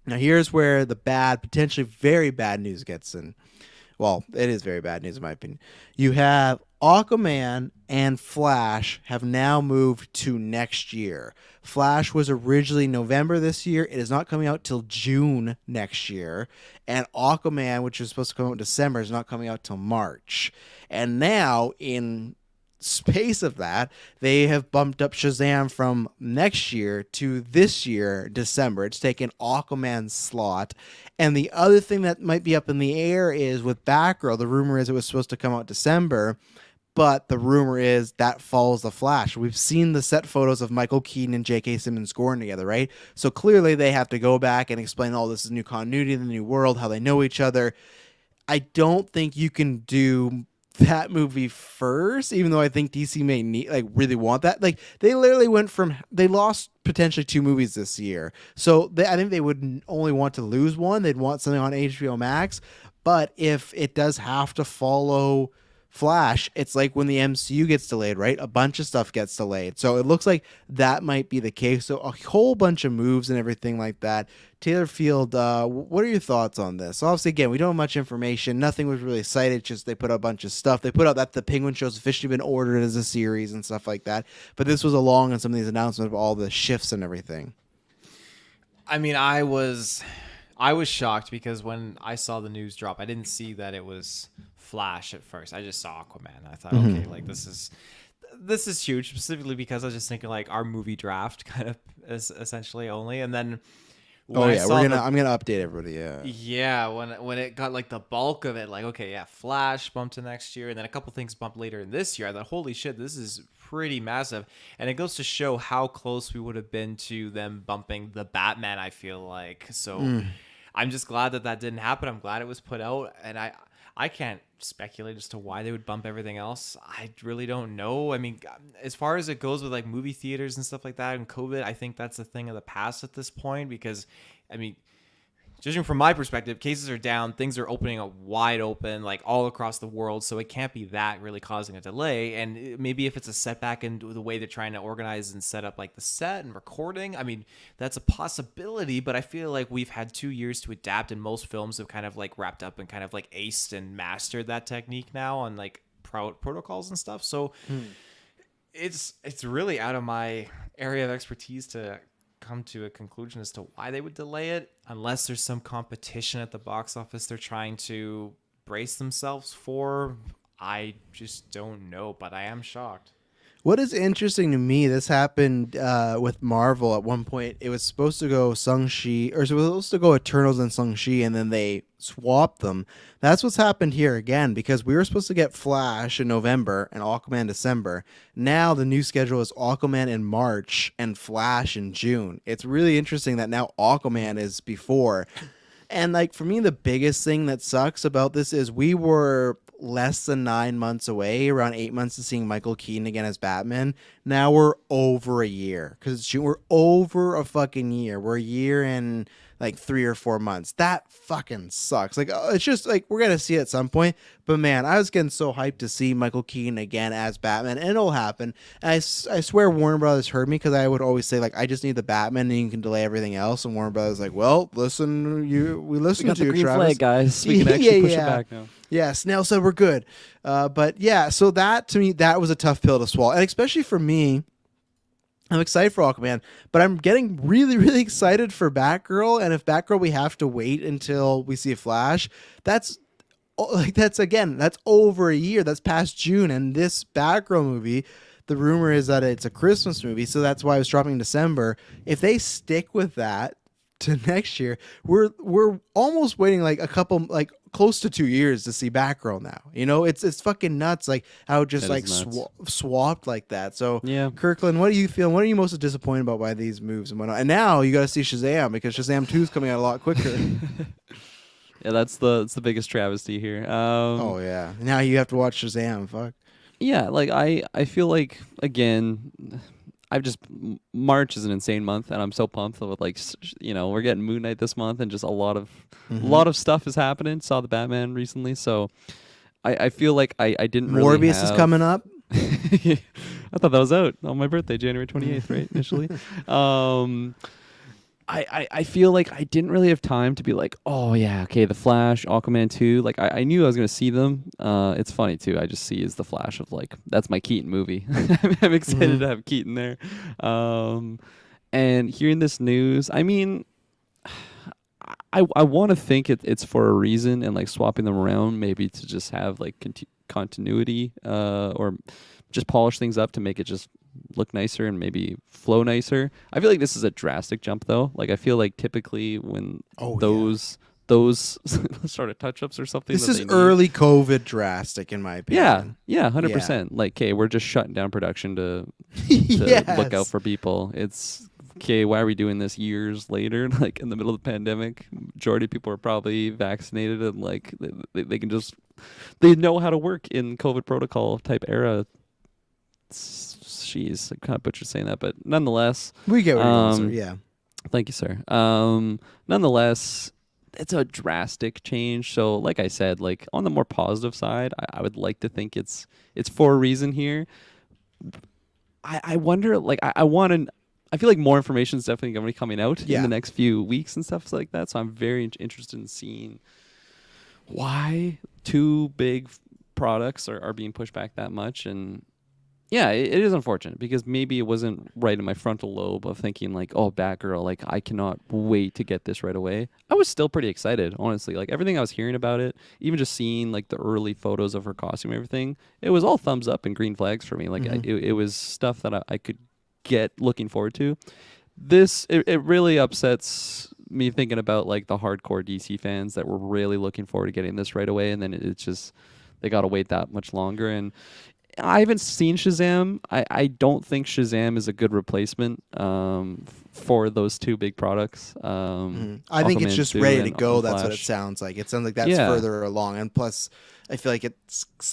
Now, here's where the bad, potentially very bad news gets in. Well, it is very bad news in my opinion. You have Aquaman and Flash have now moved to next year. Flash was originally November this year. It is not coming out till June next year. And Aquaman, which was supposed to come out in December, is not coming out till March. And now, in space of that, they have bumped up Shazam from next year to this year, December. It's taken Aquaman's slot. And the other thing that might be up in the air is with Batgirl, the rumor is it was supposed to come out December, but the rumor is that follows the Flash. We've seen the set photos of Michael Keaton and J.K. Simmons scoring together, right? So clearly they have to go back and explain, oh, this is new continuity in the new world, how they know each other. I don't think you can do that movie first, even though I think DC may need really want that. Like they literally they lost potentially 2 movies this year, so I think they would only want to lose one. They'd want something on HBO Max, but if it does have to follow Flash, it's like when the MCU gets delayed, right? A bunch of stuff gets delayed. So it looks like that might be the case. So a whole bunch of moves and everything like that. Taylor Field, what are your thoughts on this? So obviously, again, we don't have much information. Nothing was really cited. Just they put out a bunch of stuff. They put out that the Penguin show's officially been ordered as a series and stuff like that. But this was along in some of these announcements of all the shifts and everything. I mean, I was shocked because when I saw the news drop, I didn't see that it was Flash at first. I just saw Aquaman. I thought, okay, like this is huge, specifically because I was just thinking like our movie draft kind of is essentially only, and then I'm gonna update everybody. Yeah, when it got like the bulk of it, like okay, yeah, Flash bumped to next year, and then a couple things bumped later in this year. I thought, holy shit, this is pretty massive, and it goes to show how close we would have been to them bumping the Batman. I feel like so. I'm just glad that didn't happen. I'm glad it was put out, and I can't speculate as to why they would bump everything else. I really don't know. I mean, as far as it goes with like movie theaters and stuff like that and COVID, I think that's a thing of the past at this point because, I mean, judging from my perspective, cases are down, things are opening up wide open, like all across the world. So it can't be that really causing a delay. And maybe if it's a setback in the way they're trying to organize and set up like the set and recording, I mean, that's a possibility. But I feel like we've had 2 years to adapt, and most films have kind of like wrapped up and kind of like aced and mastered that technique now on like protocols and stuff. So it's really out of my area of expertise to come to a conclusion as to why they would delay it, unless there's some competition at the box office they're trying to brace themselves for. I just don't know, but I am shocked. What is interesting to me, this happened with Marvel at one point. It was supposed to go Shang-Chi, or it was supposed to go Eternals and Shang-Chi, and then they swapped them. That's what's happened here again, because we were supposed to get Flash in November and Aquaman December. Now the new schedule is Aquaman in March and Flash in June. It's really interesting that now Aquaman is before. And like for me, the biggest thing that sucks about this is we were less than 9 months away, around 8 months, to seeing Michael Keaton again as Batman. Now we're over a year because we're over a fucking year. We're a year and like 3 or 4 months. That fucking sucks. Like it's just like we're gonna see it at some point. But man, I was getting so hyped to see Michael Keaton again as Batman, and it'll happen. And I swear Warner Brothers heard me, because I would always say like I just need the Batman and you can delay everything else. And Warner Brothers like, well, listen, we listened to you, green Travis. flag, guys. We can actually push it back now. Yeah, Snell said we're good. But yeah, so that to me, that was a tough pill to swallow, and especially for me. I'm excited for Aquaman, but I'm getting really, really excited for Batgirl. And if Batgirl, we have to wait until we see a Flash. That's over a year. That's past June. And this Batgirl movie, the rumor is that it's a Christmas movie, so that's why it was dropping in December. If they stick with that to next year, we're almost waiting like a couple, like close to 2 years to see Batgirl now. You know, it's fucking nuts, like how it just like swapped like that. So yeah, Kirklin, what do you feel? What are you most disappointed about by these moves and whatnot? And now you got to see Shazam, because Shazam 2 is coming out a lot quicker. Yeah, that's the biggest travesty here. Oh yeah, now you have to watch Shazam. Fuck. Yeah, like I feel like, again, March is an insane month, and I'm so pumped with like we're getting Moon Knight this month, and just a lot of stuff is happening. Saw the Batman recently, so I feel like I didn't really Morbius is coming up. I thought that was out on my birthday, January 28th, right? Initially. I feel like I didn't really have time to be like, oh yeah, okay, The Flash, Aquaman 2. Like I knew I was gonna see them. It's funny too. I just see as The Flash of like, that's my Keaton movie. I'm excited to have Keaton there. And hearing this news, I mean, I want to think it's for a reason, and like swapping them around maybe to just have like continuity, or just polish things up to make it just look nicer and maybe flow nicer. I feel like this is a drastic jump though. Like I feel like typically when those sort of touch-ups or something, this is early COVID drastic in my opinion. Yeah, 100%. Like, okay, we're just shutting down production to look out for people. It's okay, why are we doing this years later? Like in the middle of the pandemic, majority of people are probably vaccinated, and like they can just they know how to work in COVID protocol type era. Jeez, I kind of butchered saying that, but nonetheless, We get what you're going, sir. Yeah. thank you, sir. Nonetheless, it's a drastic change. So, like I said, like on the more positive side, I would like to think it's for a reason here. I wonder, like, I want to. I feel like more information is definitely going to be coming out in the next few weeks and stuff like that. So I'm very interested in seeing why two big products are being pushed back that much. And yeah, it is unfortunate because maybe it wasn't right in my frontal lobe of thinking like, oh, Batgirl, like I cannot wait to get this right away. I was still pretty excited, honestly. Like everything I was hearing about it, even just seeing like the early photos of her costume and everything, it was all thumbs up and green flags for me. Like it was stuff that I could get looking forward to. This it really upsets me thinking about like the hardcore DC fans that were really looking forward to getting this right away, and then it's just they got to wait that much longer. And I haven't seen Shazam. I don't think Shazam is a good replacement for those two big products. I think it's Aquaman just 2 ready to and go. That's what it Flash. sounds like. It sounds like that's further along, and plus, I feel like it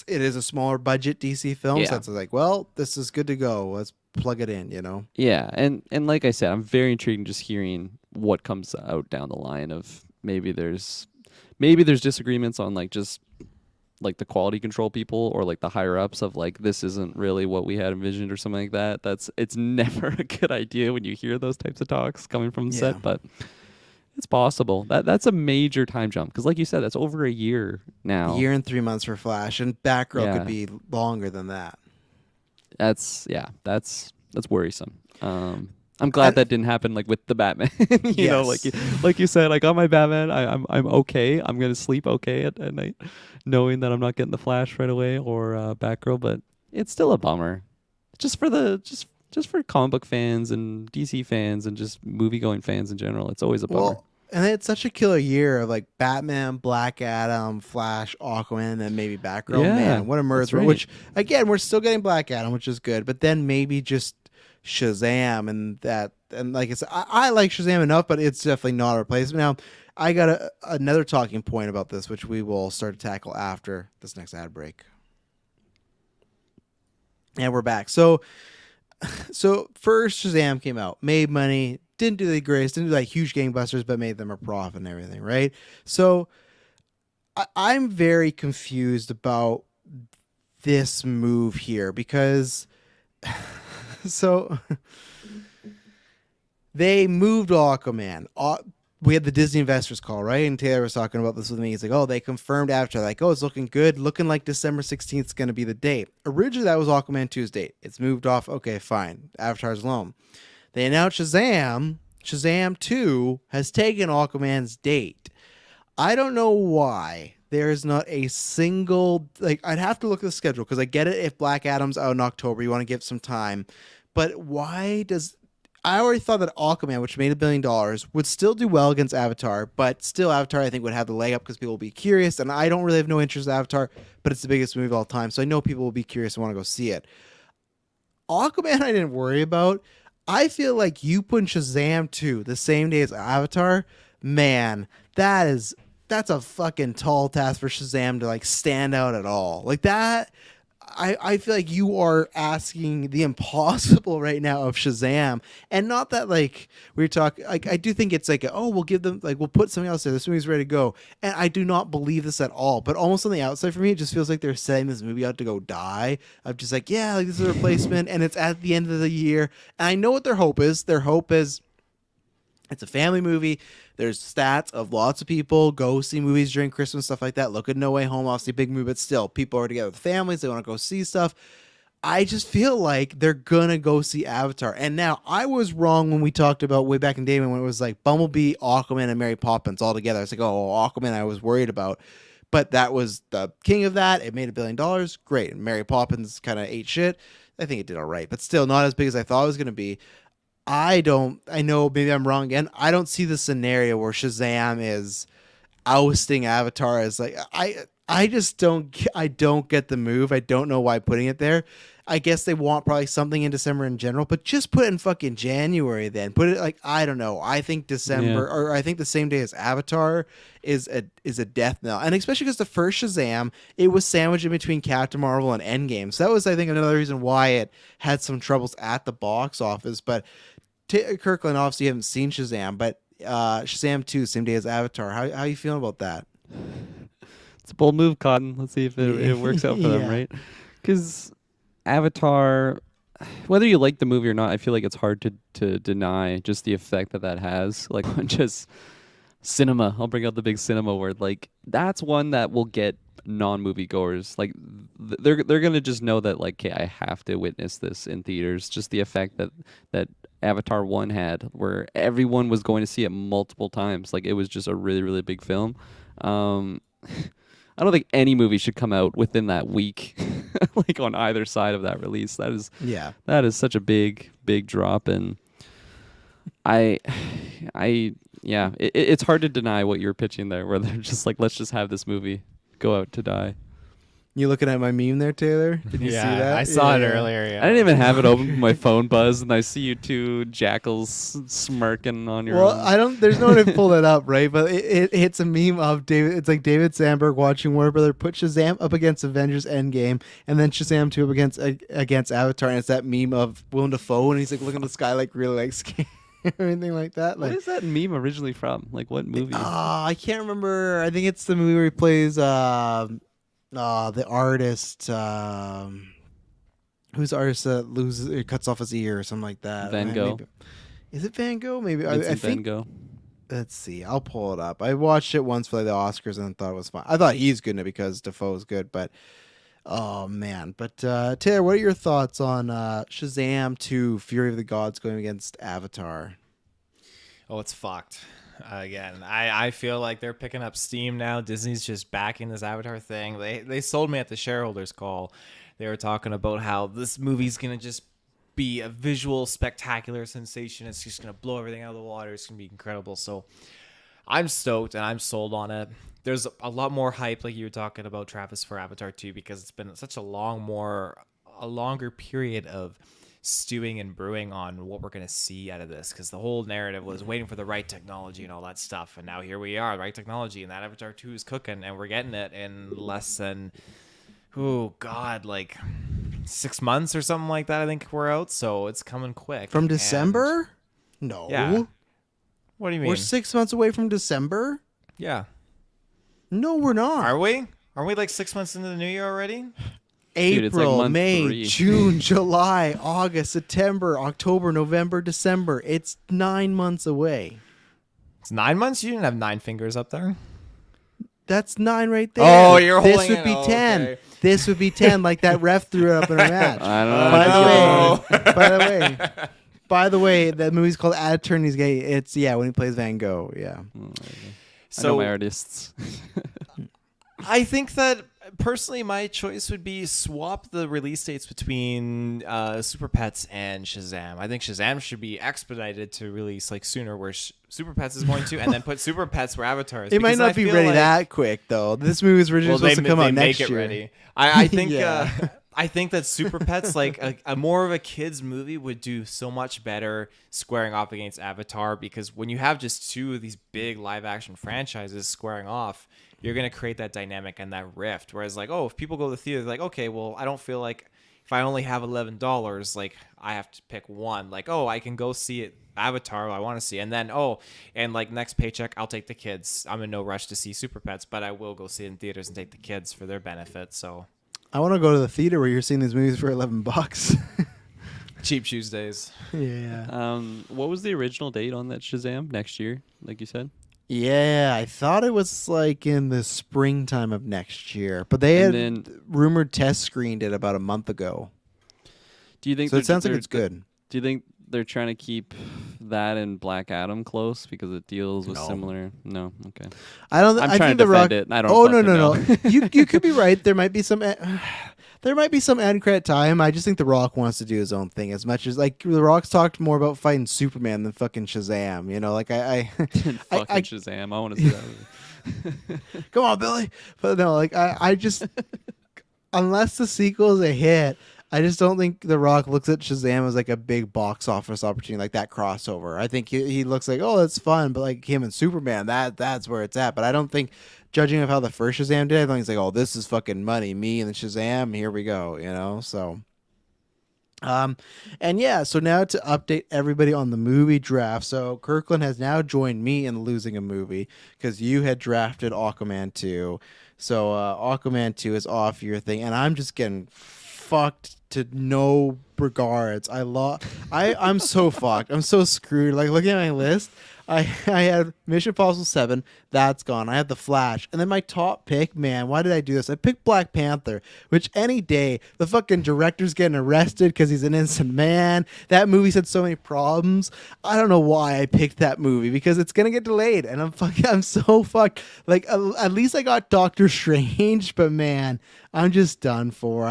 is a smaller budget DC film. So it's like, well, this is good to go. Let's plug it in. You know? Yeah, and like I said, I'm very intrigued in just hearing what comes out down the line of maybe there's disagreements on like just like the quality control people or like the higher ups of like this isn't really what we had envisioned or something like that. It's never a good idea when you hear those types of talks coming from the set, but it's possible. That's a major time jump because like you said, that's over a year now. A year and 3 months for Flash, and Batgirl could be longer than that. That's worrisome. I'm glad that didn't happen like with the Batman. you know, like you said, I got my Batman. I'm okay. I'm gonna sleep okay at night, knowing that I'm not getting the Flash right away or Batgirl. But it's still a bummer, just for comic book fans and DC fans and just movie going fans in general. It's always a bummer. Well, and it's such a killer year of like Batman, Black Adam, Flash, Aquaman, and then maybe Batgirl. Yeah, Man, what a merger! right. Which again, we're still getting Black Adam, which is good, but then maybe just Shazam and that. And like I said, I like Shazam enough, but it's definitely not a replacement. Now, I got another talking point about this, which we will start to tackle after this next ad break. And we're back. So first Shazam came out, made money, didn't do the greatest, didn't do like huge gangbusters, but made them a profit and everything, right? So I'm very confused about this move here because so they moved Aquaman. We had the Disney investors call, right? And Taylor was talking about this with me. He's like, oh, they confirmed Avatar. Like, oh, it's looking good. Looking like December 16th is going to be the date. Originally, that was Aquaman 2's date. It's moved off. Okay, fine. Avatar's alone. They announced Shazam. Shazam 2 has taken Aquaman's date. I don't know why there is not a single... Like, I'd have to look at the schedule because I get it if Black Adam's out in October. You want to give some time. But why does... I already thought that Aquaman, which made $1 billion, would still do well against Avatar, but still Avatar, I think, would have the leg up because people will be curious, and I don't really have no interest in Avatar, but it's the biggest movie of all time, so I know people will be curious and want to go see it. Aquaman, I didn't worry about. I feel like you put Shazam 2 the same day as Avatar, man, that's a fucking tall task for Shazam to, like, stand out at all. Like, that... I feel like you are asking the impossible right now of Shazam, and not that like we're talking. Like I do think it's like, we'll give them like we'll put something else there. This movie's ready to go, and I do not believe this at all. But almost on the outside for me, it just feels like they're setting this movie out to go die. I'm just like, yeah, like this is a replacement, and it's at the end of the year, and I know what their hope is. Their hope is it's a family movie. There's stats of lots of people go see movies during Christmas, stuff like that. Look at No Way Home, obviously a big movie, but still, people are together with families. They want to go see stuff. I just feel like they're going to go see Avatar. And now, I was wrong when we talked about way back in day when it was like Bumblebee, Aquaman, and Mary Poppins all together. I was like, oh, Aquaman I was worried about. But that was the king of that. It made $1 billion. Great. And Mary Poppins kind of ate shit. I think it did all right, but still not as big as I thought it was going to be. I know maybe I'm wrong again. I don't see the scenario where Shazam is ousting Avatar as like, I just don't. I don't get the move. I don't know why putting it there. I guess they want probably something in December in general, but just put it in fucking January then. Put it like I don't know. I think December or I think the same day as Avatar is a death knell, and especially because the first Shazam it was sandwiched in between Captain Marvel and Endgame, so that was I think another reason why it had some troubles at the box office. But Kirkland, obviously you haven't seen Shazam, but Shazam 2 same day as Avatar. How you feeling about that? It's a bold move, Cotton. Let's see if it works out for them, right? Because Avatar, whether you like the movie or not, I feel like it's hard to deny just the effect that has. Like on just cinema. I'll bring out the big cinema word. Like that's one that will get non-movie goers. Like they're gonna just know that like, okay, I have to witness this in theaters. Just the effect that Avatar 1 had, where everyone was going to see it multiple times. Like it was just a really, really big film. I don't think any movie should come out within that week, like on either side of that release. That is such a big drop, and it's hard to deny what you're pitching there, where they're just like, let's just have this movie go out to die. You looking at my meme there, Taylor? Did you see that? I saw it earlier. Yeah. I didn't even have it open. My phone buzzed, and I see you two jackals smirking on your. Well, own. There's no way to pull it up, right? But it hits a meme of David. It's like David Sandberg watching Warner Brother put Shazam up against Avengers Endgame, and then Shazam 2 up against Avatar, and it's that meme of Willem Dafoe, and he's like looking at the sky like really like scared or anything like that. Like, what is that meme originally from? Like what movie? I can't remember. I think it's the movie where he plays the artist, who's the artist that cuts off his ear or something like that. Van Gogh. Maybe. Is it Van Gogh? Maybe I Vincent Van think. Gogh. Let's see. I'll pull it up. I watched it once for the Oscars and thought it was fun. I thought he's good in it because Defoe's good, but oh man. But Taylor, what are your thoughts on Shazam 2: Fury of the Gods going against Avatar? Oh, it's fucked. Again, I feel like they're picking up steam now. Disney's just backing this Avatar thing. They sold me at the shareholders call. They were talking about how this movie's going to just be a visual spectacular sensation. It's just going to blow everything out of the water. It's going to be incredible. So I'm stoked and I'm sold on it. There's a lot more hype, like you were talking about, Travis, for Avatar 2 because it's been such a longer period of stewing and brewing on what we're going to see out of this, because the whole narrative was waiting for the right technology and all that stuff, and now here we are, right technology, and that Avatar 2 is cooking, and we're getting it in less than like 6 months or something like that. I think we're out, so it's coming quick. From December? No. Yeah. What do you mean? We're 6 months away from December? Yeah. No, we're not. Are we like 6 months into the new year already? Dude, it's like April, month May, 3. June, July, August, September, October, November, December. It's 9 months away. It's 9 months? You didn't have 9 fingers up there. That's 9 right there. Oh, you're this holding would be it. Oh, 10. okay. This would be 10, like that ref threw it up in a match. I don't know. By the way, that movie's called At Attorney's Gate. It's when he plays Van Gogh. Yeah. I know my artists. I think that personally, my choice would be swap the release dates between Super Pets and Shazam. I think Shazam should be expedited to release like sooner, where Super Pets is going to, and then put Super Pets where Avatar is. It might not be ready that quick, though. This movie was originally supposed to come out next year. Ready. I think. Yeah. I think that Super Pets, like a more of a kids movie, would do so much better squaring off against Avatar, because when you have just two of these big live action franchises squaring off, you're going to create that dynamic and that rift. Whereas like, if people go to the theater, they're like, okay, well, I don't feel like if I only have $11, like I have to pick one. Like, I can go see it, Avatar, I want to see. And then, and like next paycheck, I'll take the kids. I'm in no rush to see Super Pets, but I will go see it in theaters and take the kids for their benefit. So I want to go to the theater where you're seeing these movies for $11. Cheap Tuesdays. Yeah. What was the original date on that Shazam? Next year, like you said? Yeah, I thought it was like in the springtime of next year, but they had rumored test screened it about a month ago. Do you think? So it sounds like it's good. Do you think they're trying to keep that and Black Adam close because it deals with similar? No, okay. I don't. I'm I trying think to the defend Rock. it. I don't. Oh no. know. You could be right. There might be some. There might be some end credit time. I just think The Rock wants to do his own thing as much as like The Rock's talked more about fighting Superman than fucking Shazam. You know, like I Fucking Shazam. I want to see that movie. Come on, Billy. But no, like I just unless the sequel is a hit, I just don't think The Rock looks at Shazam as like a big box office opportunity, like that crossover. I think he looks like, oh, that's fun, but like him and Superman, that's where it's at. But I don't think, judging of how the first Shazam did, I think it's like, oh, this is fucking money. Me and the Shazam, here we go, you know. So, and yeah, so now to update everybody on the movie draft. So Kirklin has now joined me in losing a movie because you had drafted Aquaman 2. So Aquaman 2 is off your thing, and I'm just getting fucked to no regards. I'm so fucked. I'm so screwed. Like looking at my list, I had Mission Impossible 7, that's gone. I had The Flash, and then my top pick, man, why did I do this? I picked Black Panther, which any day the fucking director's getting arrested because he's an innocent man. That movie's had so many problems. I don't know why I picked that movie because it's gonna get delayed, and I'm so fucked. Like at least I got Doctor Strange, but man, I'm just done for.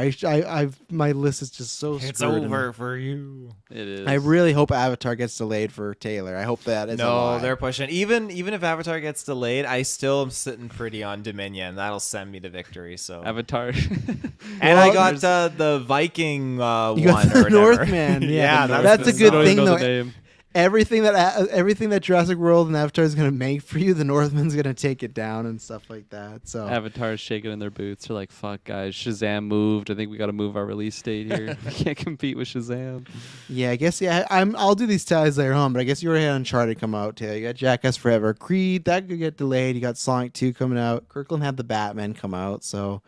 My list is just so It's screwed. over for you. It is. I really hope Avatar gets delayed for Taylor. I hope that is a No, lie. they're pushing. Even if Avatar gets delayed, I still am sitting pretty on Dominion. That'll send me to victory. So Avatar. and I Well, got the Viking You one got or the whatever. Northman. Yeah, that's a good I don't thing even know though. the name. Everything that Jurassic World and Avatar is gonna make for you, the Northman's gonna take it down and stuff like that. So Avatar's shaking in their boots. They're like, "Fuck, guys! Shazam moved. I think we got to move our release date here. We can't compete with Shazam." yeah, I guess I'll do these ties later on, but I guess you already had Uncharted come out. Taylor, you got Jackass Forever, Creed that could get delayed. You got Sonic 2 coming out. Kirkland had the Batman come out, so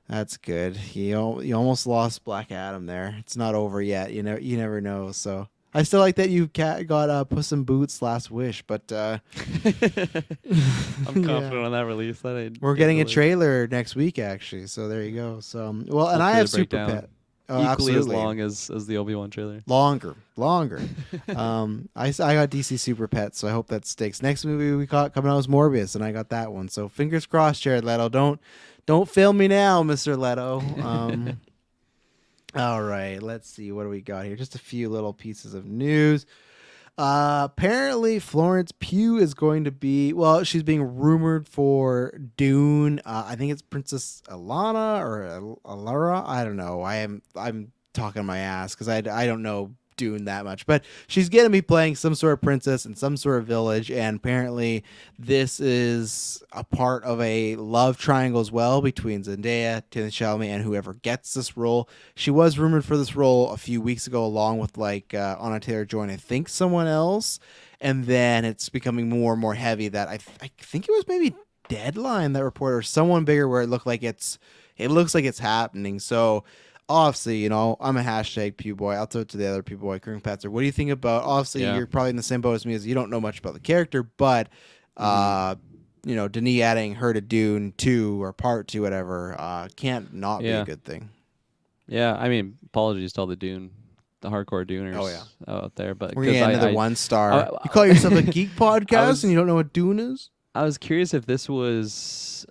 that's good. You almost lost Black Adam there. It's not over yet. You never know. So. I still like that you got Puss in Boots Last Wish, but I'm confident on that release. That ain't we're getting a delayed. trailer next week actually. So there you go. So well, and I Hopefully have they break Super down Pet. Oh, Equally absolutely. as long as the Obi-Wan trailer. Longer. I got DC Super Pet, so I hope that sticks. Next movie we got coming out was Morbius, and I got that one. So fingers crossed, Jared Leto. Don't fail me now, Mr. Leto. All right, let's see what do we got here. Just a few little pieces of news. Apparently, Florence Pugh is going to be. Well, she's being rumored for Dune. I think it's Princess Alana or Alara. I don't know. I'm talking my ass because I don't know Dune that much, but she's gonna be playing some sort of princess in some sort of village, and apparently this is a part of a love triangle as well between Zendaya, Timothée Chalamet, and whoever gets this role. She was rumored for this role a few weeks ago, along with like Anna Taylor-Joy and I think someone else, and then it's becoming more and more heavy. That I think it was maybe Deadline that reported or someone bigger where it looks like it's happening. So. Obviously, you know, I'm a hashtag Pew boy. I'll throw it to the other Pew boy, Kern Petzer. What do you think about? Obviously, Yeah. you're probably in the same boat as me as you don't know much about the character, but you know, Denis adding her to Dune 2 or Part 2, whatever, can't not be Yeah. a good thing. Yeah, I mean, apologies to all the hardcore Duners Oh, yeah. out there, but We're gonna get another 1-star. I- You call yourself a geek podcast was- and you don't know what Dune is? I was curious if this was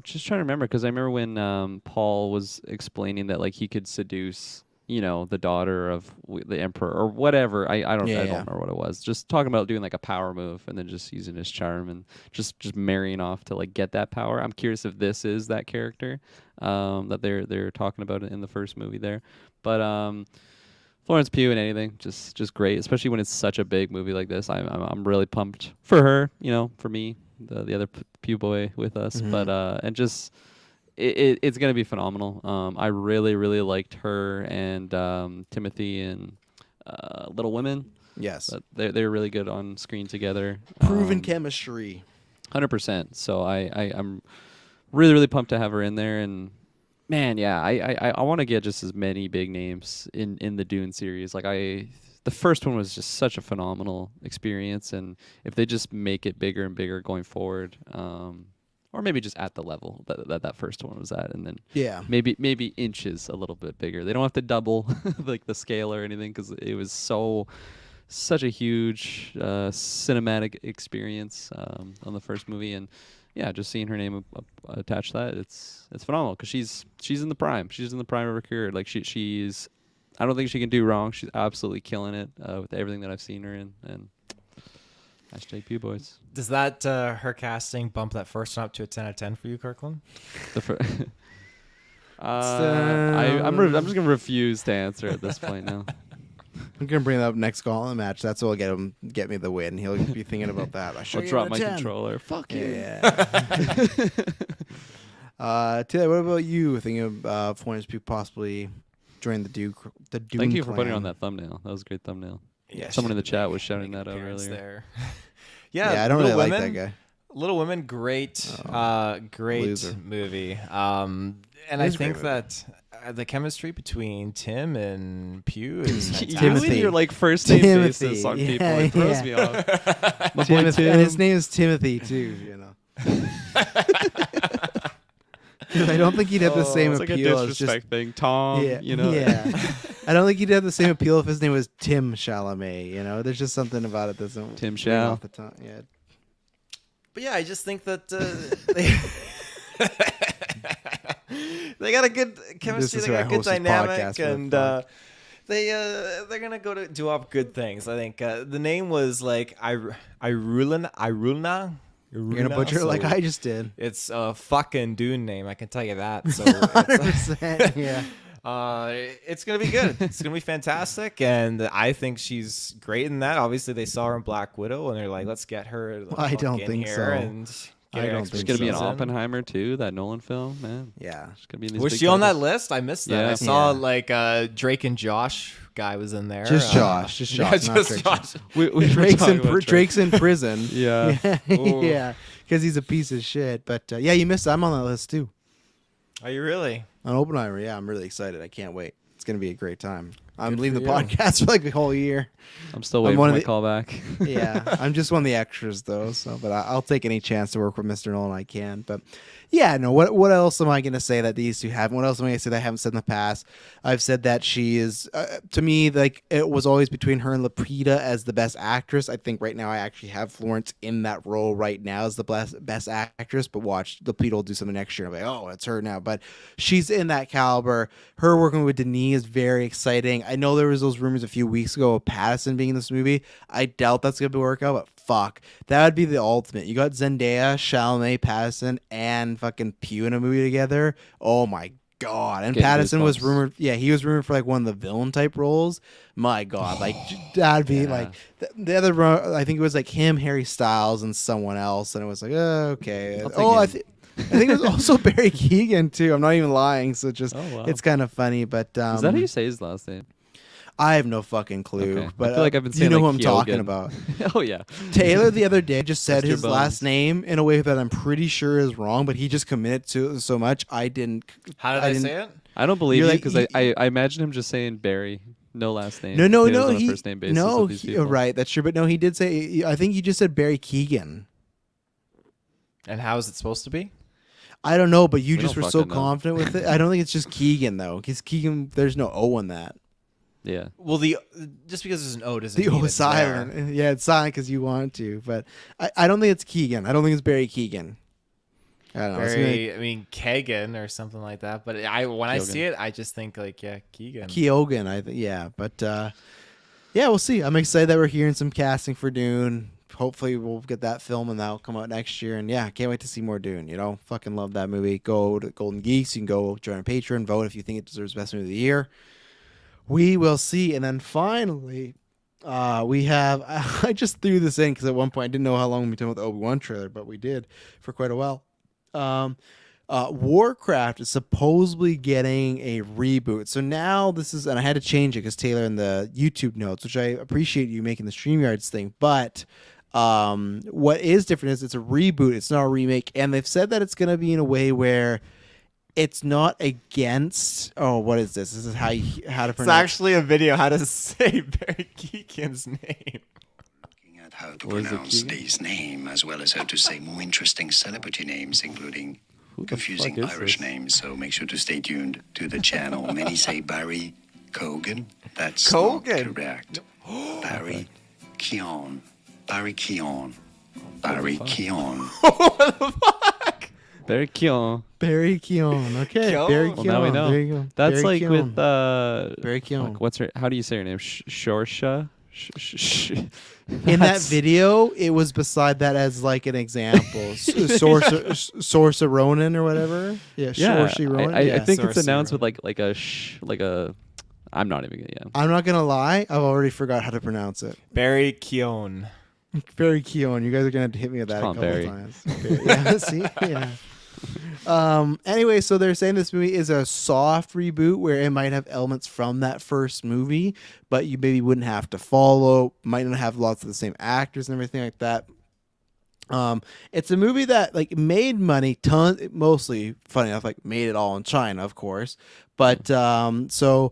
just trying to remember because I remember when Paul was explaining that like he could seduce, you know, the daughter of the emperor or whatever. I don't Yeah. remember what it was. Just talking about doing like a power move and then just using his charm and just marrying off to like get that power. I'm curious if this is that character that they're talking about in the first movie there, but Florence Pugh and anything, just great, especially when it's such a big movie like this. I'm really pumped for her, you know, for me, the other Pugh boy with us, but and just it's gonna be phenomenal. I really liked her and Timothy and Little Women. Yes. But they're really good on screen together. Proven chemistry. 100%. So I'm really pumped to have her in there. And man, yeah, I want to get just as many big names in the Dune series. Like the first one was just such a phenomenal experience, and if they just make it bigger and bigger going forward, or maybe just at the level that first one was at, and then Yeah. maybe inches a little bit bigger. They don't have to double like the scale or anything because it was such a huge cinematic experience on the first movie, and yeah, just seeing her name attached to that, it's phenomenal because she's in the prime. She's in the prime of her career. Like she's, I don't think she can do wrong. She's absolutely killing it with everything that I've seen her in, and Hashtag Pew Boys. Does that her casting bump that first one up to a 10 out of 10 for you, Kirkland? The I'm just gonna refuse to answer at this point now. I'm gonna bring that up next gauntlet match. That's what'll get me the win. He'll be thinking about that. I'll drop my controller. Fuck you. Yeah. Taylor, what about you? Thinking of Florence Pugh possibly joining the Dune. Thank you for putting clan? on that thumbnail. That was a great thumbnail. Yeah, Someone in the she chat made was shouting an that out appearance earlier. there. Yeah, I don't really like that guy. Little Women, great, great loser. movie. And I think that the chemistry between Tim and Pugh is fantastic. Timothy. You're like first name Timothy. basis on Yeah, people. It throws yeah. me off. My boy Timothy, Tim. and his name is Timothy too. You know. 'Cause I don't think he'd have the same It's like a appeal as disrespect just. thing. Tom, Yeah, you know. yeah. I don't think he'd have the same appeal if his name was Tim Chalamet. You know, there's just something about it that doesn't Tim ring Chal. off the tongue. Yeah. But yeah, I just think that they got a good chemistry. This is They where got I a good host this dynamic, podcast, and they're gonna do up good things. I think the name was like Irulna. You're gonna butcher it like I just did. It's a fucking Dune name, I can tell you that. So 100%. Yeah. it's gonna be good. It's gonna be fantastic, and I think she's great in that. Obviously, they saw her in Black Widow, and they're like, "Let's get her." I don't in think here so. And get I her don't extra think There's gonna be an season. Oppenheimer too. That Nolan film, man. Yeah. She's gonna be in these Was big she on that titles. list? I missed that. Yeah. I saw Yeah. like Drake and Josh guy was in there. Just Josh. Just yeah, Josh. Not just Drake. Josh. We were Drake's talking in about Drake. Drake's in prison. Yeah. Yeah, because he's a piece of shit. But yeah, you missed. I'm on that list too. Are you really? On Oppenheimer, yeah, I'm really excited. I can't wait. It's gonna be a great time. I'm Good leaving the for you. podcast for like the whole year. I'm still waiting one for of my call back. Yeah, I'm just one of the extras though. So, but I'll take any chance to work with Mr. Nolan I can. But yeah, no. What else am I gonna say that these two haven't? What else am I gonna say that I haven't said in the past? I've said that she is to me like it was always between her and Lupita as the best actress. I think right now I actually have Florence in that role right now as the best actress. But watch, Lupita will do something next year. I'm like, oh, it's her now. But she's in that caliber. Her working with Denis is very exciting. I know there was those rumors a few weeks ago of Pattinson being in this movie. I doubt that's gonna work out, but fuck, that would be the ultimate. You got Zendaya, Chalamet, Pattinson, and fucking Pugh in a movie together. Oh my god! And Getting Pattinson was goosebumps. rumored. Yeah, he was rumored for like one of the villain type roles. My god, like that'd be Yeah. like the other. I think it was like him, Harry Styles, and someone else, and it was like, oh, okay. I'll take Oh, him. I think it was also Barry Keoghan too. I'm not even lying. So just Oh, wow. it's kind of funny, but Is that how you say his last name? I have no fucking clue. Okay. But I feel like I've been you saying know who like I'm talking Keoghan. about. Oh yeah. Taylor the other day just said Mr. his Bones. last name in a way that I'm pretty sure is wrong, but he just committed to it so much I didn't. How did I didn't- say it? I don't believe You're you like, because I imagine him just saying Barry, no last name. No, Taylor's on a he first name basis no, with these people. right, that's true. But no, he did say. I think he just said Barry Keoghan. And how is it supposed to be? I don't know, but you We just don't were so fucking know. confident with it. I don't think it's just Keegan though, because Keegan, there's no O in that. Yeah. Well, just because there's an O doesn't The mean O it's is silent. there. Yeah, it's silent because you want to, but I don't think it's Keegan. I don't think it's Barry Keegan. I don't know. It's gonna be I mean, Kagan or something like that. But when I see it, I just think like, yeah, Keegan. Keoghan, I think. Yeah, but yeah, we'll see. I'm excited that we're hearing some casting for Dune. Hopefully, we'll get that film and that'll come out next year. And yeah, can't wait to see more Dune. You know, fucking love that movie. Go to Golden Geeks. You can go join our Patreon, vote if you think it deserves best movie of the year. We will see. And then finally, we have. I just threw this in because at one point I didn't know how long we'd be talking about the Obi-Wan trailer, but we did for quite a while. Warcraft is supposedly getting a reboot. So now this is, and I had to change it because Taylor in the YouTube notes, which I appreciate you making the StreamYards thing, but what is different is it's a reboot, it's not a remake, and they've said that it's going to be in a way where it's not against. Oh, what is this? This is how to It's pronounce. actually a video how to say Barry Keegan's name. Looking at how to What is it, pronounce Keegan? these names, as well as how to say more interesting celebrity names, including Who the confusing fuck is Irish this? names. So make sure to stay tuned to the channel. Many say Barry Keoghan. That's Keoghan? not correct. Barry Keoghan. Barry Keoghan. Barry fuck? Keoghan. Very cute. Barry Keoghan. Okay, Keoghan? Barry Well, now we Keoghan. know. There you go. That's Barry like Keoghan. with Barry Keoghan. fuck, what's her? How do you say her name? Shorsha. In that video, it was beside that as like an example. Sorcerer Ronin or whatever. Yeah, Sorcerer Ronin. I think it's Sorcerer announced with Ronin. like a. I'm not even gonna. Yeah. I'm not gonna lie. I've already forgot how to pronounce it. Barry Keoghan. Barry Keoghan. You guys are gonna have to hit me with that a call couple him times. Yeah, see, yeah. Anyway, so they're saying this movie is a soft reboot where it might have elements from that first movie, but you maybe wouldn't have to follow. Might not have lots of the same actors and everything like that. It's a movie that like made money, mostly funny enough, like made it all in China, of course. But so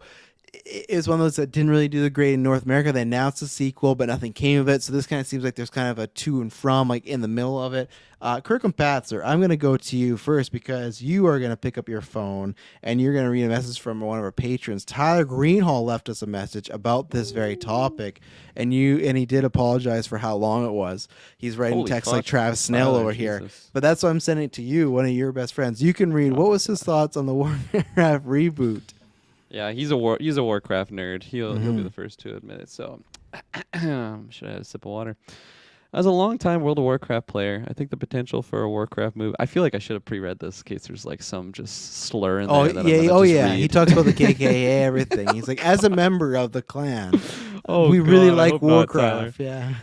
it was one of those that didn't really do the great in North America. They announced a sequel, but nothing came of it. So this kind of seems like there's kind of a to and from, like in the middle of it. Kirklin Patzer, I'm going to go to you first because you are going to pick up your phone and you're going to read a message from one of our patrons. Tyler Greenhall left us a message about this very topic, and he did apologize for how long it was. He's writing Holy texts fuck. like Travis Snell Tyler, over here. Jesus. But that's why I'm sending it to you, one of your best friends. You can read. What was his thoughts on the Warcraft reboot? Yeah, he's a Warcraft nerd. He'll be the first to admit it. So, should I have a sip of water? As a longtime World of Warcraft player, I think the potential for a Warcraft movie. I feel like I should have pre-read this in case there's like some just slur in there. Oh that I'm yeah, gonna oh just yeah. read. He talks about the KKA, everything. He's like, as a member of the clan, Oh, we really God, I like hope not, Warcraft. Yeah.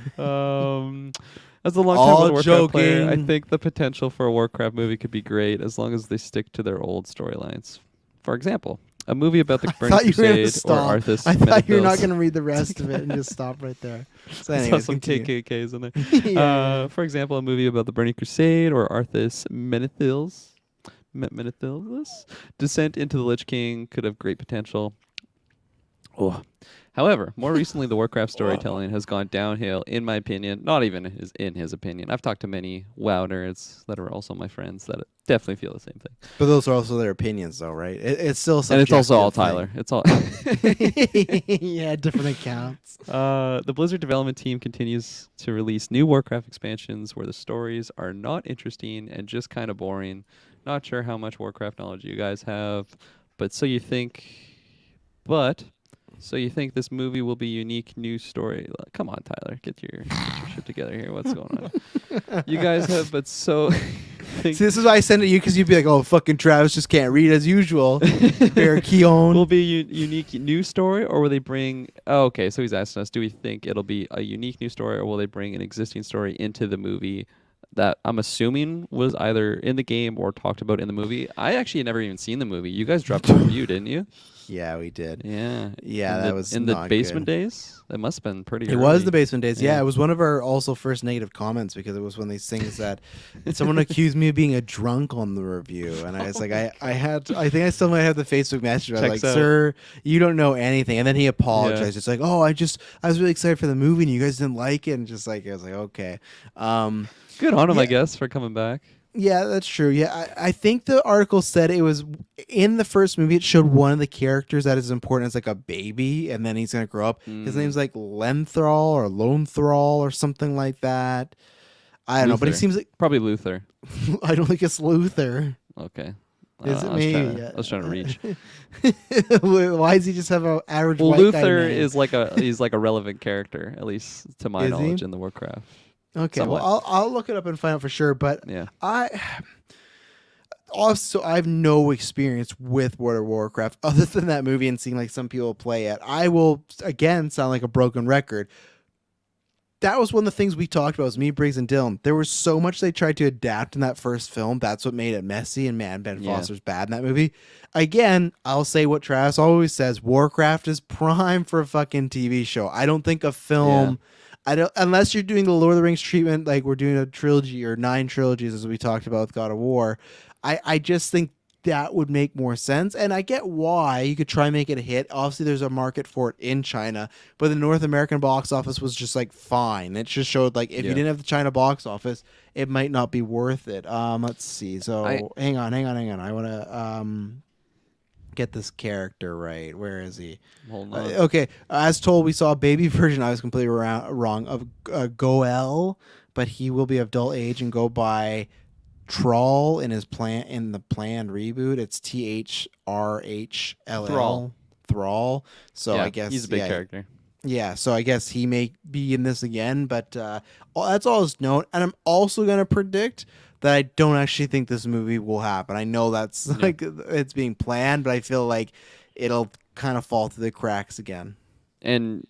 As a long-time All World of Warcraft player, I joking. think the potential for a Warcraft movie could be great as long as they stick to their old storylines. For example, a movie about the I Burning thought you were gonna Crusade or stop. Arthas. I thought you were not Menethils. going to read the rest of it and just stop right there. So I saw anyways, some continue. KKKs in there. Yeah. For example, a movie about the Burning Crusade or Arthas Menethils. Menethils? Descent into the Lich King could have great potential. Oh. However, more recently, the Warcraft storytelling has gone downhill, in my opinion. Not even in his opinion. I've talked to many WoW nerds that are also my friends that definitely feel the same thing. But those are also their opinions, though, right? It's still And it's also all subjective Tyler. It's all. thing. Yeah, different accounts. The Blizzard development team continues to release new Warcraft expansions where the stories are not interesting and just kind of boring. Not sure how much Warcraft knowledge you guys have, but so you think this movie will be unique new story? Come on, Tyler, get your shit together here. What's going on? You guys have, but so. See, this is why I send it to you because you'd be like, "Oh, fucking Travis just can't read as usual." Bear Keown. Will be a unique new story, or will they bring? Oh, okay, so he's asking us: do we think it'll be a unique new story, or will they bring an existing story into the movie? That I'm assuming was either in the game or talked about in the movie. I actually had never even seen the movie. You guys dropped a review, didn't you? Yeah, we did. Yeah. Yeah, In that the- was in the not basement good. days. It must have been pretty. It was early. the basement days. Yeah, Yeah. it was one of our also first negative comments because it was one of these things that someone accused me of being a drunk on the review, and I was like, I think I still might have the Facebook message. I was Checks like, out. "Sir, you don't know anything," and then he apologized. Yeah. It's like, "Oh, I was really excited for the movie, and you guys didn't like it," and just like I was like, "Okay." Good on him, Yeah. I guess, for coming back. Yeah, that's true. Yeah, I think the article said it was in the first movie. It showed one of the characters that is important as like a baby, and then he's gonna grow up. His name's like Lenthrall or Lonethrall or something like that. I don't know, but he Luther. seems like Probably Luther. I don't think it's Luther. Okay. Is it I was maybe? trying to- I was trying to reach. Why does he just have an average Well, white guy Luther name? is he's like a relevant character, at least to my Is he? knowledge in the Warcraft. Okay, somewhat. well, I'll look it up and find out for sure. But Yeah. I have no experience with World of Warcraft other than that movie and seeing like some people play it. I will again sound like a broken record. That was one of the things we talked about. Was me, Briggs, and Dylan. There was so much they tried to adapt in that first film. That's what made it messy. And man, Ben Yeah. Foster's bad in that movie. Again, I'll say what Travis always says: Warcraft is prime for a fucking TV show. I don't think a film. I don't unless you're doing the Lord of the Rings treatment, like we're doing a trilogy or 9 trilogies as we talked about with God of War. I just think that would make more sense. And I get why you could try and make it a hit. Obviously, there's a market for it in China, but the North American box office was just like fine. It just showed like if you Yeah. didn't have the China box office, it might not be worth it. Let's see. So hang on. I want to get this character right. Where is he? Hold on. Okay, as told, we saw a baby version. I was completely wrong of Goel, but he will be of adult age and go by Troll in the planned reboot. It's THRHLL. Thrall. Thrall. So Yeah, I guess he's a big yeah, character. Yeah, so I guess he may be in this again, but that's all is known. And I'm also gonna predict that I don't actually think this movie will happen. I know that's like it's being planned, but I feel like it'll kind of fall through the cracks again. And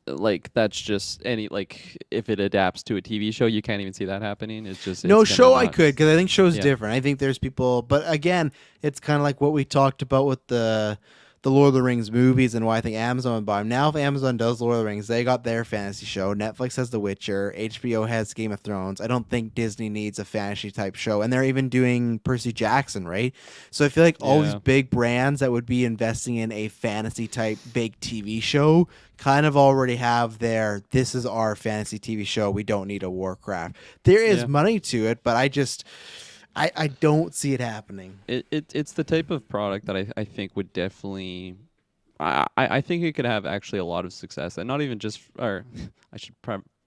like that's just any like if it adapts to a TV show, you can't even see that happening. It's just No, it's gonna show I not- could, because I think show's Yeah. different. I think there's people, but again, it's kind of like what we talked about with the Lord of the Rings movies and why I think Amazon would buy them. Now, if Amazon does Lord of the Rings, they got their fantasy show. Netflix has The Witcher. HBO has Game of Thrones. I don't think Disney needs a fantasy type show, and they're even doing Percy Jackson, right? So I feel like all these Yeah. big brands that would be investing in a fantasy type big TV show kind of already have their, this is our fantasy TV show. We don't need a Warcraft. There is Yeah. money to it, but I don't see it happening. It's the type of product that I think would definitely I think it could have actually a lot of success, and not even just or I should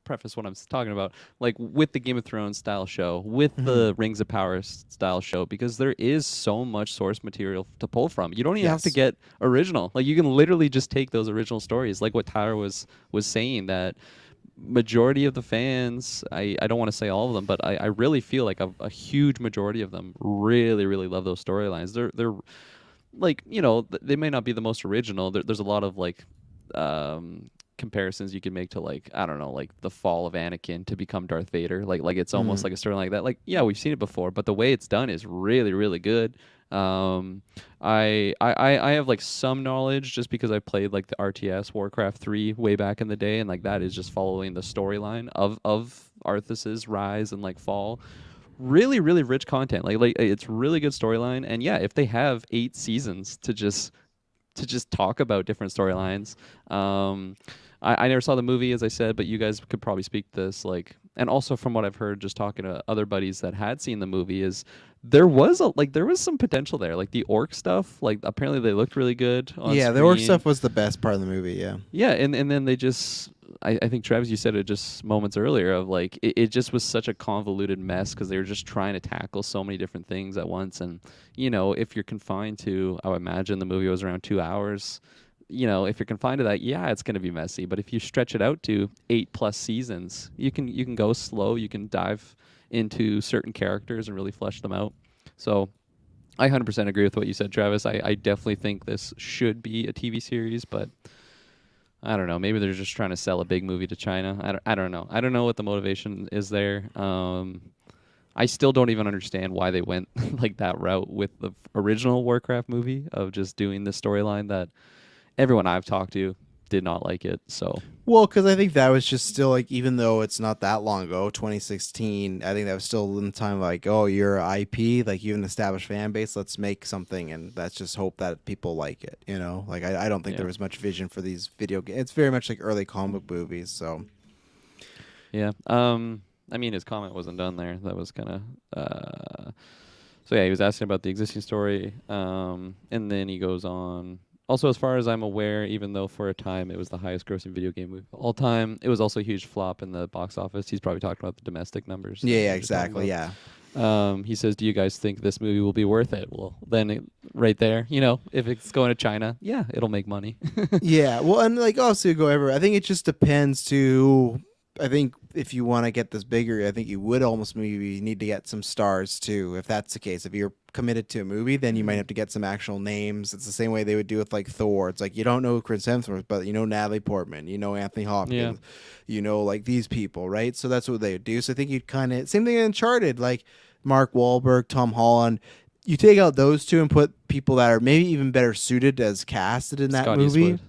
preface what I'm talking about, like with the Game of Thrones style show, with the Rings of Power style show, because there is so much source material to pull from. You don't even have to Yes. get original. Like you can literally just take those original stories, like what Tyler was saying, that majority of the fans, I don't want to say all of them, but I really feel like a huge majority of them really, really love those storylines. They're like, you know, they may not be the most original. There's a lot of like comparisons you can make to, like, I don't know, like the fall of Anakin to become Darth Vader. Like it's almost like a story like that. Like, yeah, we've seen it before, but the way it's done is really, really good. I have like some knowledge just because I played like the RTS Warcraft 3 way back in the day, and like that is just following the storyline of Arthas's rise and like fall. Really, really rich content. Like it's really good storyline, and yeah, if they have 8 seasons to just talk about different storylines. I never saw the movie, as I said, but you guys could probably speak to this. Like, and also from what I've heard, just talking to other buddies that had seen the movie, is there was some potential there. Like the orc stuff, like apparently they looked really good on Yeah, the orc screen. stuff was the best part of the movie. Yeah. Yeah, and then they just, I think Travis, you said it just moments earlier, of like it just was such a convoluted mess because they were just trying to tackle so many different things at once. And you know, if you're confined to, I would imagine the movie was around 2 hours. You know, if you're confined to that, yeah, it's going to be messy. But if you stretch it out to 8+ seasons, you can go slow. You can dive into certain characters and really flesh them out. So I 100% agree with what you said, Travis. I definitely think this should be a TV series, but I don't know. Maybe they're just trying to sell a big movie to China. I don't know. I don't know what the motivation is there. I still don't even understand why they went like that route with the original Warcraft movie of just doing the storyline that everyone I've talked to did not like it. So Well, because I think that was just still like, even though it's not that long ago, 2016, I think that was still in the time like, oh, you're a IP, like you have an established fan base, let's make something, and let's just hope that people like it, you know? Like, I don't think Yeah. there was much vision for these video games. It's very much like early comic book movies, so. yeah. I mean, his comment wasn't done there. That was kind of. So yeah, he was asking about the existing story, and then he goes on. Also, as far as I'm aware, even though for a time it was the highest grossing video game movie of all time, it was also a huge flop in the box office. He's probably talking about the domestic numbers. that Yeah, we yeah, were just talking exactly, about. yeah. He says, "Do you guys think this movie will be worth it?" Well, then right there, you know, if it's going to China, yeah, it'll make money. Yeah, well, and like also go everywhere. I think it just depends to. I think if you want to get this bigger, I think you would almost maybe need to get some stars too. If that's the case, if you're committed to a movie, then you might have to get some actual names. It's the same way they would do with like Thor. It's like you don't know Chris Hemsworth, but you know Natalie Portman, you know Anthony Hopkins, you know like these people, right? So that's what they would do. So I think you'd kind of same thing in Uncharted, like Mark Wahlberg, Tom Holland. You take out those two and put people that are maybe even better suited as casted in that Scott movie. Eastwood.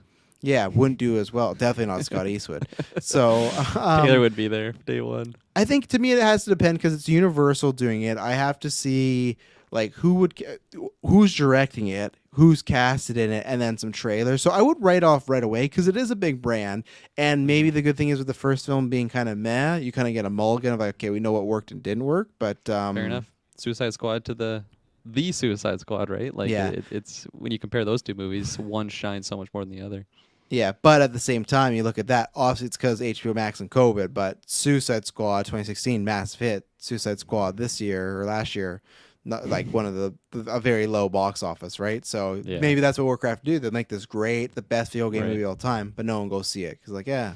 Yeah, wouldn't do as well. Definitely not Scott Eastwood. So Taylor would be there day one. I think to me it has to depend because it's Universal doing it. I have to see like who's directing it, who's casted in it, and then some trailers. So I would write off right away because it is a big brand. And maybe the good thing is with the first film being kind of meh, you kind of get a mulligan of like, okay, we know what worked and didn't work. But Fair enough. Suicide Squad to the Suicide Squad, right? Like Yeah. it's when you compare those two movies, one shines so much more than the other. Yeah, but at the same time, you look at that. Obviously, it's because HBO Max and COVID. But Suicide Squad 2016, massive hit. Suicide Squad this year or last year, not like one of a very low box office, right? So Yeah. maybe that's what Warcraft do. They make this great, the best video game Right. movie of all time, but no one goes see it because like, yeah,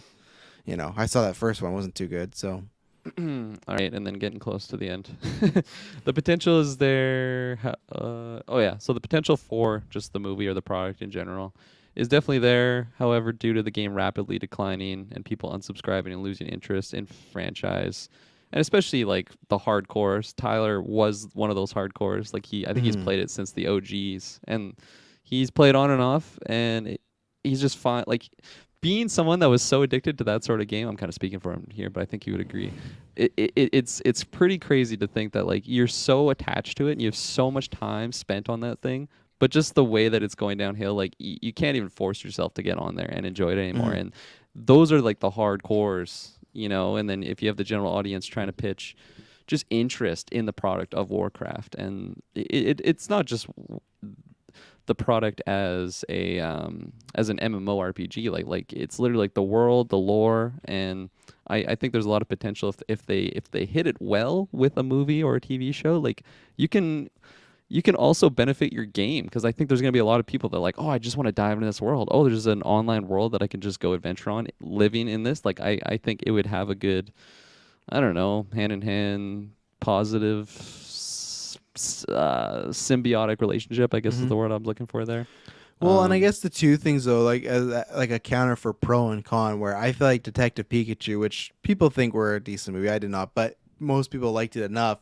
I saw that first one, wasn't too good. So All right, and then getting close to the end. The potential is there. So the potential for just the movie or the product in general is definitely there. However, due to the game rapidly declining and people unsubscribing and losing interest in franchise, and especially like the hardcores, Tyler was one of those hardcores. Like I think he's played it since the OGs, and he's played on and off, and he's just fine. Like being someone that was so addicted to that sort of game, I'm kind of speaking for him here, but I think he would agree. It's pretty crazy to think that like you're so attached to it and you have so much time spent on that thing, but just the way that it's going downhill, like you can't even force yourself to get on there and enjoy it anymore. And those are like the hardcores, and then if you have the general audience trying to pitch just interest in the product of Warcraft, and it's not just the product as an MMORPG, like it's literally like the world, the lore, and I think there's a lot of potential if they hit it well with a movie or a TV show. Like you can also benefit your game, because I think there's going to be a lot of people that are like, oh, I just want to dive into this world. Oh, there's an online world that I can just go adventure on living in this. Like I think it would have a good, I don't know, hand in hand positive symbiotic relationship, I guess is the word I'm looking for there. well, and I guess the two things though, like like a counter for pro and con, where I feel like Detective Pikachu, which people think were a decent movie, I did not, but most people liked it enough.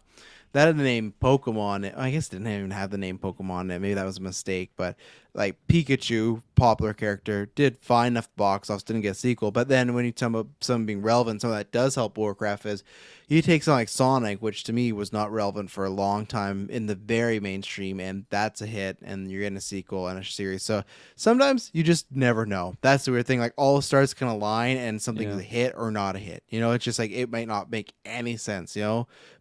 That had the name Pokemon. I guess it didn't even have the name Pokemon in it. Maybe that was a mistake. But like Pikachu, popular character, did fine enough box office, didn't get a sequel. But then when you talk about something being relevant, something that does help Warcraft is you take something like Sonic, which to me was not relevant for a long time in the very mainstream, and that's a hit, and you're getting a sequel and a series. So sometimes you just never know. That's the weird thing. Like all stars can align, and something is a hit or not a hit. It's just like it might not make any sense.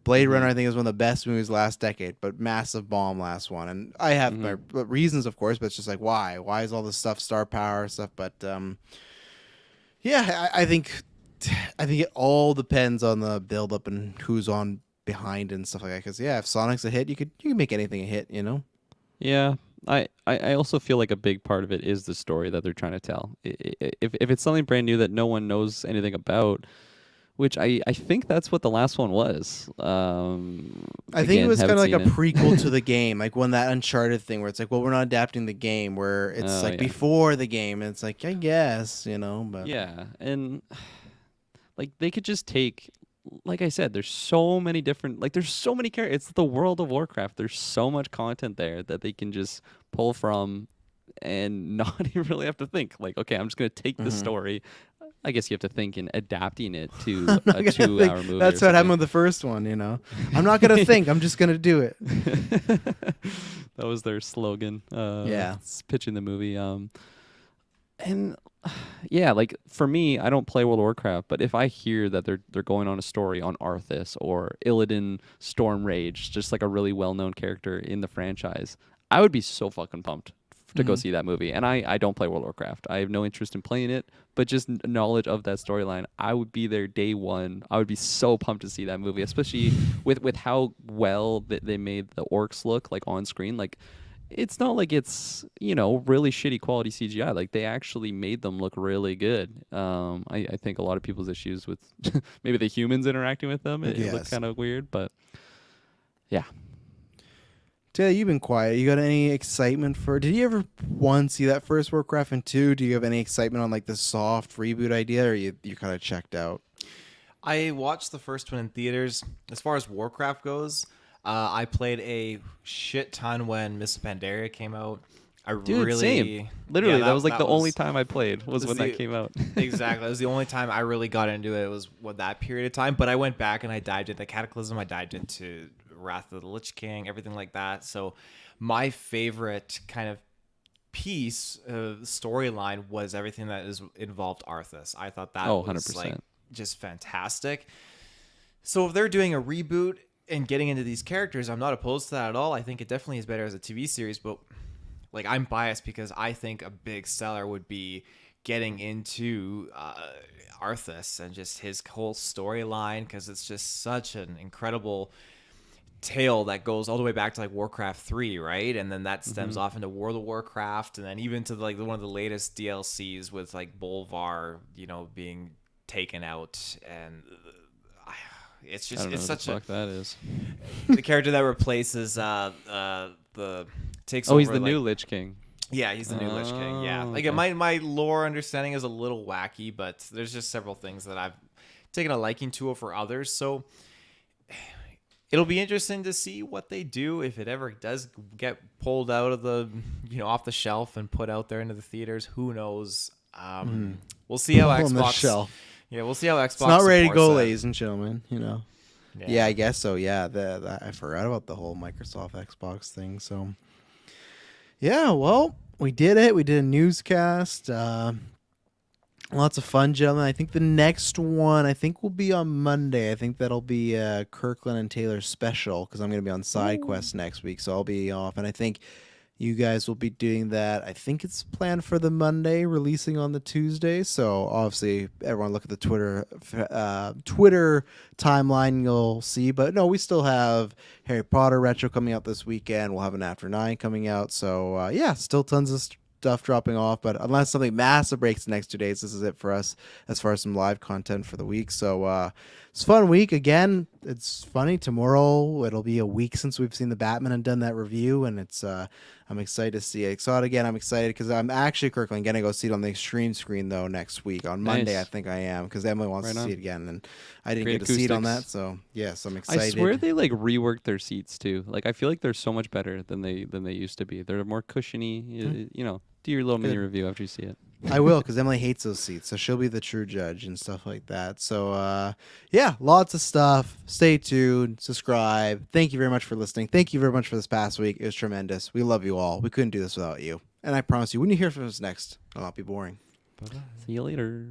Blade Runner, I think, is one of the best movies last decade, but massive bomb last one. And I have my reasons, of course, but it's just like why? Why is all this stuff star power stuff? But yeah, I think it all depends on the build up and who's on behind and stuff like that. Because yeah, if Sonic's a hit, you can make anything a hit. Yeah, I also feel like a big part of it is the story that they're trying to tell. If it's something brand new that no one knows anything about, which I think that's what the last one was. I think it was kind of like a prequel to the game, like when that Uncharted thing where it's like, well, we're not adapting the game, where it's before the game, and it's like, I guess, but yeah, and like they could just take, like I said, there's so many different, like there's so many characters. It's the world of Warcraft. There's so much content there that they can just pull from and not even really have to think. Like, okay, I'm just gonna take the story. I guess you have to think in adapting it to a 2-hour movie. That's what happened with the first one, I'm not gonna think. I'm just gonna do it. That was their slogan. Pitching the movie. And yeah, like for me, I don't play World of Warcraft, but if I hear that they're going on a story on Arthas or Illidan Stormrage, just like a really well-known character in the franchise, I would be so fucking pumped to go see that movie. And I don't play World of Warcraft. I have no interest in playing it, but just knowledge of that storyline, I would be there day one. I would be so pumped to see that movie, especially with how well they made the orcs look like on screen. Like it's not like it's really shitty quality CGI. Like they actually made them look really good. I think a lot of people's issues with maybe the humans interacting with them, it looked kind of weird, but yeah. Taylor, you've been quiet. You got any excitement for? Did you ever see that first Warcraft, and two, do you have any excitement on like the soft reboot idea, or you kind of checked out? I watched the first one in theaters. As far as Warcraft goes, I played a shit ton when Miss Pandaria came out. Same. Literally, that was like the only time I played was when that came out. Exactly. That was the only time I really got into it. Was that period of time. But I went back and I dived into Cataclysm. I dived into Wrath of the Lich King, everything like that. So my favorite kind of piece of storyline was everything that involved Arthas. I thought that was 100%. like just fantastic. So if they're doing a reboot and getting into these characters, I'm not opposed to that at all. I think it definitely is better as a TV series, but like I'm biased because I think a big seller would be getting into Arthas and just his whole storyline, because it's just such an incredible tale that goes all the way back to like Warcraft 3, right? And then that stems off into World of Warcraft, and then even to like one of the latest DLCs with like Bolvar, being taken out, and it's I just don't know it's what such the a fuck that is. the character that replaces takes over. He's the new like- Lich King. Yeah, he's the new Lich King. Yeah, Oh, like okay. my lore understanding is a little wacky, but there's just several things that I've taken a liking to over others. So it'll be interesting to see what they do if it ever does get pulled out of the off the shelf and put out there into the theaters. Who knows? We'll see how On the Xbox. shelf. Yeah, we'll see how Xbox. It's not ready to supports go, that. ladies and gentlemen. Yeah, I guess so. Yeah, I forgot about the whole Microsoft Xbox thing. So, yeah, well, we did it. We did a newscast. Lots of fun, gentlemen. I think the next one, will be on Monday. I think that'll be Kirklin and Taylor's special because I'm going to be on Side Quest next week, so I'll be off. And I think you guys will be doing that. I think it's planned for the Monday, releasing on the Tuesday. So obviously, everyone look at the Twitter timeline, you'll see. But no, we still have Harry Potter Retro coming out this weekend. We'll have an After 9 coming out. So yeah, still tons of stuff dropping off. But unless something massive breaks the next 2 days, this is it for us as far as some live content for the week. So it's a fun week. Again, it's funny. Tomorrow, it'll be a week since we've seen the Batman and done that review. And it's I'm excited to see it. I saw it again. I'm excited because I'm actually, Kirkland, going to go see it on the extreme screen, though, next week. On Monday, Nice. I think I am, because Emily wants Right to on. see it again. And I didn't Great get to see it on that. acoustics. So, yes, I'm excited. I swear they like reworked their seats too. Like I feel like they're so much better than they used to be. They're more cushiony. Do your little mini Good. review after you see it. I will, because Emily hates those seats, so she'll be the true judge and stuff like that. So, yeah, lots of stuff. Stay tuned. Subscribe. Thank you very much for listening. Thank you very much for this past week. It was tremendous. We love you all. We couldn't do this without you. And I promise you, when you hear from us next, it'll not be boring. See you later.